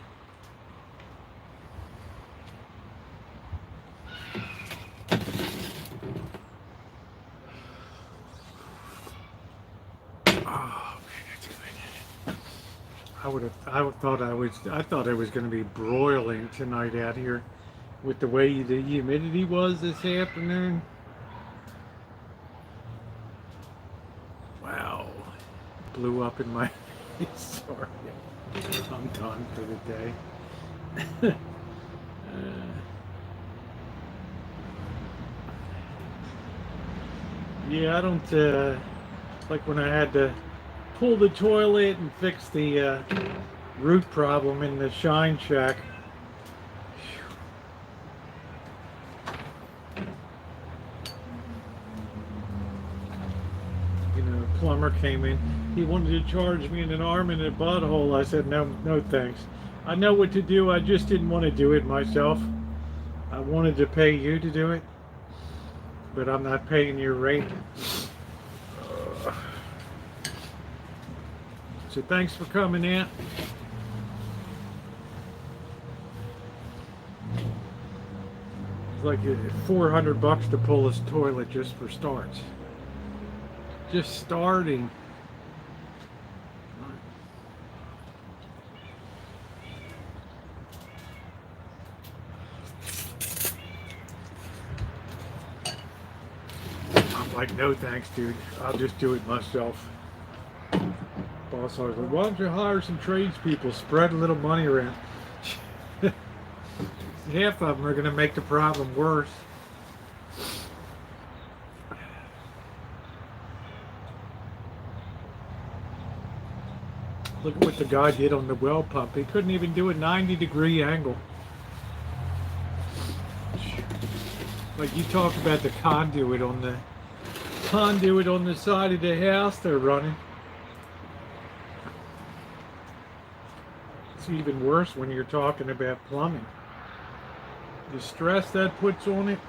I thought it was going to be broiling tonight out here with the way the humidity was this afternoon. Wow. Blew up in my face. Sorry. I'm done for the day. Yeah, I don't like when I had to pull the toilet and fix the root problem in the Shine Shack. You know, the plumber came in. He wanted to charge me an arm and a butthole. I said, no thanks. I know what to do. I just didn't want to do it myself. I wanted to pay you to do it, but I'm not paying your rate. So thanks for coming in. It's like $400 to pull this toilet just for starts. Just starting. I'm like, no thanks, dude. I'll just do it myself. Boss always like, why don't you hire some tradespeople, spread a little money around? Half of them are going to make the problem worse. Look at what the guy did on the well pump. He couldn't even do a 90-degree angle. Like you talked about the conduit on the side of the house they're running. It's even worse when you're talking about plumbing. The stress that puts on it.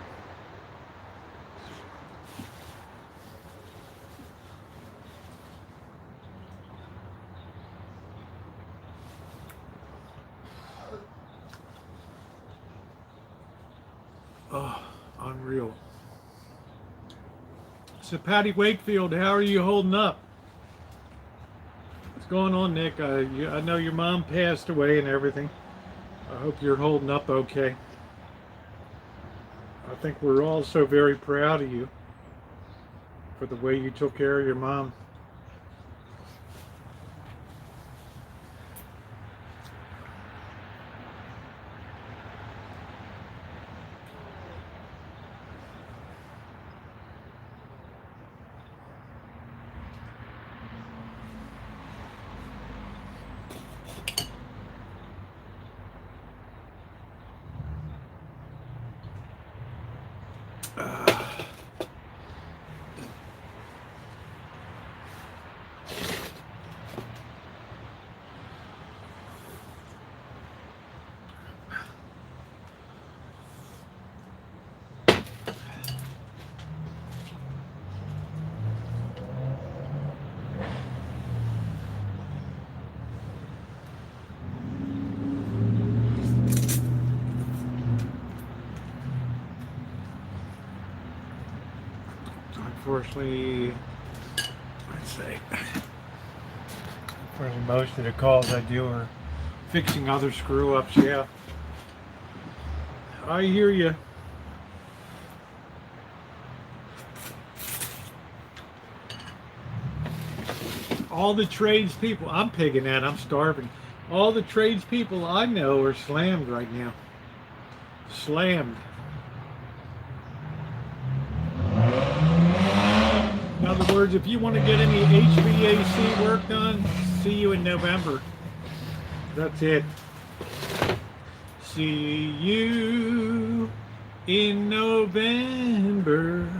Oh, unreal. So Patty Wakefield, how are you holding up? What's going on, Nick? I know your mom passed away and everything. I hope you're holding up okay. I think we're all so very proud of you for the way you took care of your mom. Unfortunately, let's see. Unfortunately, most of the calls I do are fixing other screw-ups. Yeah, I hear you. All the tradespeople, I'm pigging at, I'm starving. All the tradespeople I know are slammed right now. Slammed. In other words, if you want to get any HVAC work done, see you in November. That's it. See you in November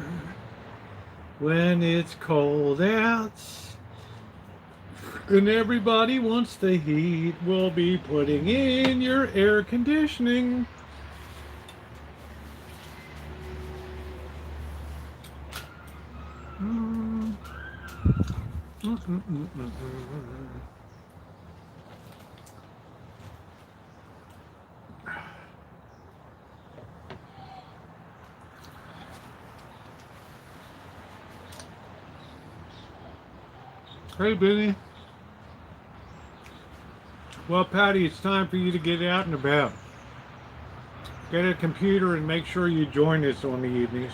when it's cold out and everybody wants the heat. We'll be putting in your air conditioning. Hey, Benny. Well, Patty, it's time for you to get out and about. Get a computer and make sure you join us on the evenings.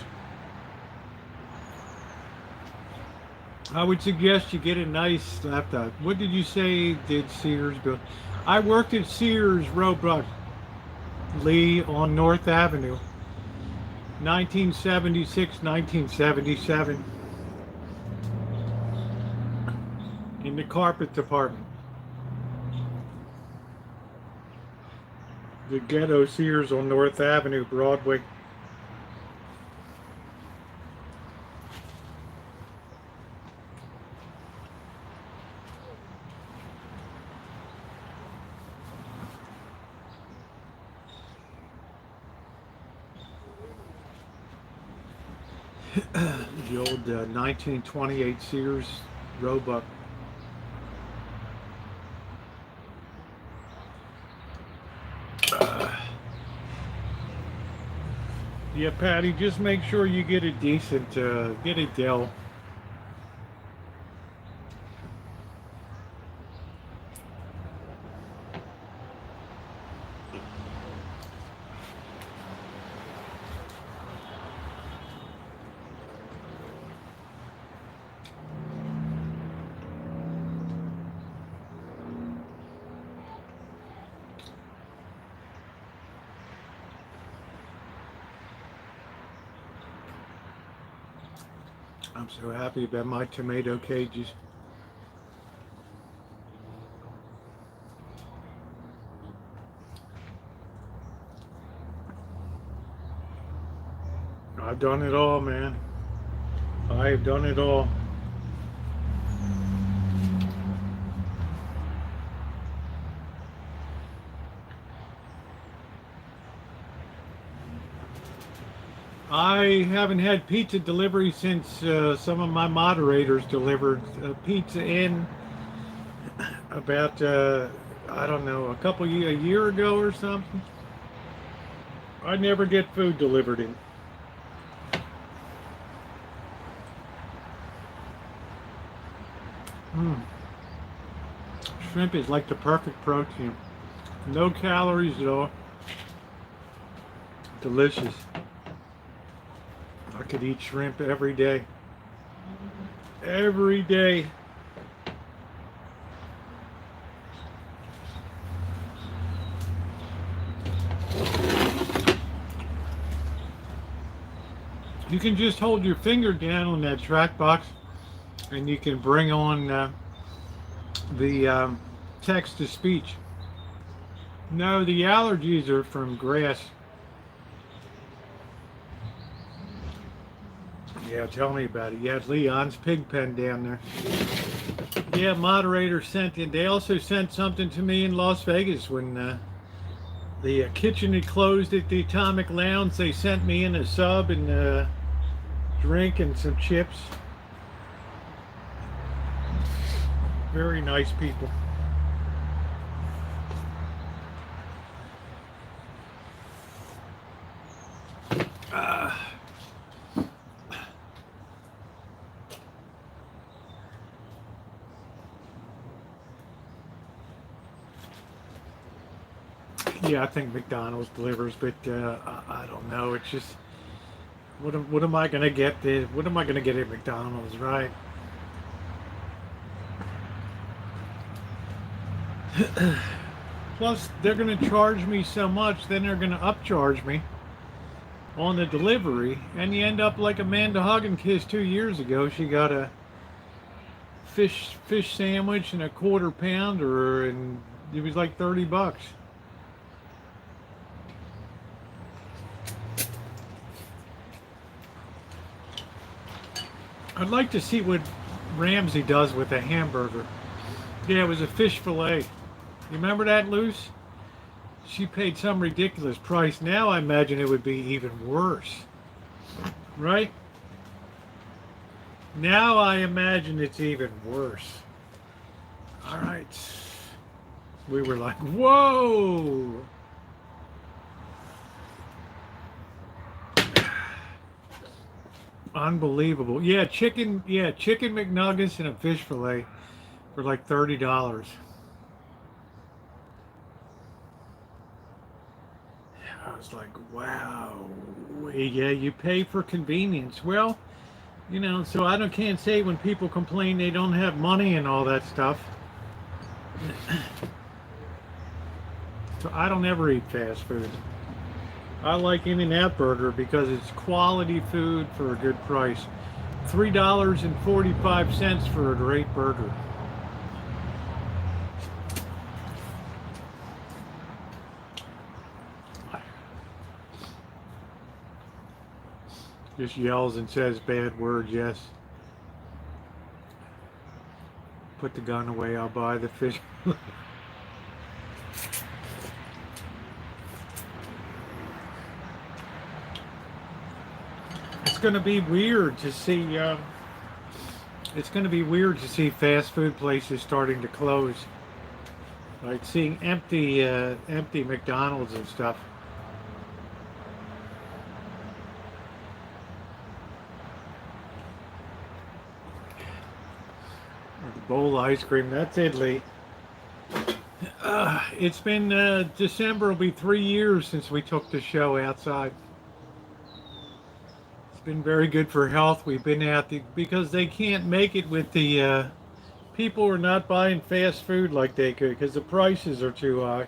I would suggest you get a nice laptop. What did you say did Sears build? I worked at Sears Roebuck Lee on North Avenue, 1976, 1977, in the carpet department. The ghetto Sears on North Avenue, Broadway. The old 1928 Sears Roebuck. Yeah, Patty, just make sure you get a decent, get a Dell. I'm so happy about my tomato cages. I've done it all, man. I've done it all. I haven't had pizza delivery since some of my moderators delivered pizza in about, I don't know, a year ago or something. I never get food delivered in. Shrimp is like the perfect protein. No calories at all. Delicious. I could eat shrimp every day. Every day. You can just hold your finger down on that track box and you can bring on the text to speech. No, the allergies are from grass. Yeah, tell me about it. You had Leon's pig pen down there. Yeah, moderator sent in. They also sent something to me in Las Vegas when the kitchen had closed at the Atomic Lounge. They sent me in a sub and drink and some chips. Very nice people. Yeah, I think McDonald's delivers, but I don't know. It's just what am I gonna get? What am I gonna get at McDonald's, right? Plus, they're gonna charge me so much, then they're gonna upcharge me on the delivery, and you end up like Amanda Hugginkiss 2 years ago. She got a fish sandwich and a quarter pounder, and it was like $30. I'd like to see what Ramsey does with a hamburger. Yeah, it was a fish fillet. You remember that, Luce? She paid some ridiculous price. Now I imagine it would be even worse. Right? Now I imagine it's even worse. All right. We were like, whoa! Unbelievable. Yeah, chicken McNuggets and a fish fillet for like $30. I was like, wow. Yeah, you pay for convenience. Well, you know, so can't say when people complain they don't have money and all that stuff. So I don't ever eat fast food. I like In-N-Out Burger because it's quality food for a good price. $3.45 for a great burger. Just yells and says bad words, yes. Put the gun away, I'll buy the fish. It's going to be weird to see. It's going to be weird to see fast food places starting to close, like seeing empty McDonald's and stuff. bowl of ice cream. That's it, Lee. It's been December will be 3 years since we took the show outside. It's been very good for health. We've been out because they can't make it with the people are not buying fast food like they could because the prices are too high.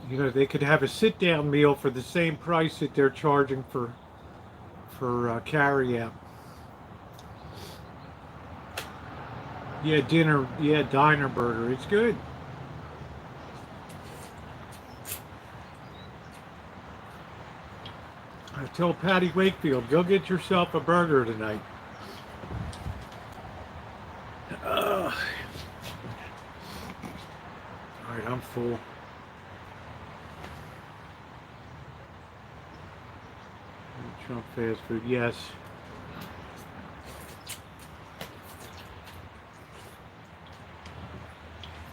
You know, they could have a sit-down meal for the same price that they're charging for carry-out. Yeah, dinner. Yeah, diner burger. It's good. I told Patty Wakefield, go get yourself a burger tonight. All right, I'm full. Trump fast food, yes.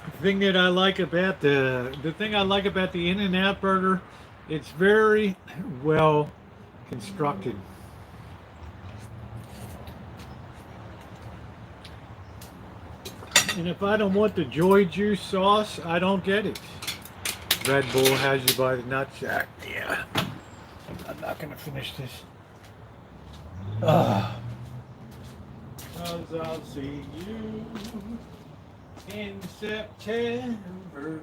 The thing that I like about the thing I like about the In-N-Out burger, it's very well constructed. And if I don't want the Joy Juice sauce, I don't get it. Red Bull has you by the nutsack. Yeah. I'm not going to finish this. Cause I'll see you in September.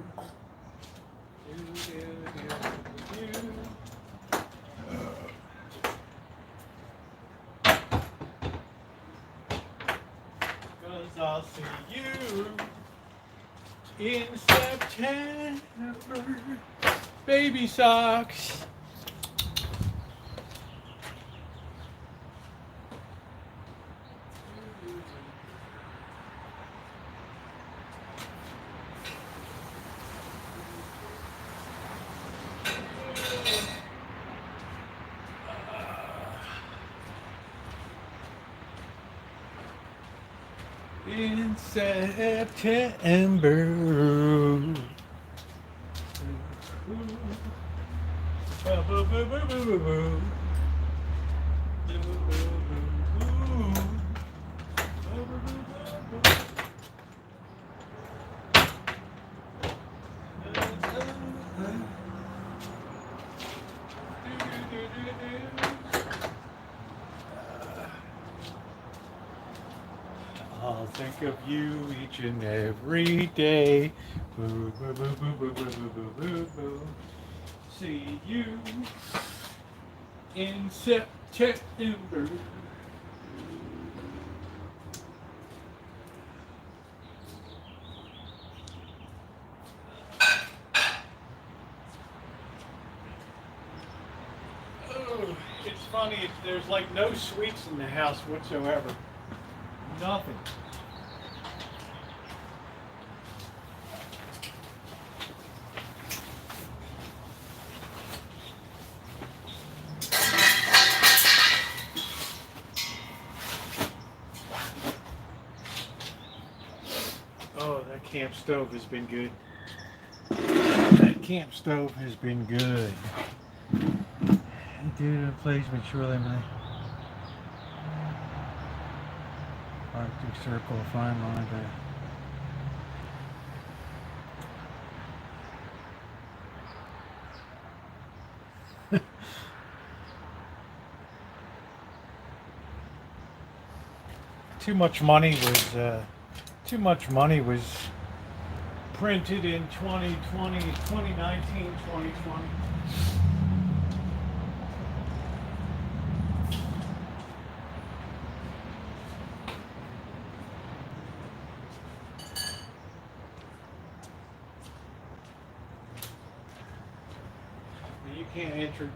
Cause I'll see you in September. Baby socks. In September. I'll think of you each and every day. Boo, boo, boo, boo, boo, boo, boo, boo, boo, boo. See you in September. Oh, it's funny. There's like no sweets in the house whatsoever. Nothing. Oh, that camp stove has been good. That camp stove has been good. Dude, it plays me surely, man. Arctic Circle, fine line there. Too much money was printed in 2020, 2019, 2020.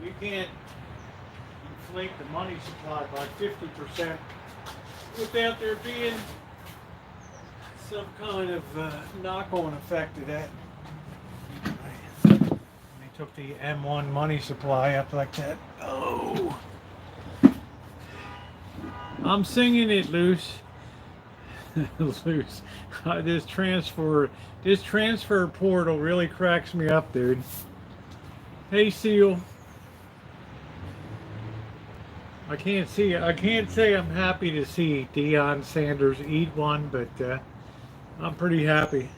You can't inflate the money supply by 50% without there being some kind of knock-on effect to that. They took the M1 money supply up like that. Oh, I'm singing it loose. Loose. This transfer portal really cracks me up, dude. Hey, Seal. I can't see. I can't say I'm happy to see Deion Sanders eat one, but I'm pretty happy.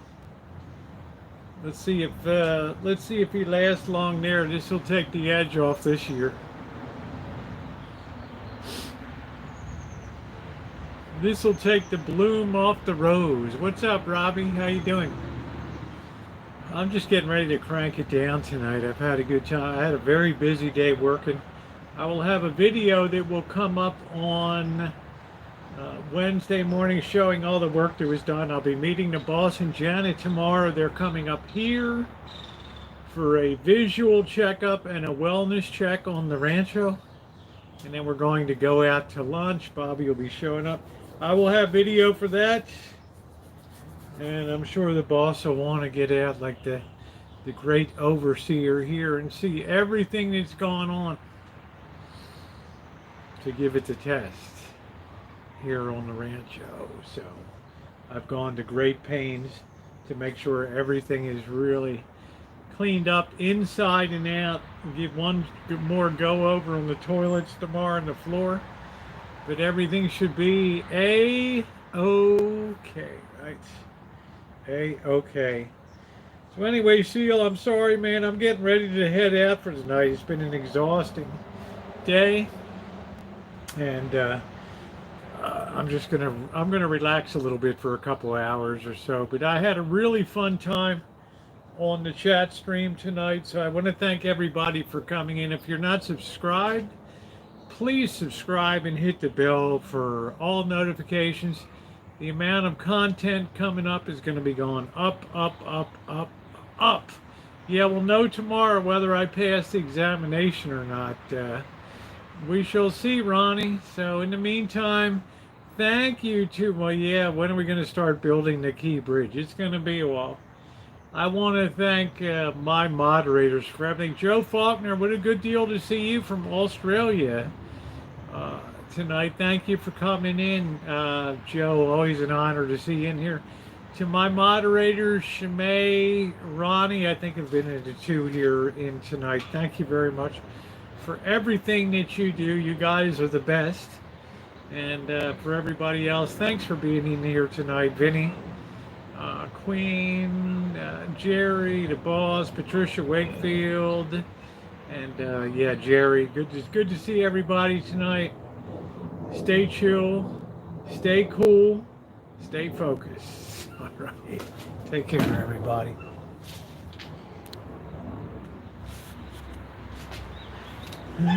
Let's see if he lasts long there. This will take the edge off this year. This will take the bloom off the rose. What's up, Robbie? How you doing? I'm just getting ready to crank it down tonight. I've had a good time. I had a very busy day working. I will have a video that will come up on Wednesday morning showing all the work that was done. I'll be meeting the boss and Janet tomorrow. They're coming up here for a visual checkup and a wellness check on the Rancho. And then we're going to go out to lunch. Bobby will be showing up. I will have video for that. And I'm sure the boss will want to get out like the great overseer here and see everything that's gone on to give it a test here on the Rancho. So I've gone to great pains to make sure everything is really cleaned up inside and out. Give one more go over on the toilets tomorrow and the floor, but everything should be A-okay, right? A-okay. So anyway, Seal, I'm sorry, man. I'm getting ready to head out for tonight. It's been an exhausting day, and I'm gonna relax a little bit for a couple hours or so. But I had a really fun time on the chat stream tonight, so I want to thank everybody for coming in. If you're not subscribed, please subscribe and hit the bell for all notifications. The amount of content coming up is going to be going up, up, up, up, up. Yeah, we'll know tomorrow whether I pass the examination or not. We shall see, Ronnie. So in the meantime, thank you to, well, yeah, when are we going to start building the Key Bridge? It's going to be a while. I want to thank my moderators for everything. Joe Faulkner, what a good deal to see you from Australia tonight. Thank you for coming in, Joe. Always an honor to see you in here. To my moderators, Shimei, Ronnie, I think have been the two here in tonight. Thank you very much for everything that you do. You guys are the best. And for everybody else, thanks for being in here tonight. Vinny, Queen, Jerry, the boss, Patricia Wakefield, and yeah, Jerry. Good to see everybody tonight. Stay chill, stay cool, stay focused. All right. Take care, everybody.